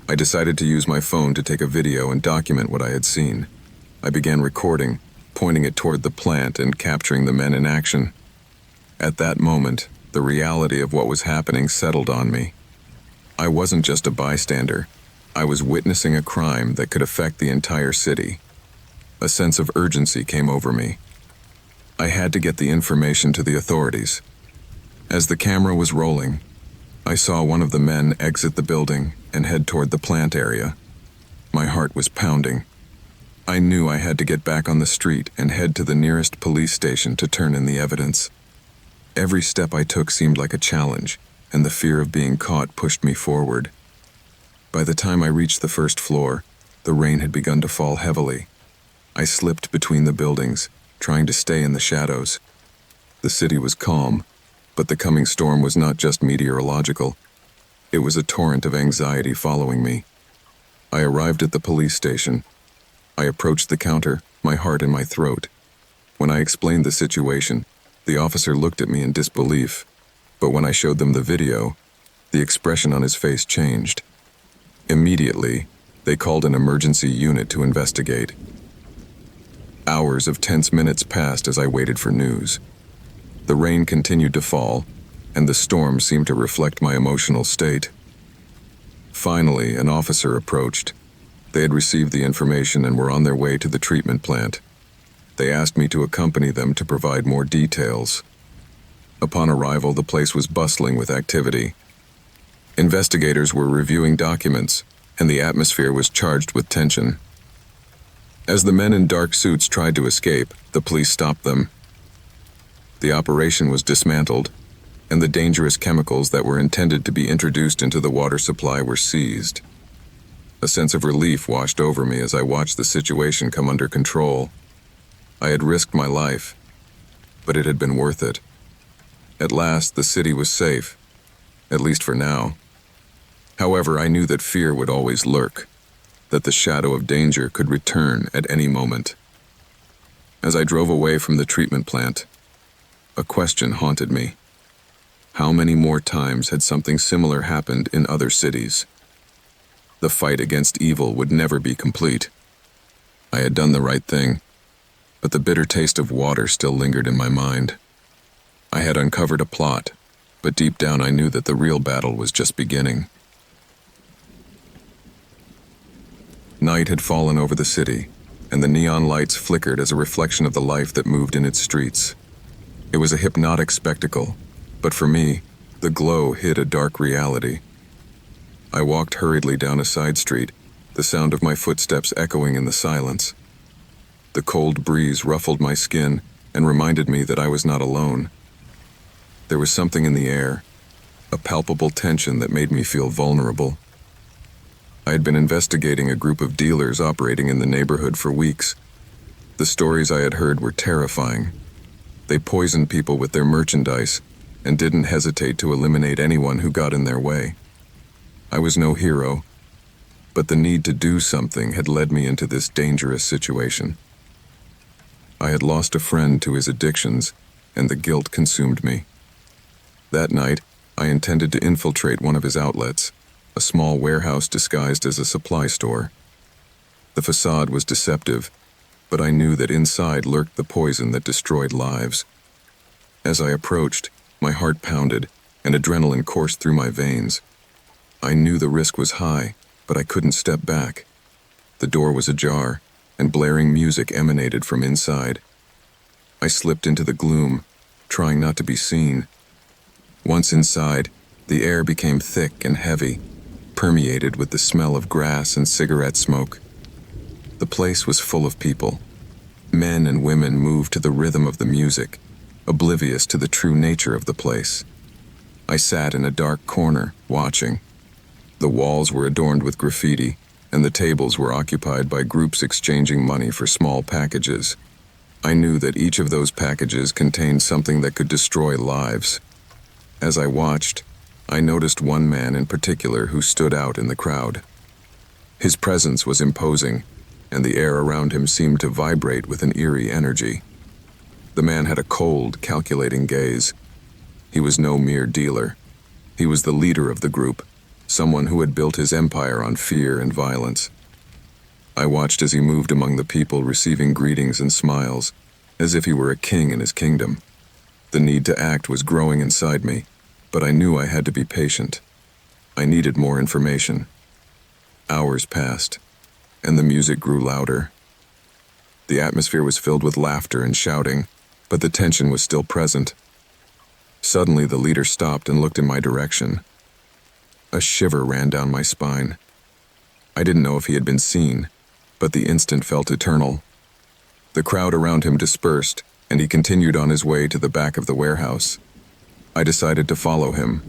I decided to use my phone to take a video and document what I had seen. I began recording, pointing it toward the plant and capturing the men in action. At that moment, the reality of what was happening settled on me. I wasn't just a bystander. I was witnessing a crime that could affect the entire city. A sense of urgency came over me. I had to get the information to the authorities. As the camera was rolling, I saw one of the men exit the building and head toward the plant area. My heart was pounding. I knew I had to get back on the street and head to the nearest police station to turn in the evidence. Every step I took seemed like a challenge, and the fear of being caught pushed me forward. By the time I reached the first floor, the rain had begun to fall heavily. I slipped between the buildings, trying to stay in the shadows. The city was calm, but the coming storm was not just meteorological. It was a torrent of anxiety following me. I arrived at the police station. I approached the counter, my heart in my throat. When I explained the situation, the officer looked at me in disbelief, but when I showed them the video, the expression on his face changed. Immediately, they called an emergency unit to investigate. Hours of tense minutes passed as I waited for news. The rain continued to fall, and the storm seemed to reflect my emotional state. Finally, an officer approached. They had received the information and were on their way to the treatment plant. They asked me to accompany them to provide more details. Upon arrival, the place was bustling with activity. Investigators were reviewing documents, and the atmosphere was charged with tension. As the men in dark suits tried to escape, the police stopped them. The operation was dismantled, and the dangerous chemicals that were intended to be introduced into the water supply were seized. A sense of relief washed over me as I watched the situation come under control. I had risked my life, but it had been worth it. At last, the city was safe, at least for now. However, I knew that fear would always lurk, that the shadow of danger could return at any moment. As I drove away from the treatment plant, a question haunted me. How many more times had something similar happened in other cities? The fight against evil would never be complete. I had done the right thing, but the bitter taste of water still lingered in my mind. I had uncovered a plot, but deep down I knew that the real battle was just beginning. Night had fallen over the city, and the neon lights flickered as a reflection of the life that moved in its streets. It was a hypnotic spectacle, but for me, the glow hid a dark reality. I walked hurriedly down a side street, the sound of my footsteps echoing in the silence. The cold breeze ruffled my skin and reminded me that I was not alone. There was something in the air, a palpable tension that made me feel vulnerable. I had been investigating a group of dealers operating in the neighborhood for weeks. The stories I had heard were terrifying. They poisoned people with their merchandise and didn't hesitate to eliminate anyone who got in their way. I was no hero, but the need to do something had led me into this dangerous situation. I had lost a friend to his addictions, and the guilt consumed me. That night, I intended to infiltrate one of his outlets, a small warehouse disguised as a supply store. The facade was deceptive, but I knew that inside lurked the poison that destroyed lives. As I approached, my heart pounded, and adrenaline coursed through my veins. I knew the risk was high, but I couldn't step back. The door was ajar, and blaring music emanated from inside. I slipped into the gloom, trying not to be seen. Once inside, the air became thick and heavy, permeated with the smell of grass and cigarette smoke. The place was full of people. Men and women moved to the rhythm of the music, oblivious to the true nature of the place. I sat in a dark corner, watching. The walls were adorned with graffiti, and the tables were occupied by groups exchanging money for small packages. I knew that each of those packages contained something that could destroy lives. As I watched, I noticed one man in particular who stood out in the crowd. His presence was imposing, and the air around him seemed to vibrate with an eerie energy. The man had a cold, calculating gaze. He was no mere dealer. He was the leader of the group, someone who had built his empire on fear and violence. I watched as he moved among the people, receiving greetings and smiles, as if he were a king in his kingdom. The need to act was growing inside me, but I knew I had to be patient. I needed more information. Hours passed, and the music grew louder. The atmosphere was filled with laughter and shouting, but the tension was still present. Suddenly, the leader stopped and looked in my direction. A shiver ran down my spine. I didn't know if he had been seen, but the instant felt eternal. The crowd around him dispersed, and he continued on his way to the back of the warehouse. I decided to follow him.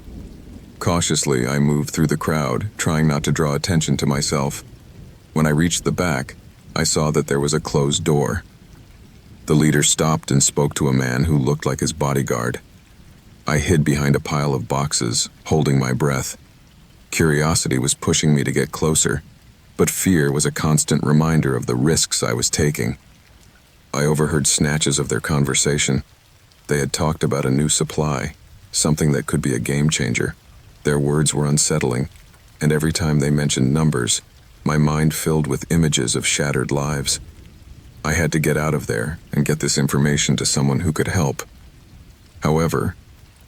Cautiously, I moved through the crowd, trying not to draw attention to myself. When I reached the back, I saw that there was a closed door. The leader stopped and spoke to a man who looked like his bodyguard. I hid behind a pile of boxes, holding my breath. Curiosity was pushing me to get closer, but fear was a constant reminder of the risks I was taking. I overheard snatches of their conversation. They had talked about a new supply, something that could be a game changer. Their words were unsettling, and every time they mentioned numbers, my mind filled with images of shattered lives. I had to get out of there and get this information to someone who could help. However,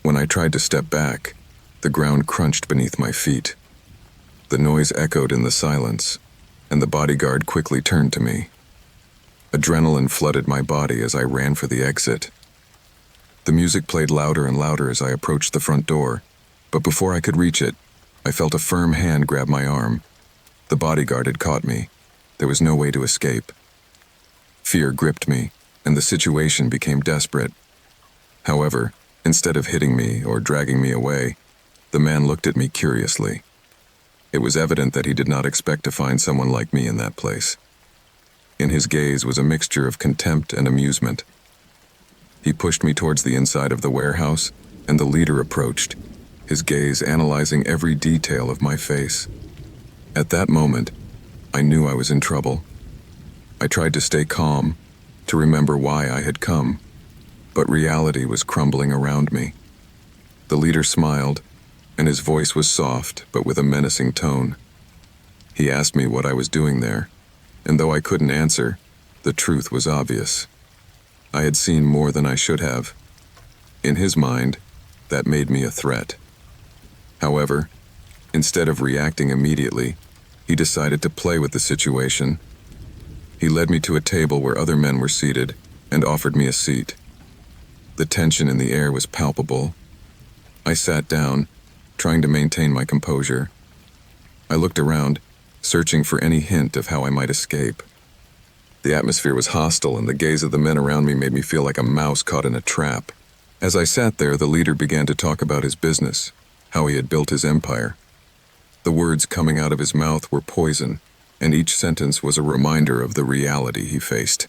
when I tried to step back, the ground crunched beneath my feet. The noise echoed in the silence, and the bodyguard quickly turned to me. Adrenaline flooded my body as I ran for the exit. The music played louder and louder as I approached the front door, but before I could reach it, I felt a firm hand grab my arm. The bodyguard had caught me. There was no way to escape. Fear gripped me, and the situation became desperate. However, instead of hitting me or dragging me away, the man looked at me curiously. It was evident that he did not expect to find someone like me in that place. In his gaze was a mixture of contempt and amusement. He pushed me towards the inside of the warehouse, and the leader approached, his gaze analyzing every detail of my face. At that moment, I knew I was in trouble. I tried to stay calm, to remember why I had come, but reality was crumbling around me. The leader smiled, and his voice was soft but with a menacing tone. He asked me what I was doing there, and though I couldn't answer, the truth was obvious. I had seen more than I should have. In his mind, that made me a threat. However, instead of reacting immediately, he decided to play with the situation. He led me to a table where other men were seated and offered me a seat. The tension in the air was palpable. I sat down, trying to maintain my composure. I looked around, searching for any hint of how I might escape. The atmosphere was hostile, and the gaze of the men around me made me feel like a mouse caught in a trap. As I sat there, the leader began to talk about his business, how he had built his empire. The words coming out of his mouth were poison, and each sentence was a reminder of the reality he faced.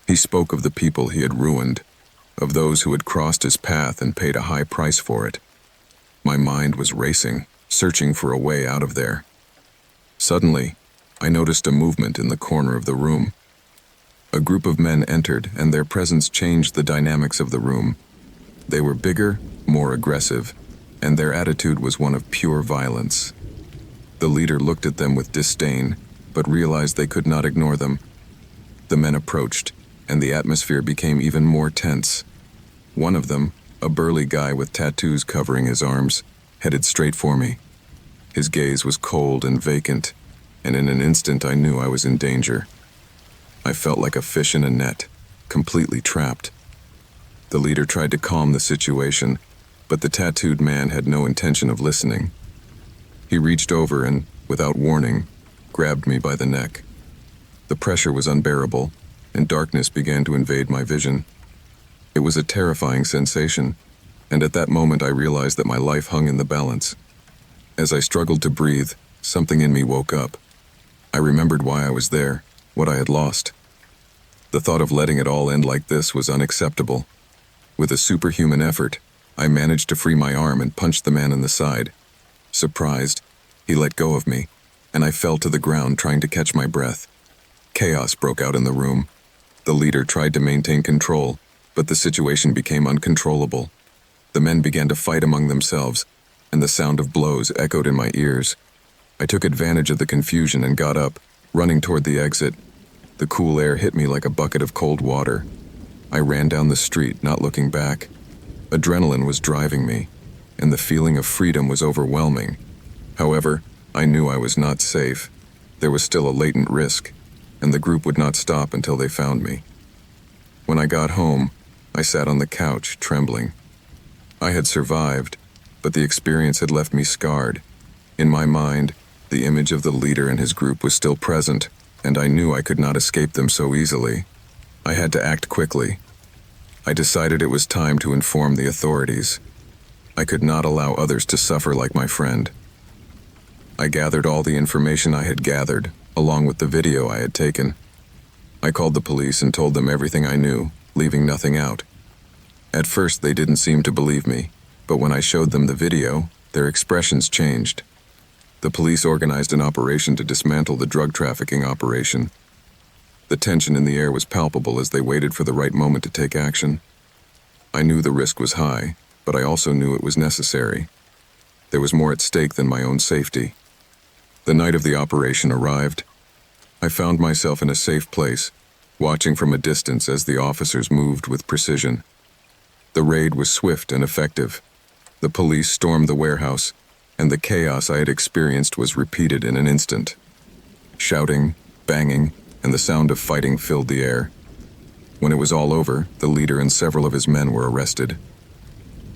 He spoke of the people he had ruined, of those who had crossed his path and paid a high price for it. My mind was racing, searching for a way out of there. Suddenly, I noticed a movement in the corner of the room. A group of men entered, and their presence changed the dynamics of the room. They were bigger, more aggressive, and their attitude was one of pure violence. The leader looked at them with disdain, but realized they could not ignore them. The men approached, and the atmosphere became even more tense. One of them, a burly guy with tattoos covering his arms, headed straight for me. His gaze was cold and vacant, and in an instant I knew I was in danger. I felt like a fish in a net, completely trapped. The leader tried to calm the situation, but the tattooed man had no intention of listening. He reached over and, without warning, grabbed me by the neck. The pressure was unbearable, and darkness began to invade my vision. It was a terrifying sensation, and at that moment I realized that my life hung in the balance. As I struggled to breathe, something in me woke up. I remembered why I was there, what I had lost. The thought of letting it all end like this was unacceptable. With a superhuman effort, I managed to free my arm and punched the man in the side. Surprised, he let go of me, and I fell to the ground trying to catch my breath. Chaos broke out in the room. The leader tried to maintain control, but the situation became uncontrollable. The men began to fight among themselves, and the sound of blows echoed in my ears. I took advantage of the confusion and got up, running toward the exit. The cool air hit me like a bucket of cold water. I ran down the street, not looking back. Adrenaline was driving me, and the feeling of freedom was overwhelming. However, I knew I was not safe. There was still a latent risk, and the group would not stop until they found me. When I got home, I sat on the couch, trembling. I had survived, but the experience had left me scarred. In my mind, the image of the leader and his group was still present, and I knew I could not escape them so easily. I had to act quickly. I decided it was time to inform the authorities. I could not allow others to suffer like my friend. I gathered all the information I had gathered, along with the video I had taken. I called the police and told them everything I knew, leaving nothing out. At first, they didn't seem to believe me, but when I showed them the video, their expressions changed. The police organized an operation to dismantle the drug trafficking operation. The tension in the air was palpable as they waited for the right moment to take action. I knew the risk was high, but I also knew it was necessary. There was more at stake than my own safety. The night of the operation arrived. I found myself in a safe place, watching from a distance as the officers moved with precision. The raid was swift and effective. The police stormed the warehouse, and the chaos I had experienced was repeated in an instant. Shouting, banging, and the sound of fighting filled the air. When it was all over, the leader and several of his men were arrested.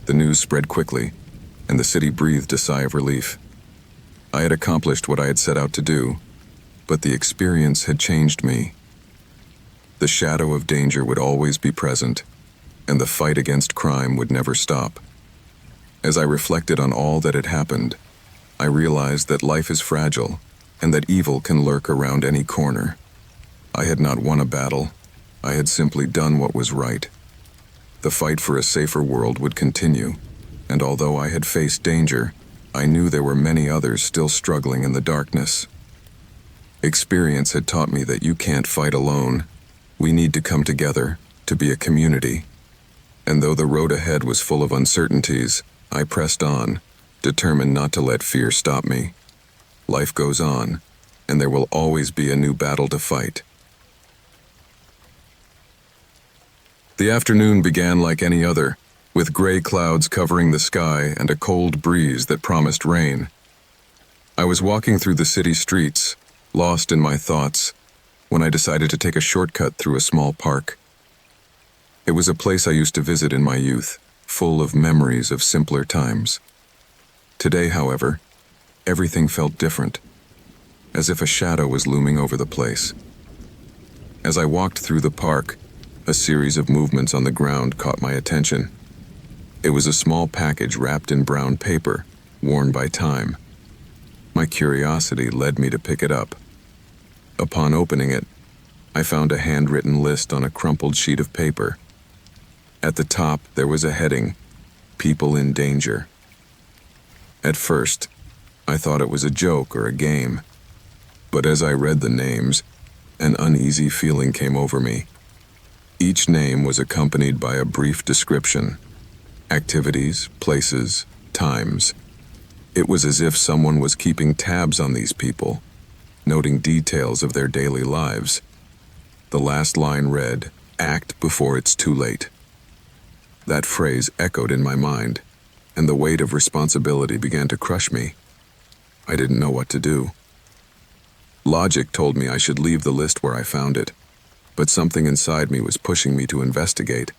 The news spread quickly, and the city breathed a sigh of relief. I had accomplished what I had set out to do, but the experience had changed me. The shadow of danger would always be present, and the fight against crime would never stop. As I reflected on all that had happened, I realized that life is fragile and that evil can lurk around any corner. I had not won a battle. I had simply done what was right. The fight for a safer world would continue, and although I had faced danger, I knew there were many others still struggling in the darkness. Experience had taught me that you can't fight alone. We need to come together, to be a community. And though the road ahead was full of uncertainties, I pressed on, determined not to let fear stop me. Life goes on, and there will always be a new battle to fight. The afternoon began like any other, with gray clouds covering the sky and a cold breeze that promised rain. I was walking through the city streets, lost in my thoughts, when I decided to take a shortcut through a small park. It was a place I used to visit in my youth, full of memories of simpler times. Today, however, everything felt different, as if a shadow was looming over the place. As I walked through the park, a series of movements on the ground caught my attention. It was a small package wrapped in brown paper, worn by time. My curiosity led me to pick it up. Upon opening it, I found a handwritten list on a crumpled sheet of paper. At the top, there was a heading, "People in Danger." At first, I thought it was a joke or a game. But as I read the names, an uneasy feeling came over me. Each name was accompanied by a brief description: activities, places, times. It was as if someone was keeping tabs on these people, noting details of their daily lives. The last line read, "Act before it's too late." That phrase echoed in my mind, and the weight of responsibility began to crush me. I didn't know what to do. Logic told me I should leave the list where I found it, but something inside me was pushing me to investigate.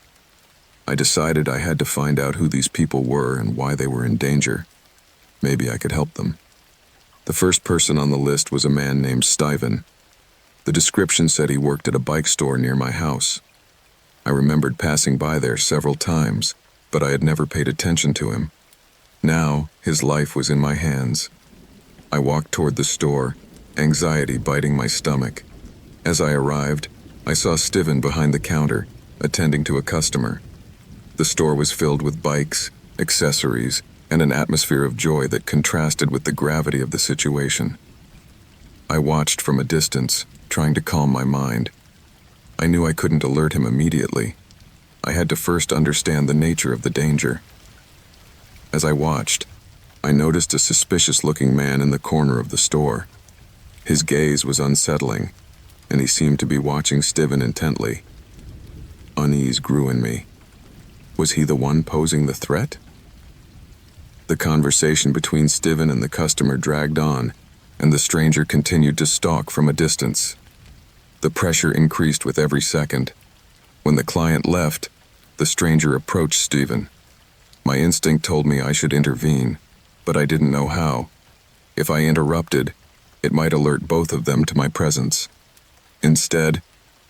I decided I had to find out who these people were and why they were in danger. Maybe I could help them. The first person on the list was a man named Steven. The description said he worked at a bike store near my house. I remembered passing by there several times, but I had never paid attention to him. Now, his life was in my hands. I walked toward the store, anxiety biting my stomach. As I arrived, I saw Steven behind the counter, attending to a customer. The store was filled with bikes, accessories, and an atmosphere of joy that contrasted with the gravity of the situation. I watched from a distance, trying to calm my mind. I knew I couldn't alert him immediately. I had to first understand the nature of the danger. As I watched, I noticed a suspicious-looking man in the corner of the store. His gaze was unsettling, and he seemed to be watching Steven intently. Unease grew in me. Was he the one posing the threat? The conversation between Steven and the customer dragged on, and the stranger continued to stalk from a distance. The pressure increased with every second. When the client left, the stranger approached Steven. My instinct told me I should intervene, but I didn't know how. If I interrupted, it might alert both of them to my presence. Instead,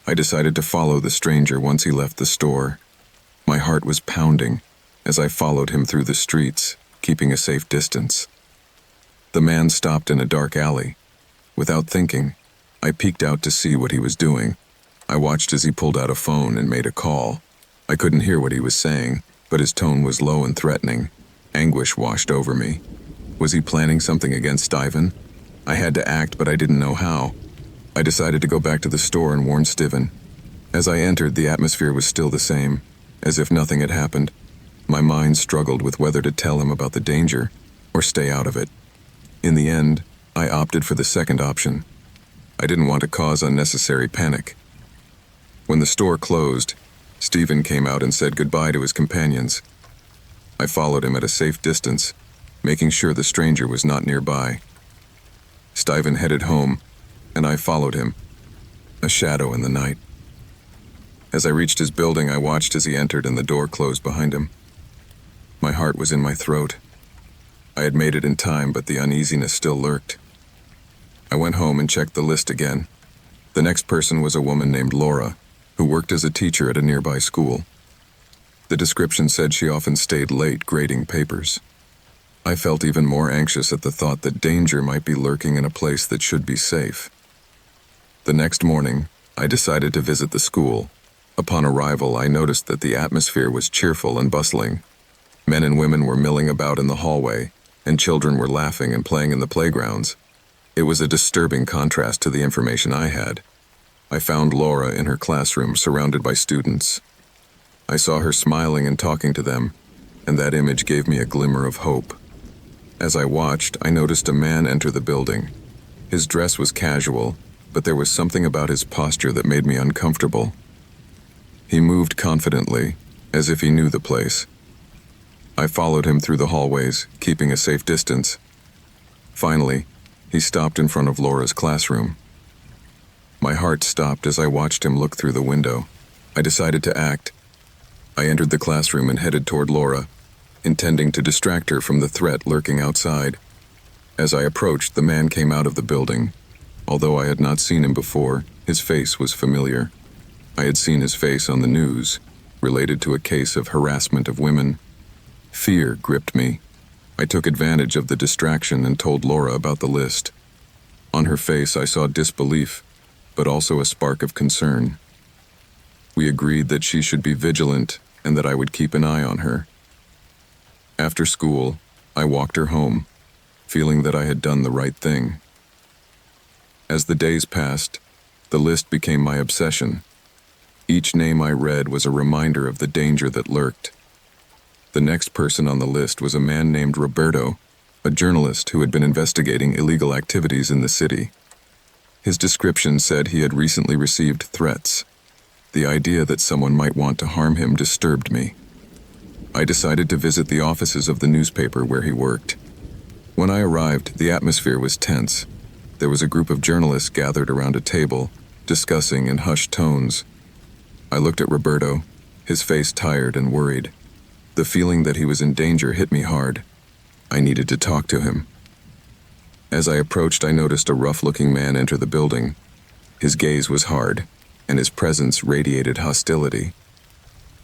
I decided to follow the stranger once he left the store. My heart was pounding as I followed him through the streets, keeping a safe distance. The man stopped in a dark alley. Without thinking, I peeked out to see what he was doing. I watched as he pulled out a phone and made a call. I couldn't hear what he was saying, but his tone was low and threatening. Anguish washed over me. Was he planning something against Steven? I had to act, but I didn't know how. I decided to go back to the store and warn Steven. As I entered, the atmosphere was still the same, as if nothing had happened. My mind struggled with whether to tell him about the danger or stay out of it. In the end, I opted for the second option. I didn't want to cause unnecessary panic. When the store closed, Steven came out and said goodbye to his companions. I followed him at a safe distance, making sure the stranger was not nearby. Steven headed home, and I followed him, a shadow in the night. As I reached his building, I watched as he entered and the door closed behind him. My heart was in my throat. I had made it in time, but the uneasiness still lurked. I went home and checked the list again. The next person was a woman named Laura, who worked as a teacher at a nearby school. The description said she often stayed late grading papers. I felt even more anxious at the thought that danger might be lurking in a place that should be safe. The next morning, I decided to visit the school. Upon arrival, I noticed that the atmosphere was cheerful and bustling. Men and women were milling about in the hallway, and children were laughing and playing in the playgrounds. It was a disturbing contrast to the information I had. I found Laura in her classroom surrounded by students. I saw her smiling and talking to them, and that image gave me a glimmer of hope. As I watched, I noticed a man enter the building. His dress was casual, but there was something about his posture that made me uncomfortable. He moved confidently, as if he knew the place. I followed him through the hallways, keeping a safe distance. Finally, he stopped in front of Laura's classroom. My heart stopped as I watched him look through the window. I decided to act. I entered the classroom and headed toward Laura, intending to distract her from the threat lurking outside. As I approached, the man came out of the building, Although I had not seen him before, his face was familiar. I had seen his face on the news, related to a case of harassment of women. Fear gripped me. I took advantage of the distraction and told Laura about the list. On her face I saw disbelief, but also a spark of concern. We agreed that she should be vigilant and that I would keep an eye on her. After school, I walked her home, feeling that I had done the right thing. As the days passed, the list became my obsession. Each name I read was a reminder of the danger that lurked. The next person on the list was a man named Roberto, a journalist who had been investigating illegal activities in the city. His description said he had recently received threats. The idea that someone might want to harm him disturbed me. I decided to visit the offices of the newspaper where he worked. When I arrived, the atmosphere was tense. There was a group of journalists gathered around a table, discussing in hushed tones. I looked at Roberto, his face tired and worried. The feeling that he was in danger hit me hard. I needed to talk to him. As I approached, I noticed a rough-looking man enter the building. His gaze was hard, and his presence radiated hostility.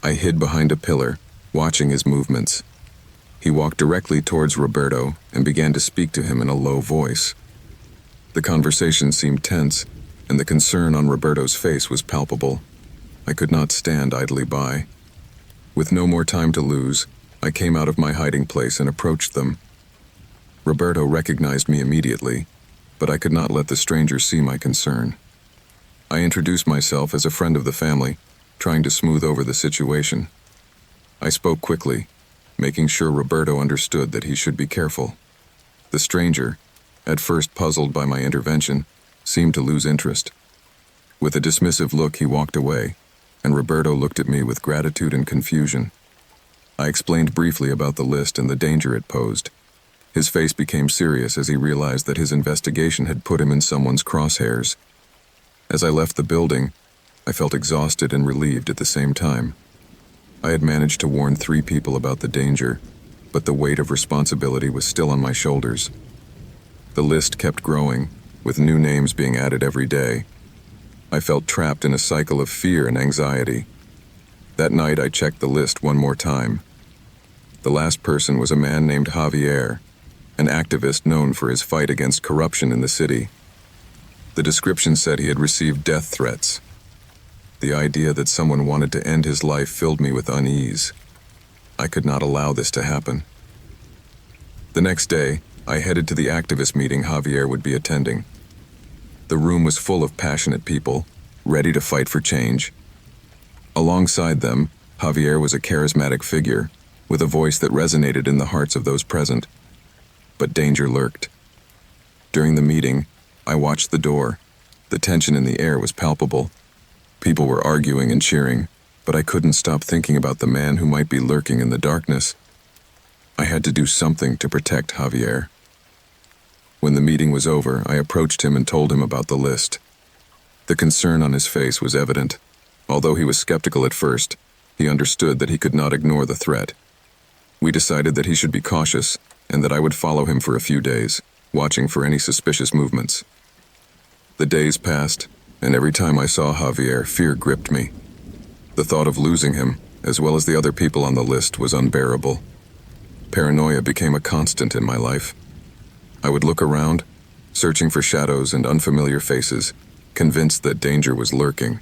I hid behind a pillar, watching his movements. He walked directly towards Roberto and began to speak to him in a low voice. The conversation seemed tense, and the concern on Roberto's face was palpable. I could not stand idly by. With no more time to lose, I came out of my hiding place and approached them. Roberto recognized me immediately, but I could not let the stranger see my concern. I introduced myself as a friend of the family, trying to smooth over the situation. I spoke quickly, making sure Roberto understood that he should be careful. The stranger, at first puzzled by my intervention, seemed to lose interest. With a dismissive look, he walked away, and Roberto looked at me with gratitude and confusion. I explained briefly about the list and the danger it posed. His face became serious as he realized that his investigation had put him in someone's crosshairs. As I left the building, I felt exhausted and relieved at the same time. I had managed to warn 3 people about the danger, but the weight of responsibility was still on my shoulders. The list kept growing, with new names being added every day. I felt trapped in a cycle of fear and anxiety. That night I checked the list one more time. The last person was a man named Javier, an activist known for his fight against corruption in the city. The description said he had received death threats. The idea that someone wanted to end his life filled me with unease. I could not allow this to happen. The next day, I headed to the activist meeting Javier would be attending. The room was full of passionate people, ready to fight for change. Alongside them, Javier was a charismatic figure, with a voice that resonated in the hearts of those present. But danger lurked. During the meeting, I watched the door. The tension in the air was palpable. People were arguing and cheering, but I couldn't stop thinking about the man who might be lurking in the darkness. I had to do something to protect Javier. When the meeting was over, I approached him and told him about the list. The concern on his face was evident. Although he was skeptical at first, he understood that he could not ignore the threat. We decided that he should be cautious and that I would follow him for a few days, watching for any suspicious movements. The days passed, and every time I saw Javier, fear gripped me. The thought of losing him, as well as the other people on the list, was unbearable. Paranoia became a constant in my life. I would look around, searching for shadows and unfamiliar faces, convinced that danger was lurking.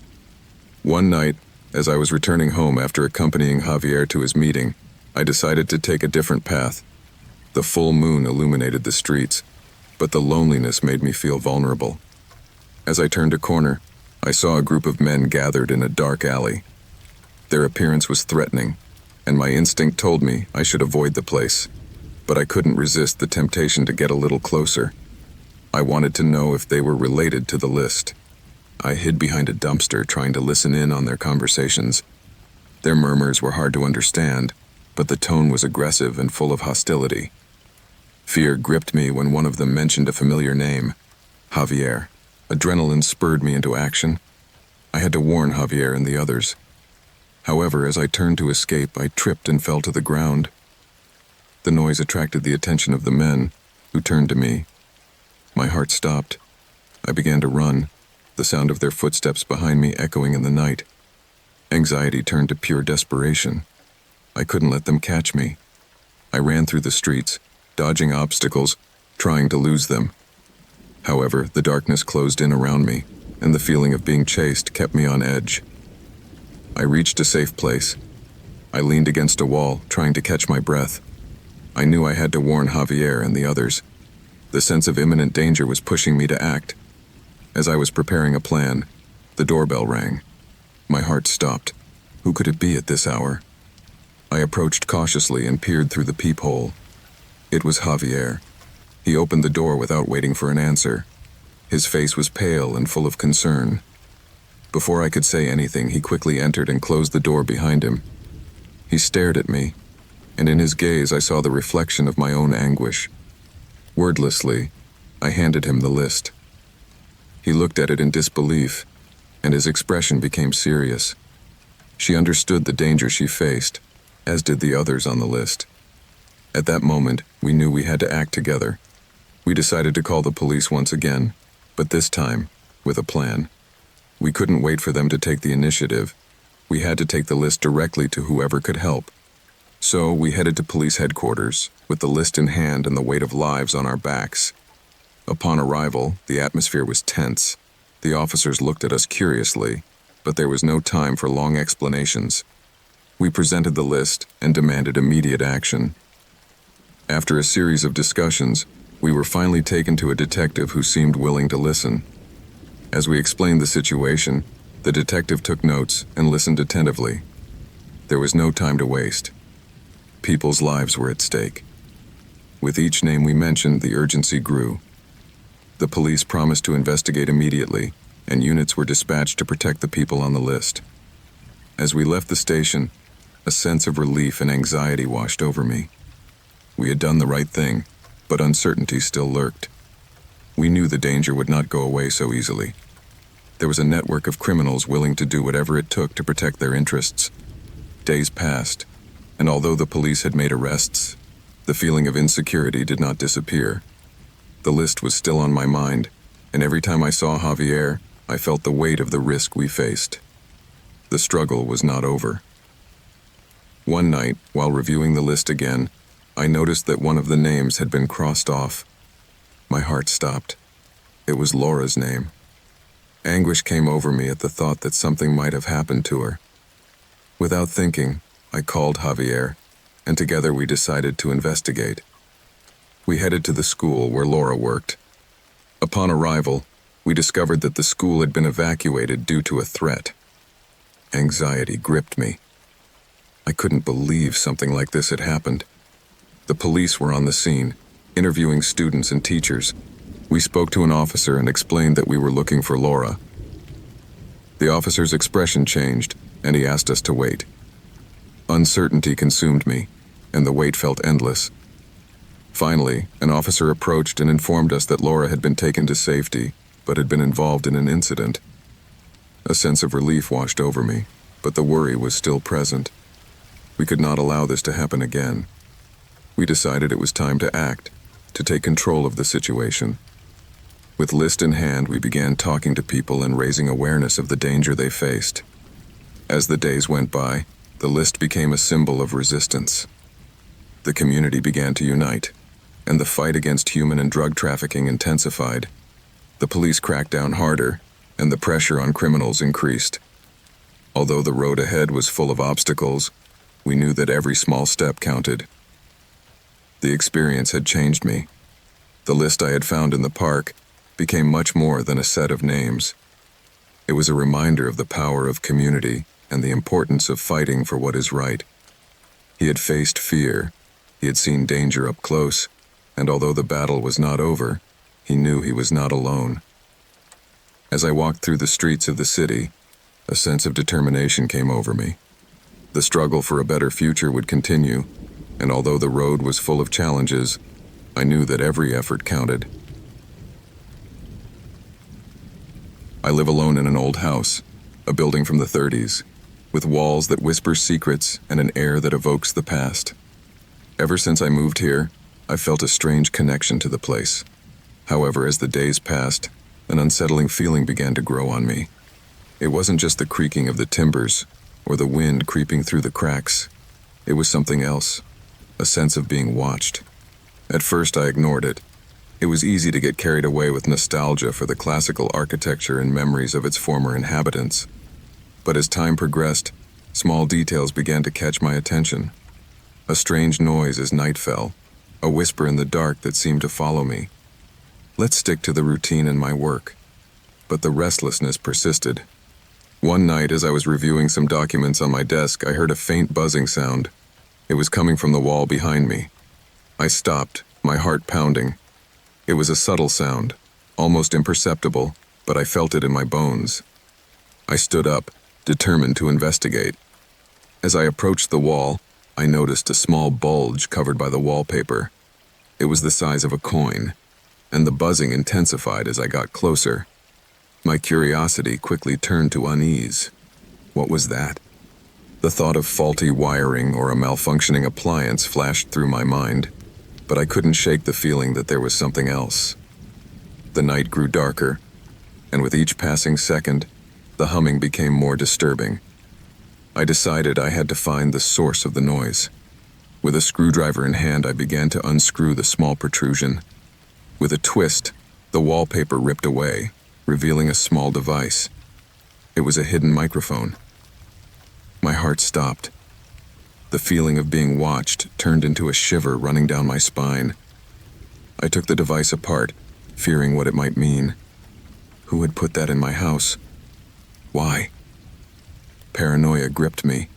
One night, as I was returning home after accompanying Javier to his meeting, I decided to take a different path. The full moon illuminated the streets, but the loneliness made me feel vulnerable. As I turned a corner, I saw a group of men gathered in a dark alley. Their appearance was threatening, and my instinct told me I should avoid the place. But I couldn't resist the temptation to get a little closer. I wanted to know if they were related to the list. I hid behind a dumpster trying to listen in on their conversations. Their murmurs were hard to understand, but the tone was aggressive and full of hostility. Fear gripped me when one of them mentioned a familiar name, Javier. Adrenaline spurred me into action. I had to warn Javier and the others. However, as I turned to escape, I tripped and fell to the ground. The noise attracted the attention of the men, who turned to me. My heart stopped. I began to run, the sound of their footsteps behind me echoing in the night. Anxiety turned to pure desperation. I couldn't let them catch me. I ran through the streets, dodging obstacles, trying to lose them. However, the darkness closed in around me, and the feeling of being chased kept me on edge. I reached a safe place. I leaned against a wall, trying to catch my breath. I knew I had to warn Javier and the others. The sense of imminent danger was pushing me to act. As I was preparing a plan, the doorbell rang. My heart stopped. Who could it be at this hour? I approached cautiously and peered through the peephole. It was Javier. He opened the door without waiting for an answer. His face was pale and full of concern. Before I could say anything, he quickly entered and closed the door behind him. He stared at me, and in his gaze I saw the reflection of my own anguish. Wordlessly, I handed him the list. He looked at it in disbelief, and his expression became serious. She understood the danger she faced, as did the others on the list. At that moment, we knew we had to act together. We decided to call the police once again, but this time, with a plan. We couldn't wait for them to take the initiative. We had to take the list directly to whoever could help. So we headed to police headquarters, with the list in hand and the weight of lives on our backs. Upon arrival, the atmosphere was tense. The officers looked at us curiously, but there was no time for long explanations. We presented the list and demanded immediate action. After a series of discussions, we were finally taken to a detective who seemed willing to listen. As we explained the situation, the detective took notes and listened attentively. There was no time to waste. People's lives were at stake. With each name we mentioned, the urgency grew. The police promised to investigate immediately, and units were dispatched to protect the people on the list. As we left the station, a sense of relief and anxiety washed over me. We had done the right thing, but uncertainty still lurked. We knew the danger would not go away so easily. There was a network of criminals willing to do whatever it took to protect their interests. Days passed, and although the police had made arrests, the feeling of insecurity did not disappear. The list was still on my mind, and every time I saw Javier, I felt the weight of the risk we faced. The struggle was not over. One night, while reviewing the list again, I noticed that one of the names had been crossed off. My heart stopped. It was Laura's name. Anguish came over me at the thought that something might have happened to her. Without thinking, I called Javier, and together we decided to investigate. We headed to the school where Laura worked. Upon arrival, we discovered that the school had been evacuated due to a threat. Anxiety gripped me. I couldn't believe something like this had happened. The police were on the scene, interviewing students and teachers. We spoke to an officer and explained that we were looking for Laura. The officer's expression changed, and he asked us to wait. Uncertainty consumed me, and the wait felt endless. Finally, an officer approached and informed us that Laura had been taken to safety, but had been involved in an incident. A sense of relief washed over me, but the worry was still present. We could not allow this to happen again. We decided it was time to act, to take control of the situation. With list in hand, we began talking to people and raising awareness of the danger they faced. As the days went by, the list became a symbol of resistance. The community began to unite, and the fight against human and drug trafficking intensified. The police cracked down harder, and the pressure on criminals increased. Although the road ahead was full of obstacles, we knew that every small step counted. The experience had changed me. The list I had found in the park became much more than a set of names. It was a reminder of the power of community and the importance of fighting for what is right. He had faced fear, he had seen danger up close, and although the battle was not over, he knew he was not alone. As I walked through the streets of the city, a sense of determination came over me. The struggle for a better future would continue, and although the road was full of challenges, I knew that every effort counted. I live alone in an old house, a building from the 30s, with walls that whisper secrets and an air that evokes the past. Ever since I moved here, I felt a strange connection to the place. However, as the days passed, An unsettling feeling began to grow on me. It wasn't just the creaking of the timbers or the wind creeping through the cracks. It was something else, a sense of being watched. At first I ignored it. It was easy to get carried away with nostalgia for the classical architecture and memories of its former inhabitants. But as time progressed, small details began to catch my attention. A strange noise as night fell, a whisper in the dark that seemed to follow me. Let's stick to the routine in my work. But the restlessness persisted. One night, as I was reviewing some documents on my desk, I heard a faint buzzing sound. It was coming from the wall behind me. I stopped, my heart pounding. It was a subtle sound, almost imperceptible, but I felt it in my bones. I stood up, determined to investigate. As I approached the wall, I noticed a small bulge covered by the wallpaper. It was the size of a coin, and the buzzing intensified as I got closer. My curiosity quickly turned to unease. What was that? The thought of faulty wiring or a malfunctioning appliance flashed through my mind, but I couldn't shake the feeling that there was something else. The night grew darker, and with each passing second, the humming became more disturbing. I decided I had to find the source of the noise. With a screwdriver in hand, I began to unscrew the small protrusion. With a twist, the wallpaper ripped away, revealing a small device. It was a hidden microphone. My heart stopped. The feeling of being watched turned into a shiver running down my spine. I took the device apart, fearing what it might mean. Who had put that in my house? Why? Paranoia gripped me.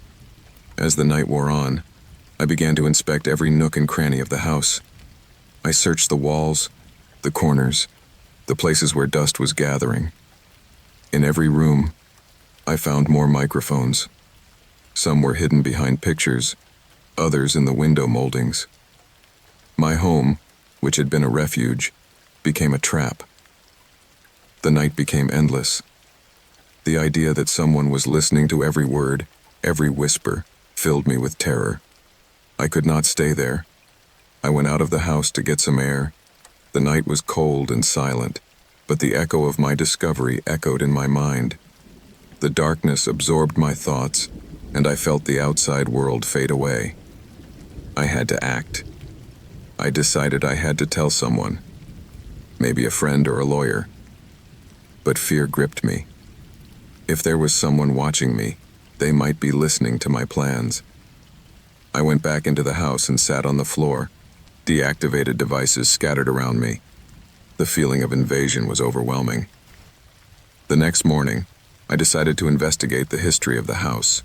As the night wore on, I began to inspect every nook and cranny of the house. I searched the walls, the corners, the places where dust was gathering. In every room, I found more microphones. Some were hidden behind pictures, others in the window moldings. My home, which had been a refuge, became a trap. The night became endless. The idea that someone was listening to every word, every whisper, filled me with terror. I could not stay there. I went out of the house to get some air. The night was cold and silent, but the echo of my discovery echoed in my mind. The darkness absorbed my thoughts, and I felt the outside world fade away. I had to act. I decided I had to tell someone, maybe a friend or a lawyer. But fear gripped me. If there was someone watching me, they might be listening to my plans. I went back into the house and sat on the floor, deactivated devices scattered around me. The feeling of invasion was overwhelming. The next morning, I decided to investigate the history of the house.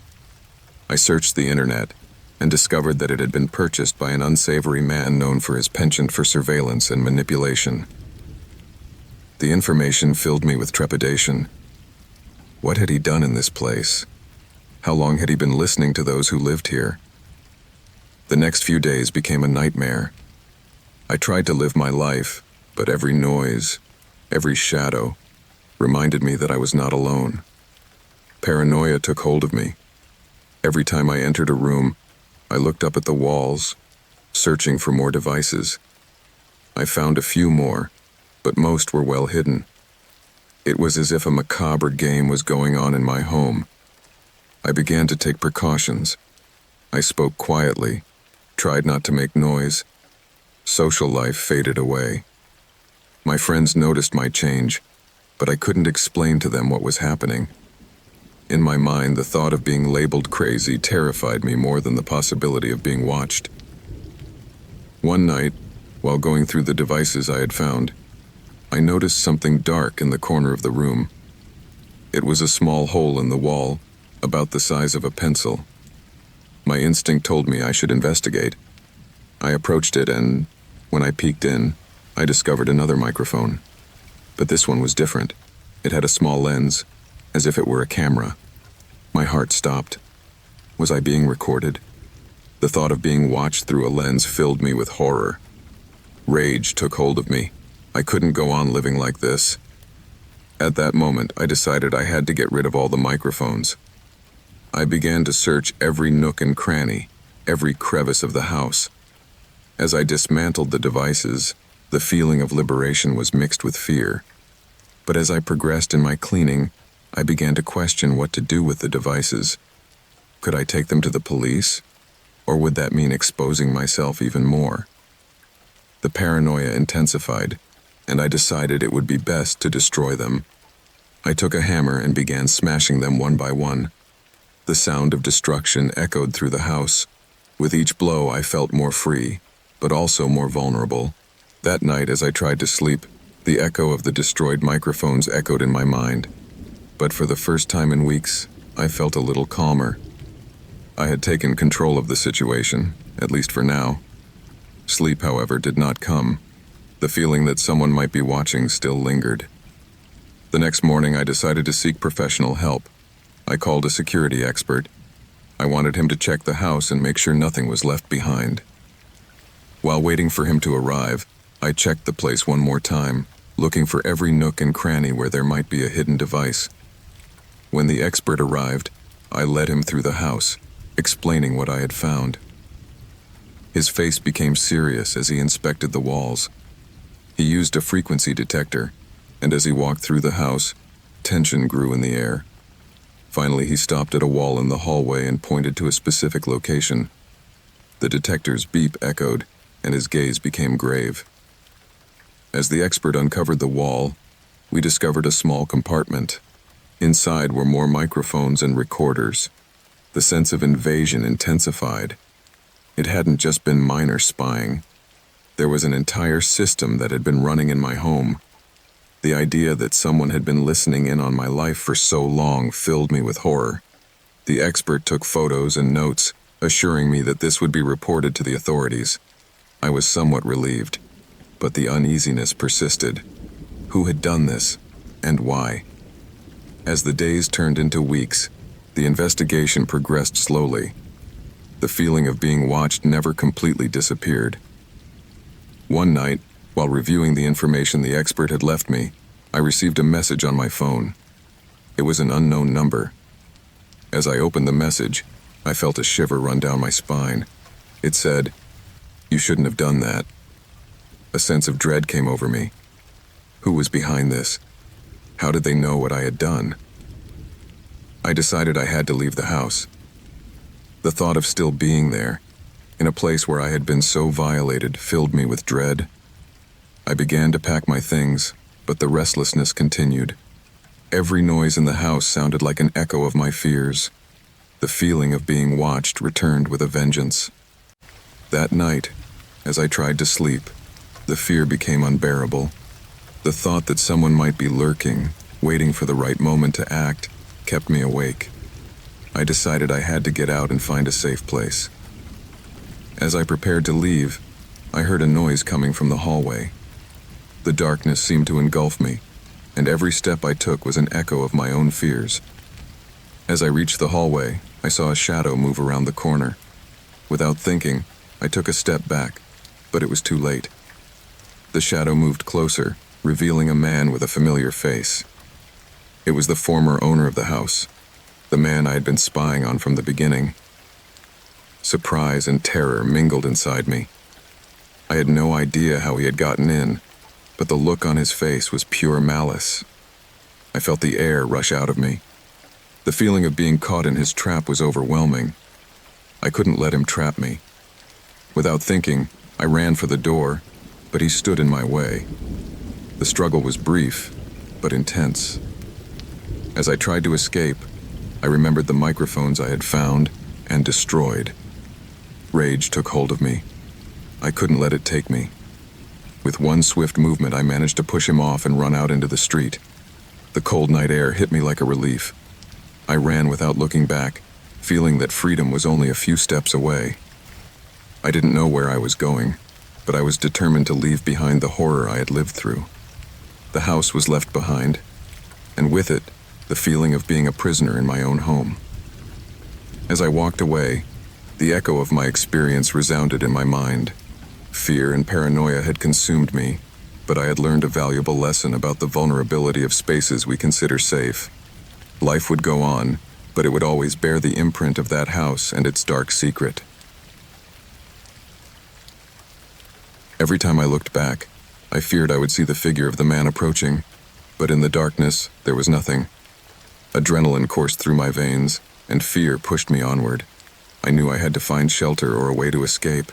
I searched the internet and discovered that it had been purchased by an unsavory man known for his penchant for surveillance and manipulation. The information filled me with trepidation. What had he done in this place? How long had he been listening to those who lived here? The next few days became a nightmare. I tried to live my life, but every noise, every shadow, reminded me that I was not alone. Paranoia took hold of me. Every time I entered a room, I looked up at the walls, searching for more devices. I found a few more, but most were well hidden. It was as if a macabre game was going on in my home. I began to take precautions. I spoke quietly, tried not to make noise. Social life faded away. My friends noticed my change, but I couldn't explain to them what was happening. In my mind, the thought of being labeled crazy terrified me more than the possibility of being watched. One night, while going through the devices I had found, I noticed something dark in the corner of the room. It was a small hole in the wall, about the size of a pencil. My instinct told me I should investigate. I approached it, and when I peeked in, I discovered another microphone. But this one was different. It had a small lens, as if it were a camera. My heart stopped. Was I being recorded? The thought of being watched through a lens filled me with horror. Rage took hold of me. I couldn't go on living like this. At that moment, I decided I had to get rid of all the microphones. I began to search every nook and cranny, every crevice of the house. As I dismantled the devices, the feeling of liberation was mixed with fear. But as I progressed in my cleaning, I began to question what to do with the devices. Could I take them to the police? Or would that mean exposing myself even more? The paranoia intensified, and I decided it would be best to destroy them. I took a hammer and began smashing them one by one. The sound of destruction echoed through the house. With each blow, I felt more free, but also more vulnerable. That night, as I tried to sleep, the echo of the destroyed microphones echoed in my mind. But for the first time in weeks, I felt a little calmer. I had taken control of the situation, at least for now. Sleep, however, did not come. The feeling that someone might be watching still lingered. The next morning, I decided to seek professional help. I called a security expert. I wanted him to check the house and make sure nothing was left behind. While waiting for him to arrive, I checked the place one more time, looking for every nook and cranny where there might be a hidden device. When the expert arrived, I led him through the house, explaining what I had found. His face became serious as he inspected the walls. He used a frequency detector, and as he walked through the house, tension grew in the air. Finally, he stopped at a wall in the hallway and pointed to a specific location. The detector's beep echoed, and his gaze became grave. As the expert uncovered the wall, we discovered a small compartment. Inside were more microphones and recorders. The sense of invasion intensified. It hadn't just been minor spying. There was an entire system that had been running in my home. The idea that someone had been listening in on my life for so long filled me with horror. The expert took photos and notes, assuring me that this would be reported to the authorities. I was somewhat relieved, but the uneasiness persisted. Who had done this, and why? As the days turned into weeks, the investigation progressed slowly. The feeling of being watched never completely disappeared. One night, while reviewing the information the expert had left me, I received a message on my phone. It was an unknown number. As I opened the message, I felt a shiver run down my spine. It said, "You shouldn't have done that." A sense of dread came over me. Who was behind this? How did they know what I had done? I decided I had to leave the house. The thought of still being there, in a place where I had been so violated, filled me with dread. I began to pack my things, but the restlessness continued. Every noise in the house sounded like an echo of my fears. The feeling of being watched returned with a vengeance. That night, as I tried to sleep, the fear became unbearable. The thought that someone might be lurking, waiting for the right moment to act, kept me awake. I decided I had to get out and find a safe place. As I prepared to leave, I heard a noise coming from the hallway. The darkness seemed to engulf me, and every step I took was an echo of my own fears. As I reached the hallway, I saw a shadow move around the corner. Without thinking, I took a step back, but it was too late. The shadow moved closer, revealing a man with a familiar face. It was the former owner of the house, the man I had been spying on from the beginning. Surprise and terror mingled inside me. I had no idea how he had gotten in, but the look on his face was pure malice. I felt the air rush out of me. The feeling of being caught in his trap was overwhelming. I couldn't let him trap me. Without thinking, I ran for the door, but he stood in my way. The struggle was brief, but intense. As I tried to escape, I remembered the microphones I had found and destroyed. Rage took hold of me. I couldn't let it take me. With one swift movement, I managed to push him off and run out into the street. The cold night air hit me like a relief. I ran without looking back, feeling that freedom was only a few steps away. I didn't know where I was going, but I was determined to leave behind the horror I had lived through. The house was left behind, and with it, the feeling of being a prisoner in my own home. As I walked away, the echo of my experience resounded in my mind. Fear and paranoia had consumed me, but I had learned a valuable lesson about the vulnerability of spaces we consider safe. Life would go on, but it would always bear the imprint of that house and its dark secret. Every time I looked back, I feared I would see the figure of the man approaching. But in the darkness, there was nothing. Adrenaline coursed through my veins, and fear pushed me onward. I knew I had to find shelter or a way to escape.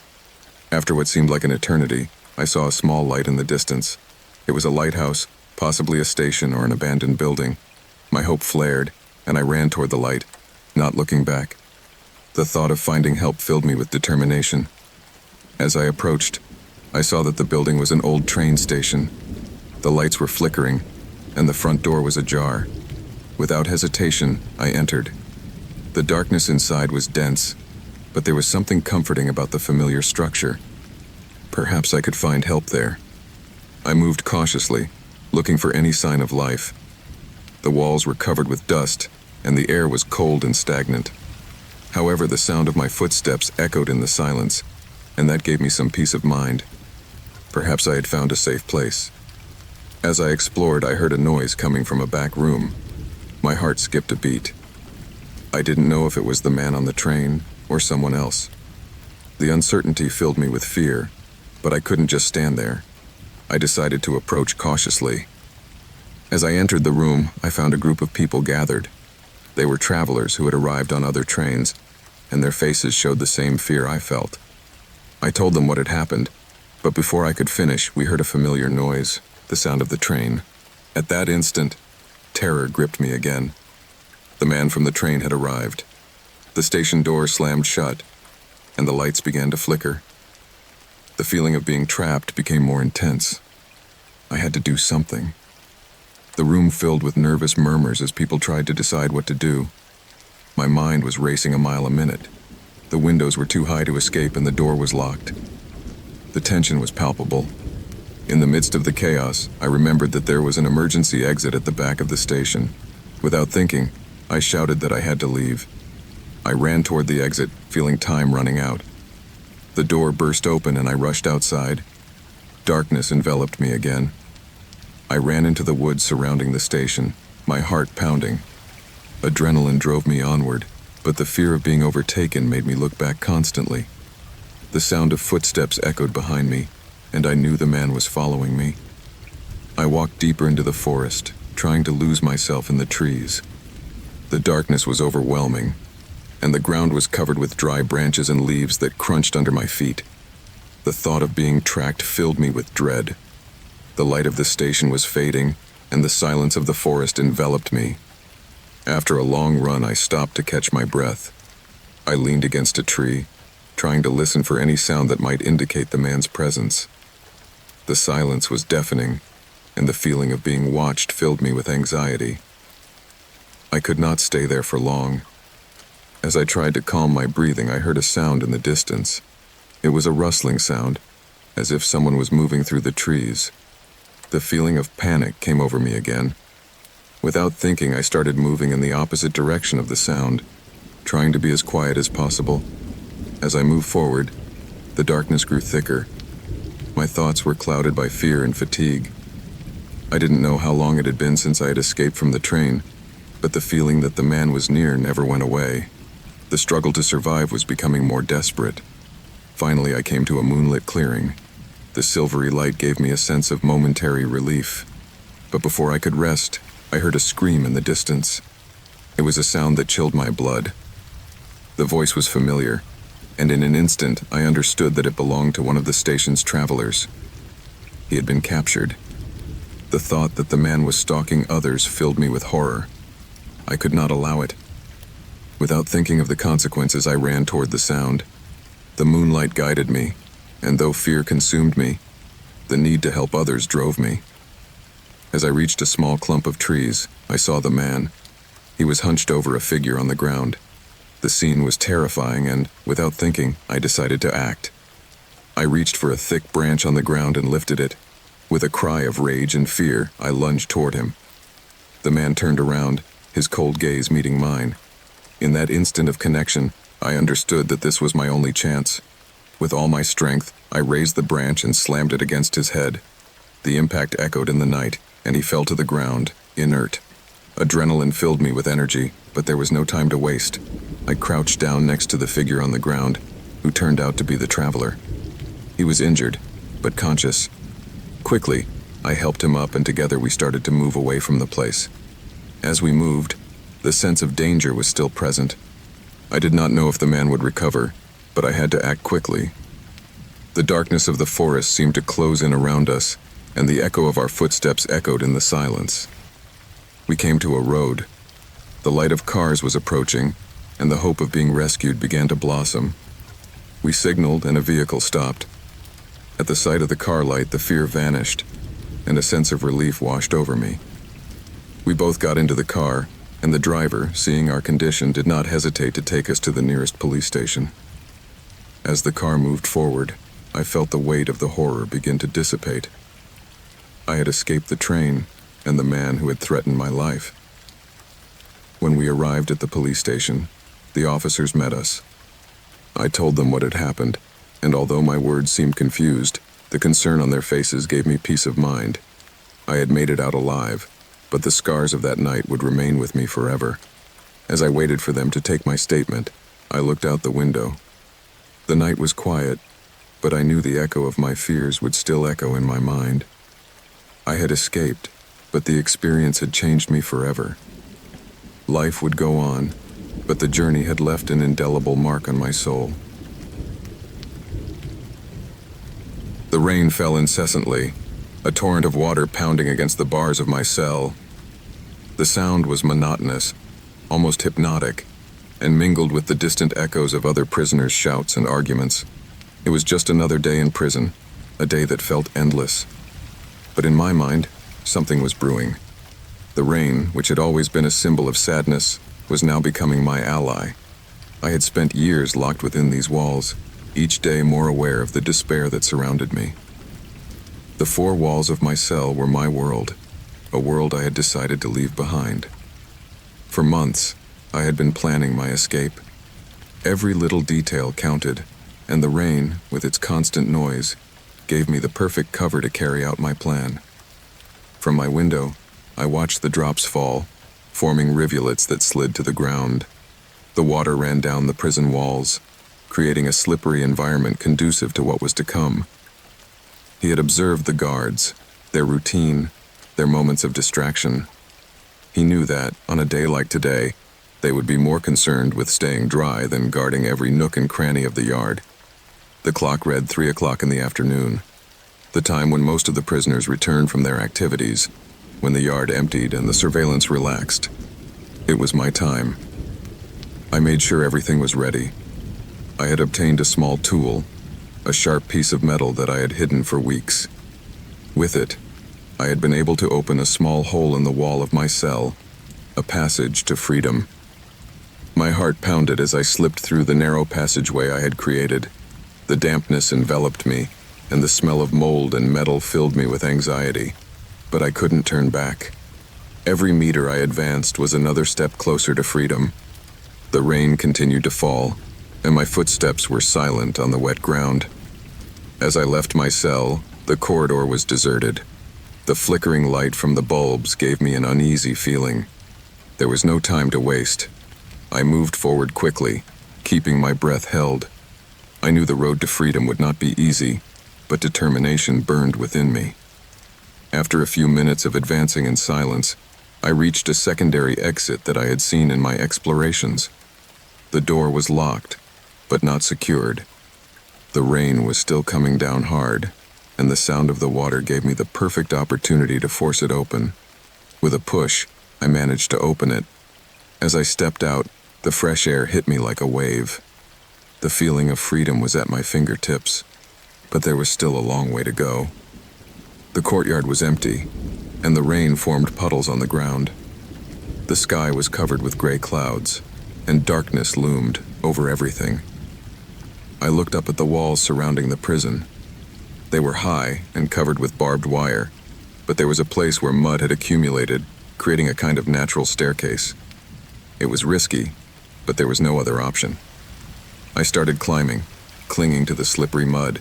After what seemed like an eternity, I saw a small light in the distance. It was a lighthouse, possibly a station or an abandoned building. My hope flared, and I ran toward the light, not looking back. The thought of finding help filled me with determination. As I approached, I saw that the building was an old train station. The lights were flickering, and the front door was ajar. Without hesitation, I entered. The darkness inside was dense, but there was something comforting about the familiar structure. Perhaps I could find help there. I moved cautiously, looking for any sign of life. The walls were covered with dust, and the air was cold and stagnant. However, the sound of my footsteps echoed in the silence, and that gave me some peace of mind. Perhaps I had found a safe place. As I explored, I heard a noise coming from a back room. My heart skipped a beat. I didn't know if it was the man on the train or someone else. The uncertainty filled me with fear, but I couldn't just stand there. I decided to approach cautiously. As I entered the room, I found a group of people gathered. They were travelers who had arrived on other trains, and their faces showed the same fear I felt. I told them what had happened, but before I could finish, we heard a familiar noise, the sound of the train. At that instant, terror gripped me again. The man from the train had arrived. The station door slammed shut, and the lights began to flicker. The feeling of being trapped became more intense. I had to do something. The room filled with nervous murmurs as people tried to decide what to do. My mind was racing a mile a minute. The windows were too high to escape and the door was locked. The tension was palpable. In the midst of the chaos, I remembered that there was an emergency exit at the back of the station. Without thinking, I shouted that I had to leave. I ran toward the exit, feeling time running out. The door burst open and I rushed outside. Darkness enveloped me again. I ran into the woods surrounding the station, my heart pounding. Adrenaline drove me onward, but the fear of being overtaken made me look back constantly. The sound of footsteps echoed behind me, and I knew the man was following me. I walked deeper into the forest, trying to lose myself in the trees. The darkness was overwhelming, and the ground was covered with dry branches and leaves that crunched under my feet. The thought of being tracked filled me with dread. The light of the station was fading, and the silence of the forest enveloped me. After a long run, I stopped to catch my breath. I leaned against a tree, trying to listen for any sound that might indicate the man's presence. The silence was deafening, and the feeling of being watched filled me with anxiety. I could not stay there for long. As I tried to calm my breathing, I heard a sound in the distance. It was a rustling sound, as if someone was moving through the trees. The feeling of panic came over me again. Without thinking, I started moving in the opposite direction of the sound, trying to be as quiet as possible. As I moved forward, the darkness grew thicker. My thoughts were clouded by fear and fatigue. I didn't know how long it had been since I had escaped from the train, but the feeling that the man was near never went away. The struggle to survive was becoming more desperate. Finally, I came to a moonlit clearing. The silvery light gave me a sense of momentary relief. But before I could rest, I heard a scream in the distance. It was a sound that chilled my blood. The voice was familiar, and in an instant I understood that it belonged to one of the station's travelers. He had been captured. The thought that the man was stalking others filled me with horror. I could not allow it. Without thinking of the consequences, I ran toward the sound. The moonlight guided me, and though fear consumed me, the need to help others drove me. As I reached a small clump of trees, I saw the man. He was hunched over a figure on the ground. The scene was terrifying, and, without thinking, I decided to act. I reached for a thick branch on the ground and lifted it. With a cry of rage and fear, I lunged toward him. The man turned around, his cold gaze meeting mine. In that instant of connection, I understood that this was my only chance. With all my strength, I raised the branch and slammed it against his head. The impact echoed in the night, and he fell to the ground, inert. Adrenaline filled me with energy, but there was no time to waste. I crouched down next to the figure on the ground, who turned out to be the traveler. He was injured, but conscious. Quickly, I helped him up and together we started to move away from the place. As we moved, the sense of danger was still present. I did not know if the man would recover, but I had to act quickly. The darkness of the forest seemed to close in around us, and the echo of our footsteps echoed in the silence. We came to a road. The light of cars was approaching, and the hope of being rescued began to blossom. We signaled and a vehicle stopped. At the sight of the car light, the fear vanished, and a sense of relief washed over me. We both got into the car, and the driver, seeing our condition, did not hesitate to take us to the nearest police station. As the car moved forward, I felt the weight of the horror begin to dissipate. I had escaped the train and the man who had threatened my life. When we arrived at the police station, the officers met us. I told them what had happened, and although my words seemed confused, the concern on their faces gave me peace of mind. I had made it out alive, but the scars of that night would remain with me forever. As I waited for them to take my statement, I looked out the window. The night was quiet, but I knew the echo of my fears would still echo in my mind. I had escaped, but the experience had changed me forever. Life would go on, but the journey had left an indelible mark on my soul. The rain fell incessantly, a torrent of water pounding against the bars of my cell. The sound was monotonous, almost hypnotic, and mingled with the distant echoes of other prisoners' shouts and arguments. It was just another day in prison, a day that felt endless. But in my mind, something was brewing. The rain, which had always been a symbol of sadness, was now becoming my ally. I had spent years locked within these walls, each day more aware of the despair that surrounded me. The four walls of my cell were my world, a world I had decided to leave behind. For months, I had been planning my escape. Every little detail counted, and the rain, with its constant noise, gave me the perfect cover to carry out my plan. From my window, I watched the drops fall, forming rivulets that slid to the ground. The water ran down the prison walls, creating a slippery environment conducive to what was to come. He had observed the guards, their routine, their moments of distraction. He knew that, on a day like today, they would be more concerned with staying dry than guarding every nook and cranny of the yard. The clock read 3 o'clock in the afternoon, the time when most of the prisoners returned from their activities, when the yard emptied and the surveillance relaxed. It was my time. I made sure everything was ready. I had obtained a small tool, a sharp piece of metal that I had hidden for weeks. With it, I had been able to open a small hole in the wall of my cell, a passage to freedom. My heart pounded as I slipped through the narrow passageway I had created. The dampness enveloped me, and the smell of mold and metal filled me with anxiety. But I couldn't turn back. Every meter I advanced was another step closer to freedom. The rain continued to fall, and my footsteps were silent on the wet ground. As I left my cell, the corridor was deserted. The flickering light from the bulbs gave me an uneasy feeling. There was no time to waste. I moved forward quickly, keeping my breath held. I knew the road to freedom would not be easy, but determination burned within me. After a few minutes of advancing in silence, I reached a secondary exit that I had seen in my explorations. The door was locked, but not secured. The rain was still coming down hard, and the sound of the water gave me the perfect opportunity to force it open. With a push, I managed to open it. As I stepped out, the fresh air hit me like a wave. The feeling of freedom was at my fingertips, but there was still a long way to go. The courtyard was empty, and the rain formed puddles on the ground. The sky was covered with gray clouds, and darkness loomed over everything. I looked up at the walls surrounding the prison. They were high and covered with barbed wire, but there was a place where mud had accumulated, creating a kind of natural staircase. It was risky, but there was no other option. I started climbing, clinging to the slippery mud.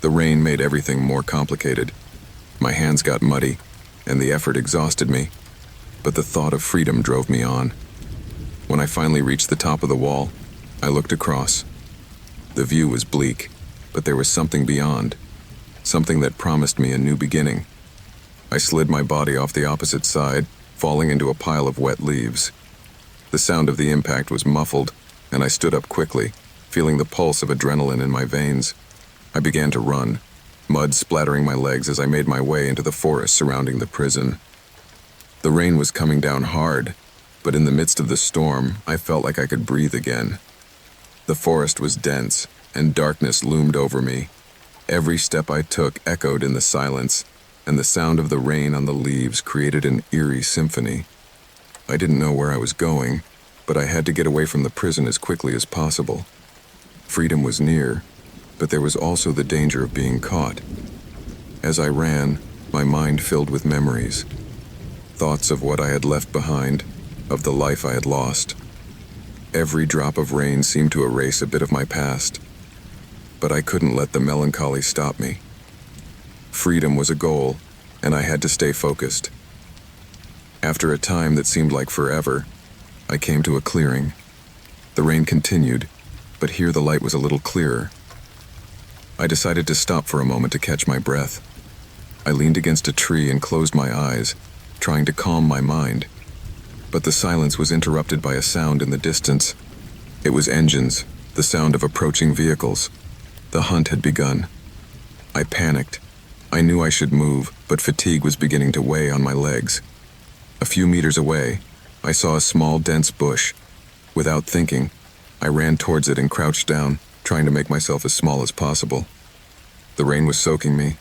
The rain made everything more complicated. My hands got muddy, and the effort exhausted me, but the thought of freedom drove me on. When I finally reached the top of the wall, I looked across. The view was bleak, but there was something beyond, something that promised me a new beginning. I slid my body off the opposite side, falling into a pile of wet leaves. The sound of the impact was muffled, and I stood up quickly, feeling the pulse of adrenaline in my veins. I began to run, mud splattering my legs as I made my way into the forest surrounding the prison. The rain was coming down hard, but in the midst of the storm, I felt like I could breathe again. The forest was dense, and darkness loomed over me. Every step I took echoed in the silence, and the sound of the rain on the leaves created an eerie symphony. I didn't know where I was going, but I had to get away from the prison as quickly as possible. Freedom was near, but there was also the danger of being caught. As I ran, my mind filled with memories. Thoughts of what I had left behind, of the life I had lost. Every drop of rain seemed to erase a bit of my past, but I couldn't let the melancholy stop me. Freedom was a goal, and I had to stay focused. After a time that seemed like forever, I came to a clearing. The rain continued, but here the light was a little clearer. I decided to stop for a moment to catch my breath. I leaned against a tree and closed my eyes, trying to calm my mind. But the silence was interrupted by a sound in the distance. It was engines, the sound of approaching vehicles. The hunt had begun. I panicked. I knew I should move, but fatigue was beginning to weigh on my legs. A few meters away, I saw a small, dense bush. Without thinking, I ran towards it and crouched down, trying to make myself as small as possible. The rain was soaking me,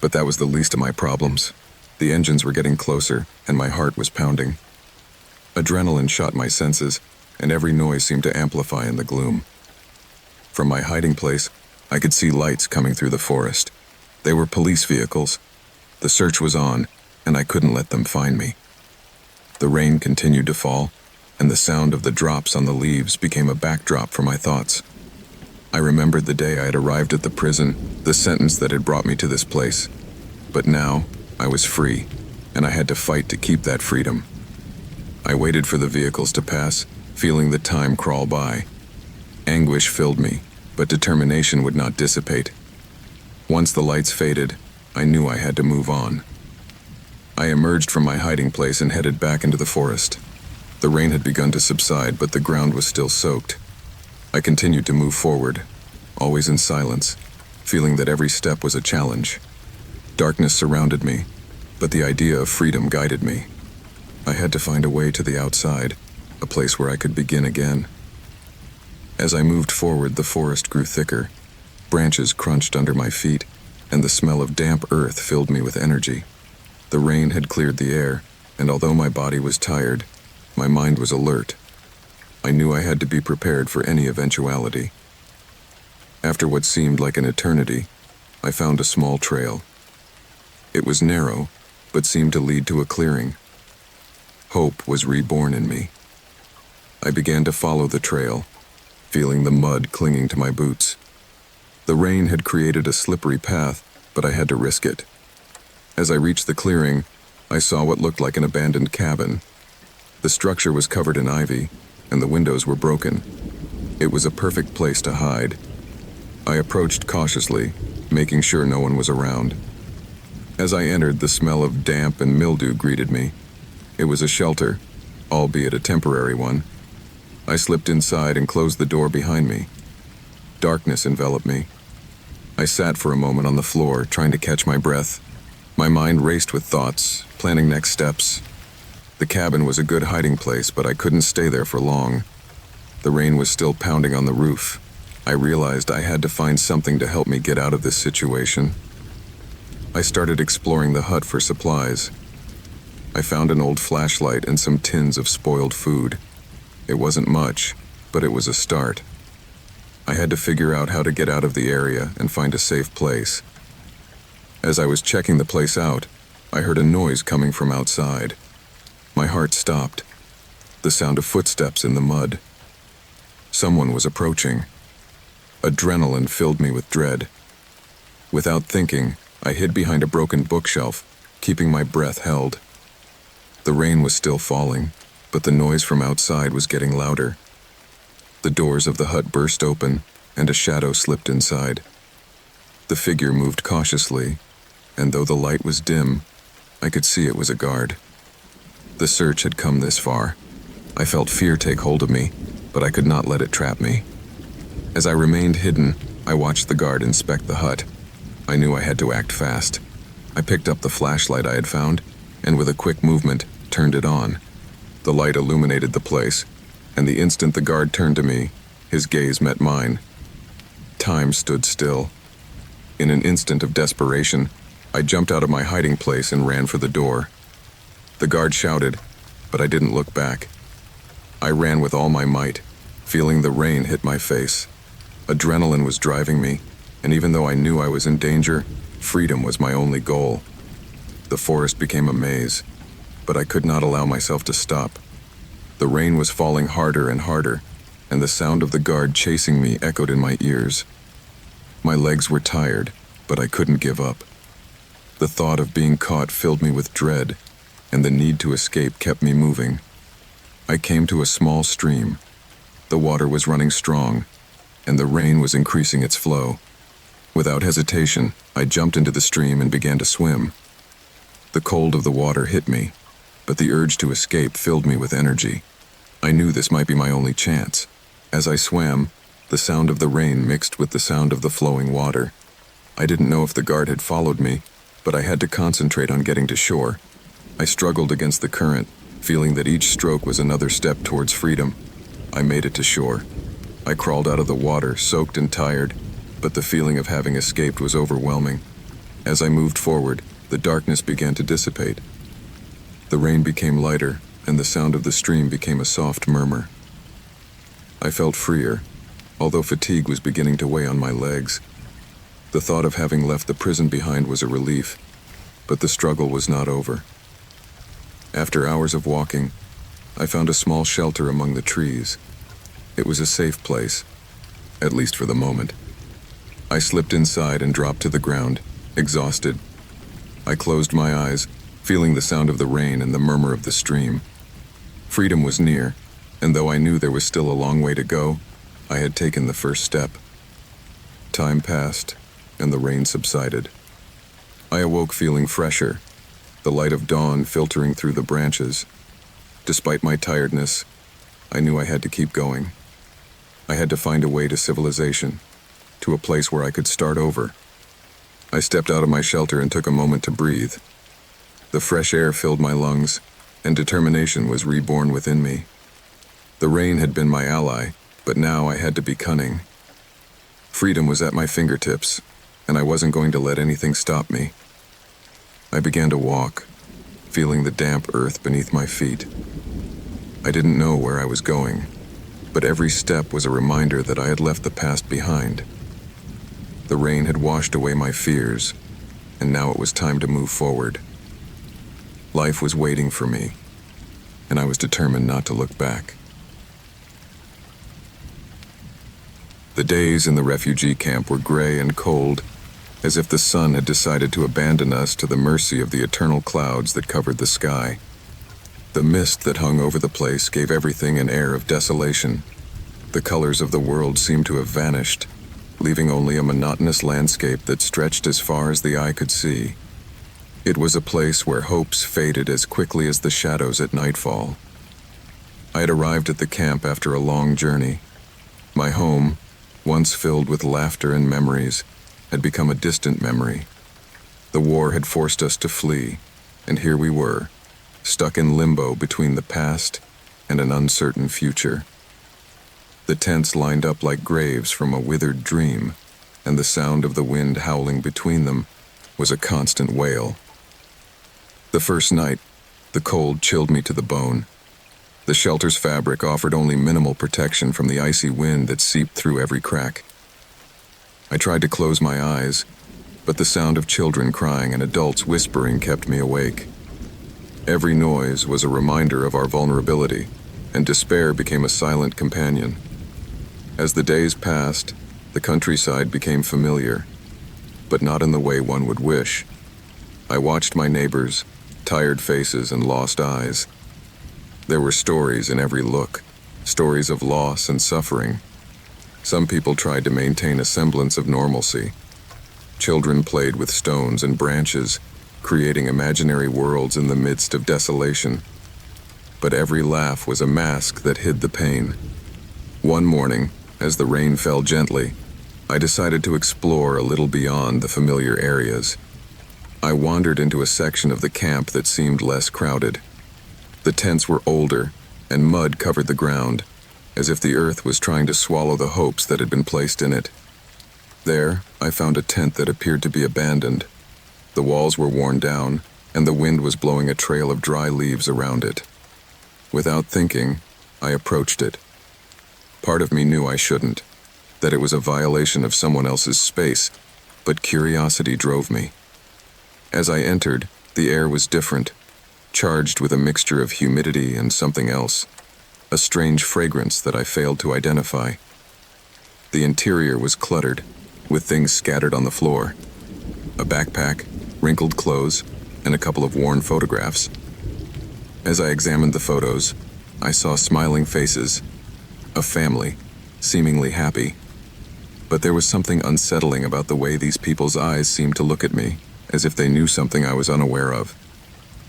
but that was the least of my problems. The engines were getting closer, and my heart was pounding. Adrenaline shot my senses, and every noise seemed to amplify in the gloom. From my hiding place, I could see lights coming through the forest. They were police vehicles. The search was on, and I couldn't let them find me. The rain continued to fall, and the sound of the drops on the leaves became a backdrop for my thoughts. I remembered the day I had arrived at the prison, the sentence that had brought me to this place. But now, I was free, and I had to fight to keep that freedom. I waited for the vehicles to pass, feeling the time crawl by. Anguish filled me, but determination would not dissipate. Once the lights faded, I knew I had to move on. I emerged from my hiding place and headed back into the forest. The rain had begun to subside, but the ground was still soaked. I continued to move forward, always in silence, feeling that every step was a challenge. Darkness surrounded me, but the idea of freedom guided me. I had to find a way to the outside, a place where I could begin again. As I moved forward, the forest grew thicker. Branches crunched under my feet, and the smell of damp earth filled me with energy. The rain had cleared the air, and although my body was tired, my mind was alert. I knew I had to be prepared for any eventuality. After what seemed like an eternity, I found a small trail. It was narrow, but seemed to lead to a clearing. Hope was reborn in me. I began to follow the trail, feeling the mud clinging to my boots. The rain had created a slippery path, but I had to risk it. As I reached the clearing, I saw what looked like an abandoned cabin. The structure was covered in ivy, and the windows were broken. It was a perfect place to hide. I approached cautiously, making sure no one was around. As I entered, the smell of damp and mildew greeted me. It was a shelter, albeit a temporary one. I slipped inside and closed the door behind me. Darkness enveloped me. I sat for a moment on the floor, trying to catch my breath. My mind raced with thoughts, planning next steps. The cabin was a good hiding place, but I couldn't stay there for long. The rain was still pounding on the roof. I realized I had to find something to help me get out of this situation. I started exploring the hut for supplies. I found an old flashlight and some tins of spoiled food. It wasn't much, but it was a start. I had to figure out how to get out of the area and find a safe place. As I was checking the place out, I heard a noise coming from outside. My heart stopped. The sound of footsteps in the mud. Someone was approaching. Adrenaline filled me with dread. Without thinking, I hid behind a broken bookshelf, keeping my breath held. The rain was still falling, but the noise from outside was getting louder. The doors of the hut burst open, and a shadow slipped inside. The figure moved cautiously, and though the light was dim, I could see it was a guard. The search had come this far. I felt fear take hold of me, but I could not let it trap me. As I remained hidden, I watched the guard inspect the hut. I knew I had to act fast. I picked up the flashlight I had found, and with a quick movement, turned it on. The light illuminated the place, and the instant the guard turned to me, his gaze met mine. Time stood still. In an instant of desperation, I jumped out of my hiding place and ran for the door. The guard shouted, but I didn't look back. I ran with all my might, feeling the rain hit my face. Adrenaline was driving me, and even though I knew I was in danger, freedom was my only goal. The forest became a maze, but I could not allow myself to stop. The rain was falling harder and harder, and the sound of the guard chasing me echoed in my ears. My legs were tired, but I couldn't give up. The thought of being caught filled me with dread, and the need to escape kept me moving. I came to a small stream. The water was running strong, and the rain was increasing its flow. Without hesitation, I jumped into the stream and began to swim. The cold of the water hit me, but the urge to escape filled me with energy. I knew this might be my only chance. As I swam, the sound of the rain mixed with the sound of the flowing water. I didn't know if the guard had followed me, but I had to concentrate on getting to shore. I struggled against the current, feeling that each stroke was another step towards freedom. I made it to shore. I crawled out of the water, soaked and tired, but the feeling of having escaped was overwhelming. As I moved forward, the darkness began to dissipate. The rain became lighter, and the sound of the stream became a soft murmur. I felt freer, although fatigue was beginning to weigh on my legs. The thought of having left the prison behind was a relief, but the struggle was not over. After hours of walking, I found a small shelter among the trees. It was a safe place, at least for the moment. I slipped inside and dropped to the ground, exhausted. I closed my eyes, feeling the sound of the rain and the murmur of the stream. Freedom was near, and though I knew there was still a long way to go, I had taken the first step. Time passed, and the rain subsided. I awoke feeling fresher, the light of dawn filtering through the branches. Despite my tiredness, I knew I had to keep going. I had to find a way to civilization, to a place where I could start over. I stepped out of my shelter and took a moment to breathe. The fresh air filled my lungs, and determination was reborn within me. The rain had been my ally, but now I had to be cunning. Freedom was at my fingertips, and I wasn't going to let anything stop me. I began to walk, feeling the damp earth beneath my feet. I didn't know where I was going, but every step was a reminder that I had left the past behind. The rain had washed away my fears, and now it was time to move forward. Life was waiting for me, and I was determined not to look back. The days in the refugee camp were gray and cold, as if the sun had decided to abandon us to the mercy of the eternal clouds that covered the sky. The mist that hung over the place gave everything an air of desolation. The colors of the world seemed to have vanished, leaving only a monotonous landscape that stretched as far as the eye could see. It was a place where hopes faded as quickly as the shadows at nightfall. I had arrived at the camp after a long journey. My home, once filled with laughter and memories, had become a distant memory. The war had forced us to flee, and here we were, stuck in limbo between the past and an uncertain future. The tents lined up like graves from a withered dream, and the sound of the wind howling between them was a constant wail. The first night, the cold chilled me to the bone. The shelter's fabric offered only minimal protection from the icy wind that seeped through every crack. I tried to close my eyes, but the sound of children crying and adults whispering kept me awake. Every noise was a reminder of our vulnerability, and despair became a silent companion. As the days passed, the countryside became familiar, but not in the way one would wish. I watched my neighbors, tired faces and lost eyes. There were stories in every look, stories of loss and suffering. Some people tried to maintain a semblance of normalcy. Children played with stones and branches, creating imaginary worlds in the midst of desolation. But every laugh was a mask that hid the pain. One morning, as the rain fell gently, I decided to explore a little beyond the familiar areas. I wandered into a section of the camp that seemed less crowded. The tents were older, and mud covered the ground, as if the earth was trying to swallow the hopes that had been placed in it. There, I found a tent that appeared to be abandoned. The walls were worn down, and the wind was blowing a trail of dry leaves around it. Without thinking, I approached it. Part of me knew I shouldn't, that it was a violation of someone else's space, but curiosity drove me. As I entered, the air was different, charged with a mixture of humidity and something else, a strange fragrance that I failed to identify. The interior was cluttered, with things scattered on the floor. A backpack, wrinkled clothes, and a couple of worn photographs. As I examined the photos, I saw smiling faces, a family, seemingly happy. But there was something unsettling about the way these people's eyes seemed to look at me, as if they knew something I was unaware of.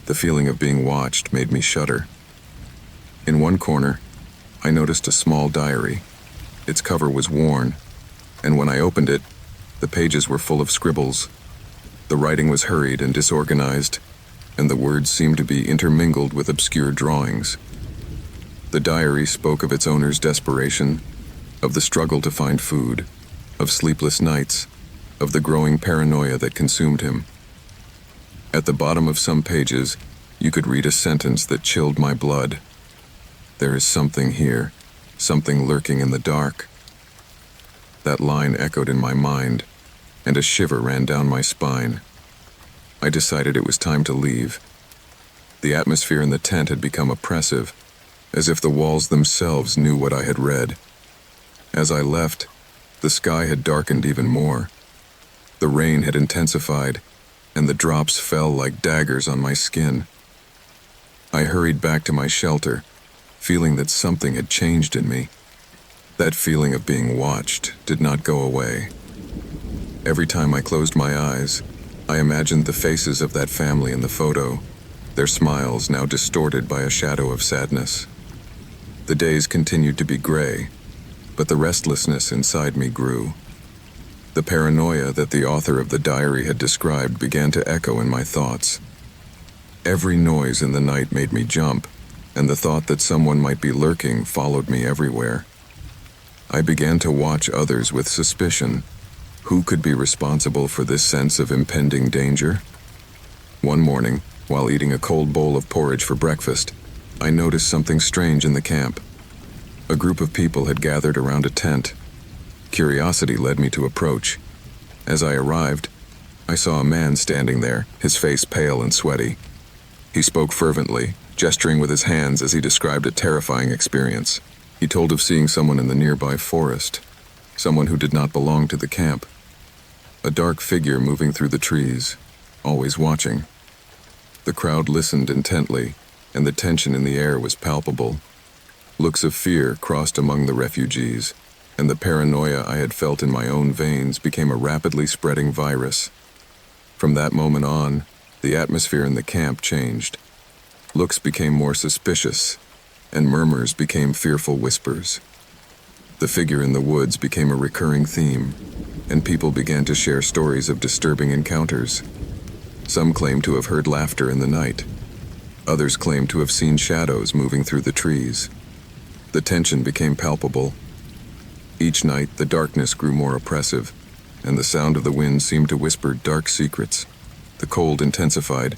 The feeling of being watched made me shudder. In one corner, I noticed a small diary. Its cover was worn, and when I opened it, the pages were full of scribbles. The writing was hurried and disorganized, and the words seemed to be intermingled with obscure drawings. The diary spoke of its owner's desperation, of the struggle to find food, of sleepless nights, of the growing paranoia that consumed him. At the bottom of some pages, you could read a sentence that chilled my blood. "There is something here, something lurking in the dark." That line echoed in my mind, and a shiver ran down my spine. I decided it was time to leave. The atmosphere in the tent had become oppressive, as if the walls themselves knew what I had read. As I left, the sky had darkened even more. The rain had intensified, and the drops fell like daggers on my skin. I hurried back to my shelter, feeling that something had changed in me. That feeling of being watched did not go away. Every time I closed my eyes, I imagined the faces of that family in the photo, their smiles now distorted by a shadow of sadness. The days continued to be gray, but the restlessness inside me grew. The paranoia that the author of the diary had described began to echo in my thoughts. Every noise in the night made me jump, and the thought that someone might be lurking followed me everywhere. I began to watch others with suspicion. Who could be responsible for this sense of impending danger? One morning, while eating a cold bowl of porridge for breakfast, I noticed something strange in the camp. A group of people had gathered around a tent. Curiosity led me to approach. As I arrived, I saw a man standing there, his face pale and sweaty. He spoke fervently, gesturing with his hands as he described a terrifying experience. He told of seeing someone in the nearby forest, someone who did not belong to the camp. A dark figure moving through the trees, always watching. The crowd listened intently, and the tension in the air was palpable. Looks of fear crossed among the refugees, and the paranoia I had felt in my own veins became a rapidly spreading virus. From that moment on, the atmosphere in the camp changed. Looks became more suspicious, and murmurs became fearful whispers. The figure in the woods became a recurring theme, and people began to share stories of disturbing encounters. Some claimed to have heard laughter in the night. Others claimed to have seen shadows moving through the trees. The tension became palpable. Each night, the darkness grew more oppressive, and the sound of the wind seemed to whisper dark secrets. The cold intensified,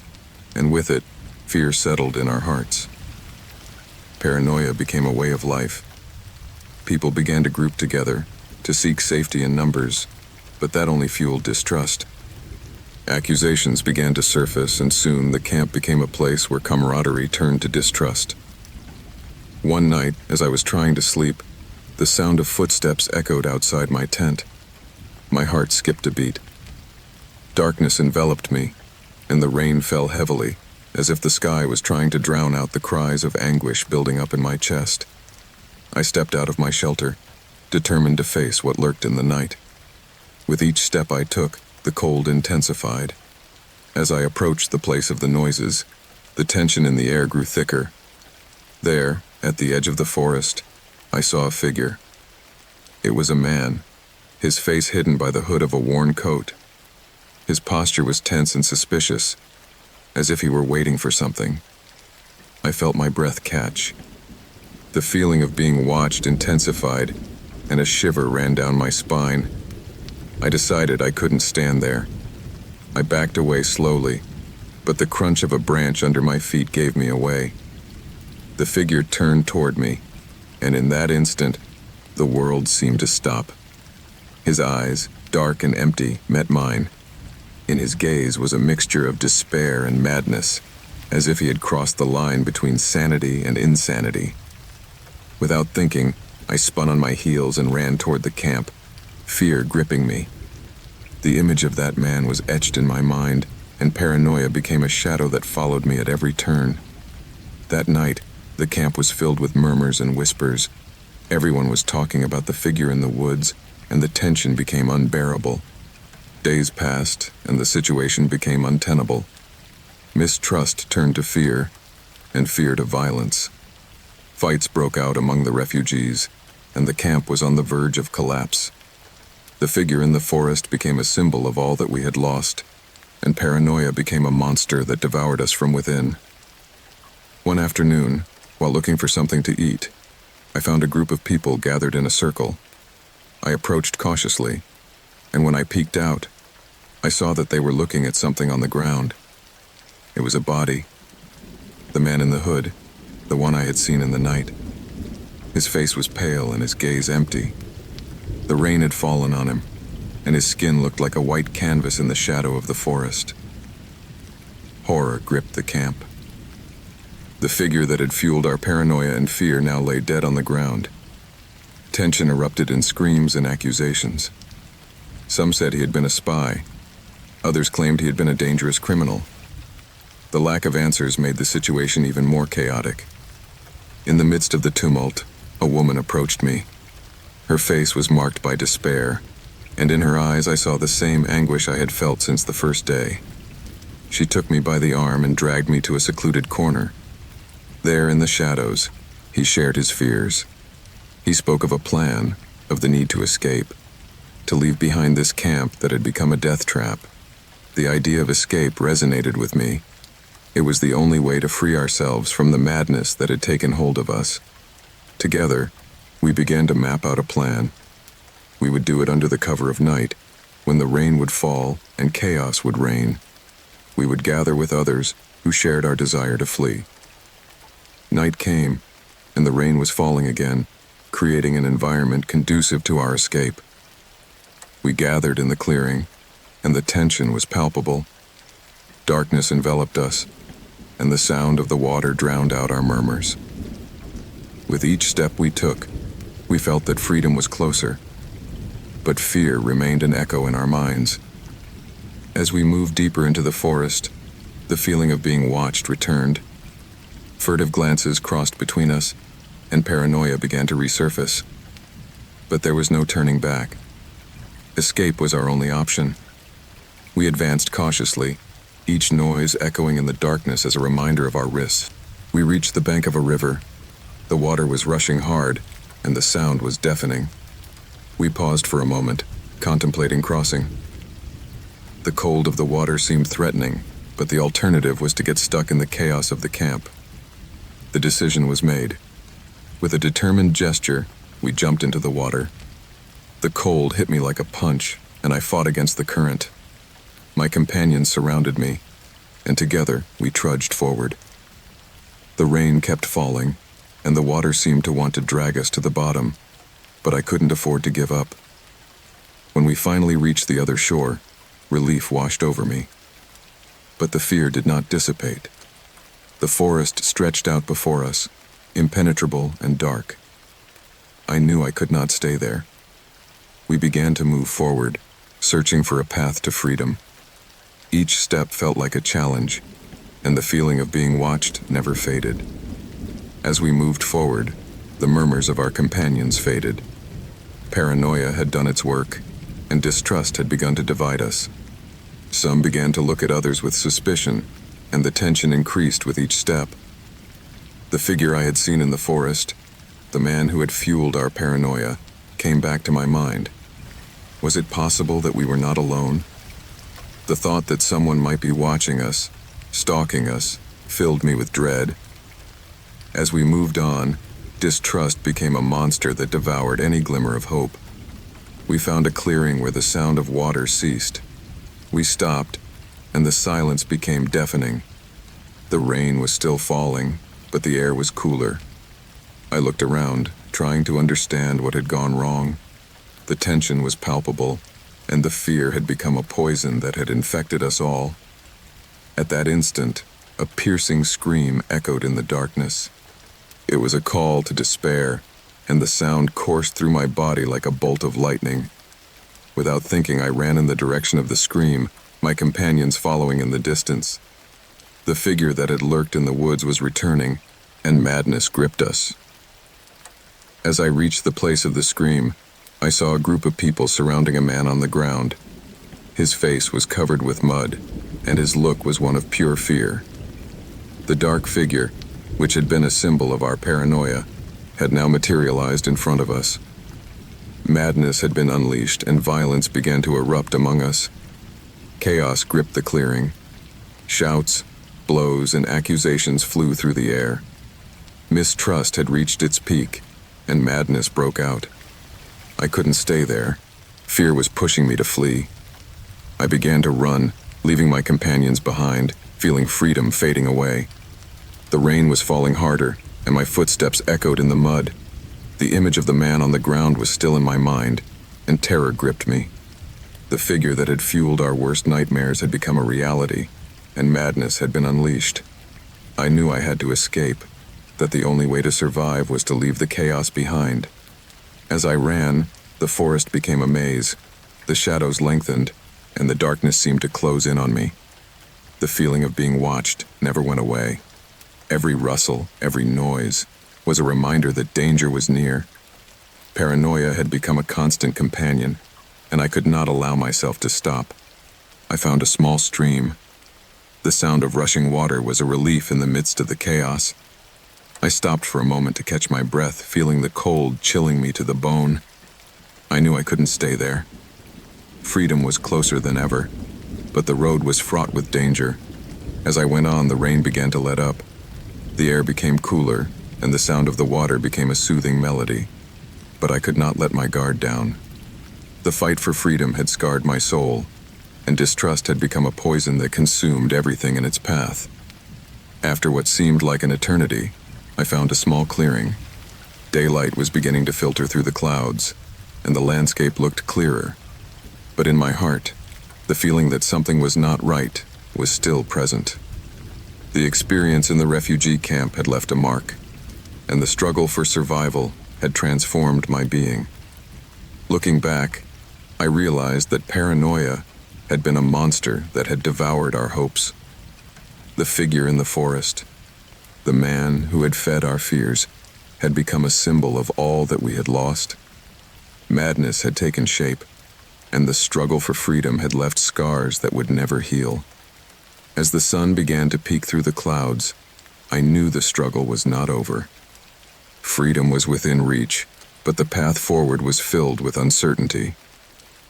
and with it, fear settled in our hearts. Paranoia became a way of life. People began to group together, to seek safety in numbers, but that only fueled distrust. Accusations began to surface, and soon the camp became a place where camaraderie turned to distrust. One night, as I was trying to sleep, the sound of footsteps echoed outside my tent. My heart skipped a beat. Darkness enveloped me, and the rain fell heavily, as if the sky was trying to drown out the cries of anguish building up in my chest. I stepped out of my shelter, determined to face what lurked in the night. With each step I took, the cold intensified. As I approached the place of the noises, the tension in the air grew thicker. There, at the edge of the forest, I saw a figure. It was a man, his face hidden by the hood of a worn coat. His posture was tense and suspicious, as if he were waiting for something. I felt my breath catch. The feeling of being watched intensified, and a shiver ran down my spine. I decided I couldn't stand there. I backed away slowly, but the crunch of a branch under my feet gave me away. The figure turned toward me, and in that instant, the world seemed to stop. His eyes, dark and empty, met mine. In his gaze was a mixture of despair and madness, as if he had crossed the line between sanity and insanity. Without thinking, I spun on my heels and ran toward the camp, fear gripping me. The image of that man was etched in my mind, and paranoia became a shadow that followed me at every turn. That night, the camp was filled with murmurs and whispers. Everyone was talking about the figure in the woods, and the tension became unbearable. Days passed, and the situation became untenable. Mistrust turned to fear, and fear to violence. Fights broke out among the refugees, and the camp was on the verge of collapse. The figure in the forest became a symbol of all that we had lost, and paranoia became a monster that devoured us from within. One afternoon, while looking for something to eat, I found a group of people gathered in a circle. I approached cautiously, and when I peeked out, I saw that they were looking at something on the ground. It was a body. The man in the hood, the one I had seen in the night. His face was pale and his gaze empty. The rain had fallen on him, and his skin looked like a white canvas in the shadow of the forest. Horror gripped the camp. The figure that had fueled our paranoia and fear now lay dead on the ground. Tension erupted in screams and accusations. Some said he had been a spy. Others claimed he had been a dangerous criminal. The lack of answers made the situation even more chaotic. In the midst of the tumult, a woman approached me. Her face was marked by despair, and in her eyes I saw the same anguish I had felt since the first day. She took me by the arm and dragged me to a secluded corner. There in the shadows, he shared his fears. He spoke of a plan, of the need to escape, to leave behind this camp that had become a death trap. The idea of escape resonated with me. It was the only way to free ourselves from the madness that had taken hold of us. Together, we began to map out a plan. We would do it under the cover of night, when the rain would fall and chaos would reign. We would gather with others who shared our desire to flee. Night came, and the rain was falling again, creating an environment conducive to our escape. We gathered in the clearing, and the tension was palpable. Darkness enveloped us, and the sound of the water drowned out our murmurs. With each step we took, we felt that freedom was closer, but fear remained an echo in our minds. As we moved deeper into the forest, the feeling of being watched returned. Furtive glances crossed between us, and paranoia began to resurface. But there was no turning back. Escape was our only option. We advanced cautiously, each noise echoing in the darkness as a reminder of our risks. We reached the bank of a river. The water was rushing hard, and the sound was deafening. We paused for a moment, contemplating crossing. The cold of the water seemed threatening, but the alternative was to get stuck in the chaos of the camp. The decision was made. With a determined gesture, we jumped into the water. The cold hit me like a punch, and I fought against the current. My companions surrounded me, and together we trudged forward. The rain kept falling, and the water seemed to want to drag us to the bottom, but I couldn't afford to give up. When we finally reached the other shore, relief washed over me. But the fear did not dissipate. The forest stretched out before us, impenetrable and dark. I knew I could not stay there. We began to move forward, searching for a path to freedom. Each step felt like a challenge, and the feeling of being watched never faded. As we moved forward, the murmurs of our companions faded. Paranoia had done its work, and distrust had begun to divide us. Some began to look at others with suspicion, and the tension increased with each step. The figure I had seen in the forest, the man who had fueled our paranoia, came back to my mind. Was it possible that we were not alone? The thought that someone might be watching us, stalking us, filled me with dread. As we moved on, distrust became a monster that devoured any glimmer of hope. We found a clearing where the sound of water ceased. We stopped, and the silence became deafening. The rain was still falling, but the air was cooler. I looked around, trying to understand what had gone wrong. The tension was palpable, and the fear had become a poison that had infected us all. At that instant, a piercing scream echoed in the darkness. It was a call to despair, and the sound coursed through my body like a bolt of lightning. Without thinking, I ran in the direction of the scream, my companions following in the distance. The figure that had lurked in the woods was returning, and madness gripped us. As I reached the place of the scream, I saw a group of people surrounding a man on the ground. His face was covered with mud, and his look was one of pure fear. The dark figure, which had been a symbol of our paranoia, had now materialized in front of us. Madness had been unleashed, and violence began to erupt among us. Chaos gripped the clearing. Shouts, blows, and accusations flew through the air. Mistrust had reached its peak, and madness broke out. I couldn't stay there. Fear was pushing me to flee. I began to run, leaving my companions behind, feeling freedom fading away. The rain was falling harder, and my footsteps echoed in the mud. The image of the man on the ground was still in my mind, and terror gripped me. The figure that had fueled our worst nightmares had become a reality, and madness had been unleashed. I knew I had to escape, that the only way to survive was to leave the chaos behind. As I ran, the forest became a maze. The shadows lengthened, and the darkness seemed to close in on me. The feeling of being watched never went away. Every rustle, every noise, was a reminder that danger was near. Paranoia had become a constant companion, and I could not allow myself to stop. I found a small stream. The sound of rushing water was a relief in the midst of the chaos. I stopped for a moment to catch my breath, feeling the cold chilling me to the bone. I knew I couldn't stay there. Freedom was closer than ever, but the road was fraught with danger. As I went on, the rain began to let up. The air became cooler, and the sound of the water became a soothing melody. But I could not let my guard down. The fight for freedom had scarred my soul, and distrust had become a poison that consumed everything in its path. After what seemed like an eternity, I found a small clearing. Daylight was beginning to filter through the clouds, and the landscape looked clearer. But in my heart, the feeling that something was not right was still present. The experience in the refugee camp had left a mark, and the struggle for survival had transformed my being. Looking back, I realized that paranoia had been a monster that had devoured our hopes. The figure in the forest, the man who had fed our fears, had become a symbol of all that we had lost. Madness had taken shape, and the struggle for freedom had left scars that would never heal. As the sun began to peek through the clouds, I knew the struggle was not over. Freedom was within reach, but the path forward was filled with uncertainty.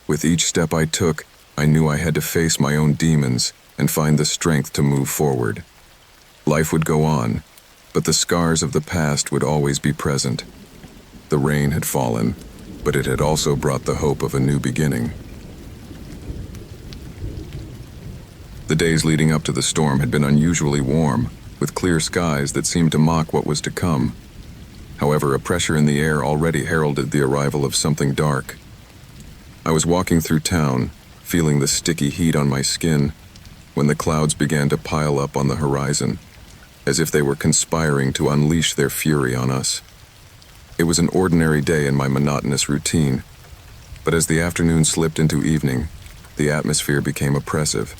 With each step I took, I knew I had to face my own demons and find the strength to move forward. Life would go on, but the scars of the past would always be present. The rain had fallen, but it had also brought the hope of a new beginning. The days leading up to the storm had been unusually warm, with clear skies that seemed to mock what was to come. However, a pressure in the air already heralded the arrival of something dark. I was walking through town, feeling the sticky heat on my skin, when the clouds began to pile up on the horizon, as if they were conspiring to unleash their fury on us. It was an ordinary day in my monotonous routine, but as the afternoon slipped into evening, the atmosphere became oppressive.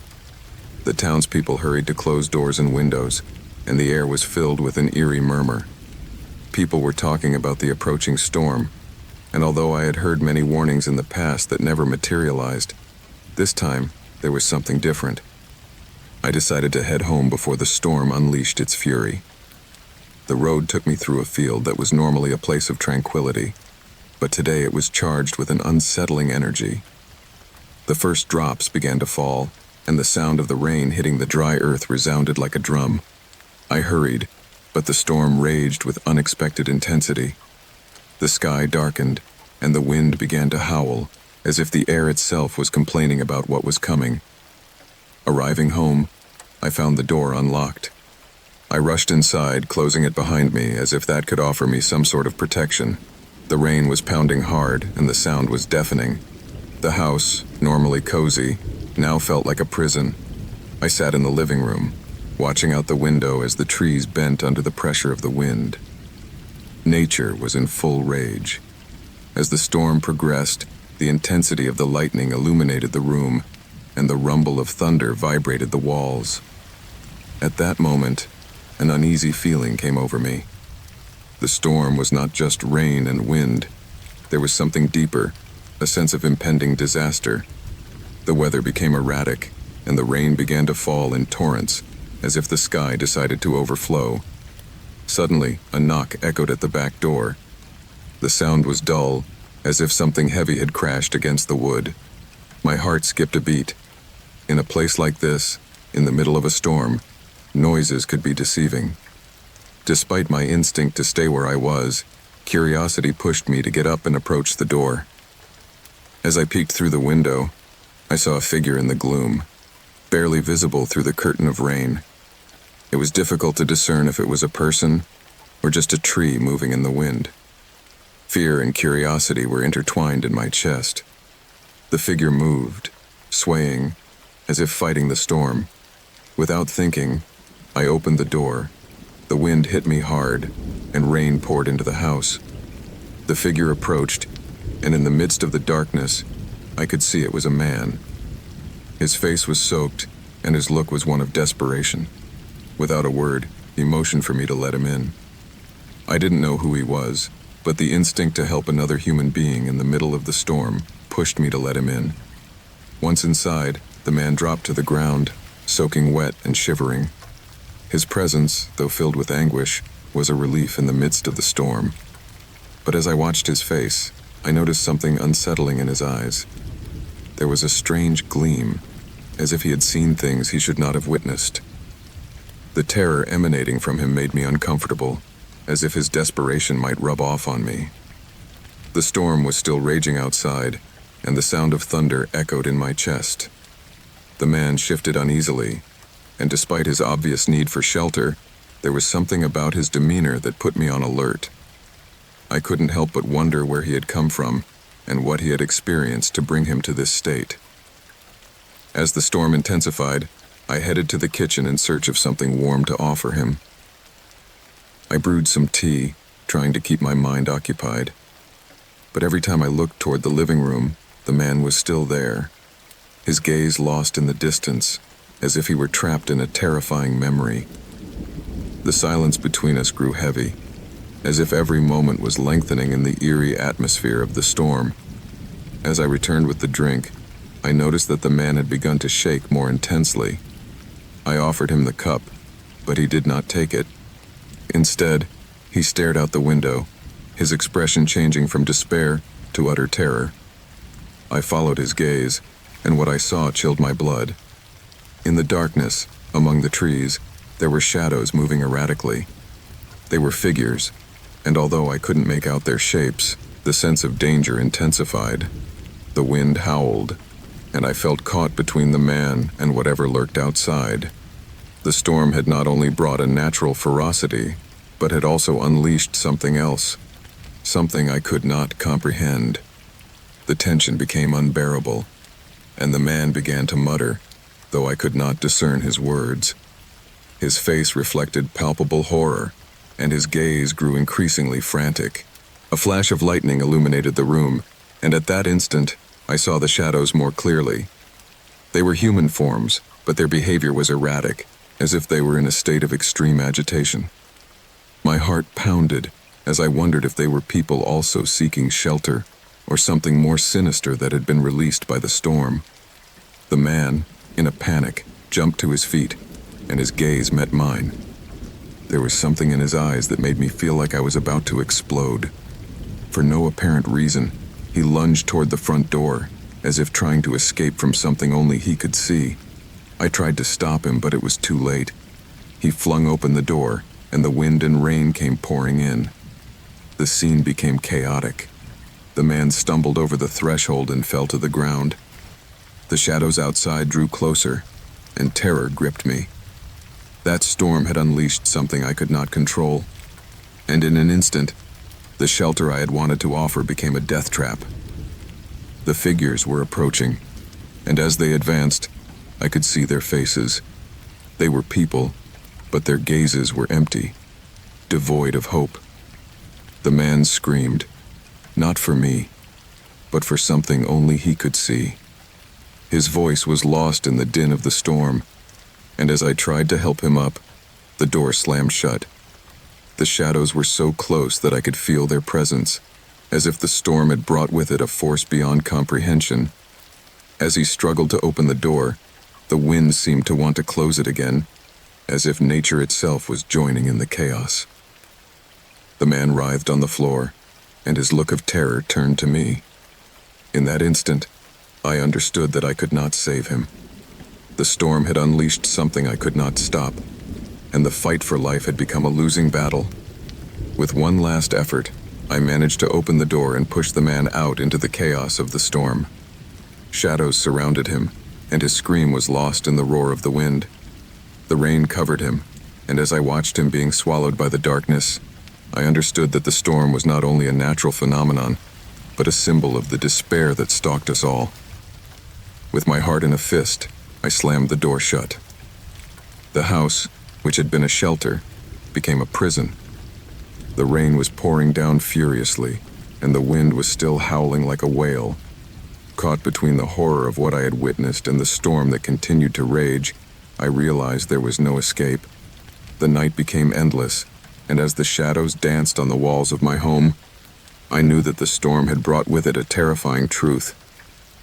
The townspeople hurried to close doors and windows, and the air was filled with an eerie murmur. People were talking about the approaching storm, and although I had heard many warnings in the past that never materialized, this time there was something different. I decided to head home before the storm unleashed its fury. The road took me through a field that was normally a place of tranquility, but today it was charged with an unsettling energy. The first drops began to fall, and the sound of the rain hitting the dry earth resounded like a drum. I hurried, but the storm raged with unexpected intensity. The sky darkened, and the wind began to howl, as if the air itself was complaining about what was coming. Arriving home, I found the door unlocked. I rushed inside, closing it behind me as if that could offer me some sort of protection. The rain was pounding hard, and the sound was deafening. The house, normally cozy, now felt like a prison. I sat in the living room, watching out the window as the trees bent under the pressure of the wind. Nature was in full rage. As the storm progressed, the intensity of the lightning illuminated the room, and the rumble of thunder vibrated the walls. At that moment, an uneasy feeling came over me. The storm was not just rain and wind. There was something deeper, a sense of impending disaster. The weather became erratic, and the rain began to fall in torrents, as if the sky decided to overflow. Suddenly, a knock echoed at the back door. The sound was dull, as if something heavy had crashed against the wood. My heart skipped a beat. In a place like this, in the middle of a storm, noises could be deceiving. Despite my instinct to stay where I was, curiosity pushed me to get up and approach the door. As I peeked through the window, I saw a figure in the gloom, barely visible through the curtain of rain. It was difficult to discern if it was a person or just a tree moving in the wind. Fear and curiosity were intertwined in my chest. The figure moved, swaying, as if fighting the storm. Without thinking, I opened the door. The wind hit me hard, and rain poured into the house. The figure approached, and in the midst of the darkness, I could see it was a man. His face was soaked, and his look was one of desperation. Without a word, he motioned for me to let him in. I didn't know who he was, but the instinct to help another human being in the middle of the storm pushed me to let him in. Once inside, the man dropped to the ground, soaking wet and shivering. His presence, though filled with anguish, was a relief in the midst of the storm. But as I watched his face, I noticed something unsettling in his eyes. There was a strange gleam, as if he had seen things he should not have witnessed. The terror emanating from him made me uncomfortable, as if his desperation might rub off on me. The storm was still raging outside, and the sound of thunder echoed in my chest. The man shifted uneasily, and despite his obvious need for shelter, there was something about his demeanor that put me on alert. I couldn't help but wonder where he had come from and what he had experienced to bring him to this state. As the storm intensified, I headed to the kitchen in search of something warm to offer him. I brewed some tea, trying to keep my mind occupied. But every time I looked toward the living room, the man was still there, his gaze lost in the distance, as if he were trapped in a terrifying memory. The silence between us grew heavy, as if every moment was lengthening in the eerie atmosphere of the storm. As I returned with the drink, I noticed that the man had begun to shake more intensely. I offered him the cup, but he did not take it. Instead, he stared out the window, his expression changing from despair to utter terror. I followed his gaze, and what I saw chilled my blood. In the darkness, among the trees, there were shadows moving erratically. They were figures, and although I couldn't make out their shapes, the sense of danger intensified. The wind howled, and I felt caught between the man and whatever lurked outside. The storm had not only brought a natural ferocity, but had also unleashed something else, something I could not comprehend. The tension became unbearable, and the man began to mutter, though I could not discern his words. His face reflected palpable horror, and his gaze grew increasingly frantic. A flash of lightning illuminated the room, and at that instant, I saw the shadows more clearly. They were human forms, but their behavior was erratic, as if they were in a state of extreme agitation. My heart pounded as I wondered if they were people also seeking shelter, or something more sinister that had been released by the storm. The man, in a panic, jumped to his feet, and his gaze met mine. There was something in his eyes that made me feel like I was about to explode. For no apparent reason, he lunged toward the front door, as if trying to escape from something only he could see. I tried to stop him, but it was too late. He flung open the door, and the wind and rain came pouring in. The scene became chaotic. The man stumbled over the threshold and fell to the ground. The shadows outside drew closer, and terror gripped me. That storm had unleashed something I could not control, and in an instant, the shelter I had wanted to offer became a death trap. The figures were approaching, and as they advanced, I could see their faces. They were people, but their gazes were empty, devoid of hope. The man screamed, not for me, but for something only he could see. His voice was lost in the din of the storm, and as I tried to help him up, the door slammed shut. The shadows were so close that I could feel their presence, as if the storm had brought with it a force beyond comprehension. As he struggled to open the door, the wind seemed to want to close it again, as if nature itself was joining in the chaos. The man writhed on the floor, and his look of terror turned to me. In that instant, I understood that I could not save him. The storm had unleashed something I could not stop, and the fight for life had become a losing battle. With one last effort, I managed to open the door and push the man out into the chaos of the storm. Shadows surrounded him, and his scream was lost in the roar of the wind. The rain covered him, and as I watched him being swallowed by the darkness, I understood that the storm was not only a natural phenomenon, but a symbol of the despair that stalked us all. With my heart in a fist, I slammed the door shut. The house, which had been a shelter, became a prison. The rain was pouring down furiously, and the wind was still howling like a whale. Caught between the horror of what I had witnessed and the storm that continued to rage, I realized there was no escape. The night became endless, and as the shadows danced on the walls of my home, I knew that the storm had brought with it a terrifying truth.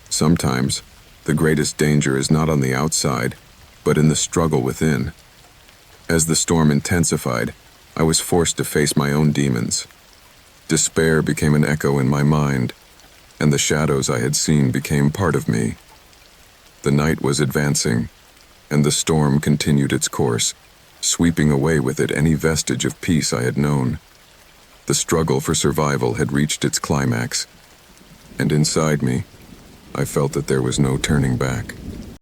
Sometimes, the greatest danger is not on the outside, but in the struggle within. As the storm intensified, I was forced to face my own demons. Despair became an echo in my mind, and the shadows I had seen became part of me. The night was advancing, and the storm continued its course, sweeping away with it any vestige of peace I had known. The struggle for survival had reached its climax, and inside me, I felt that there was no turning back.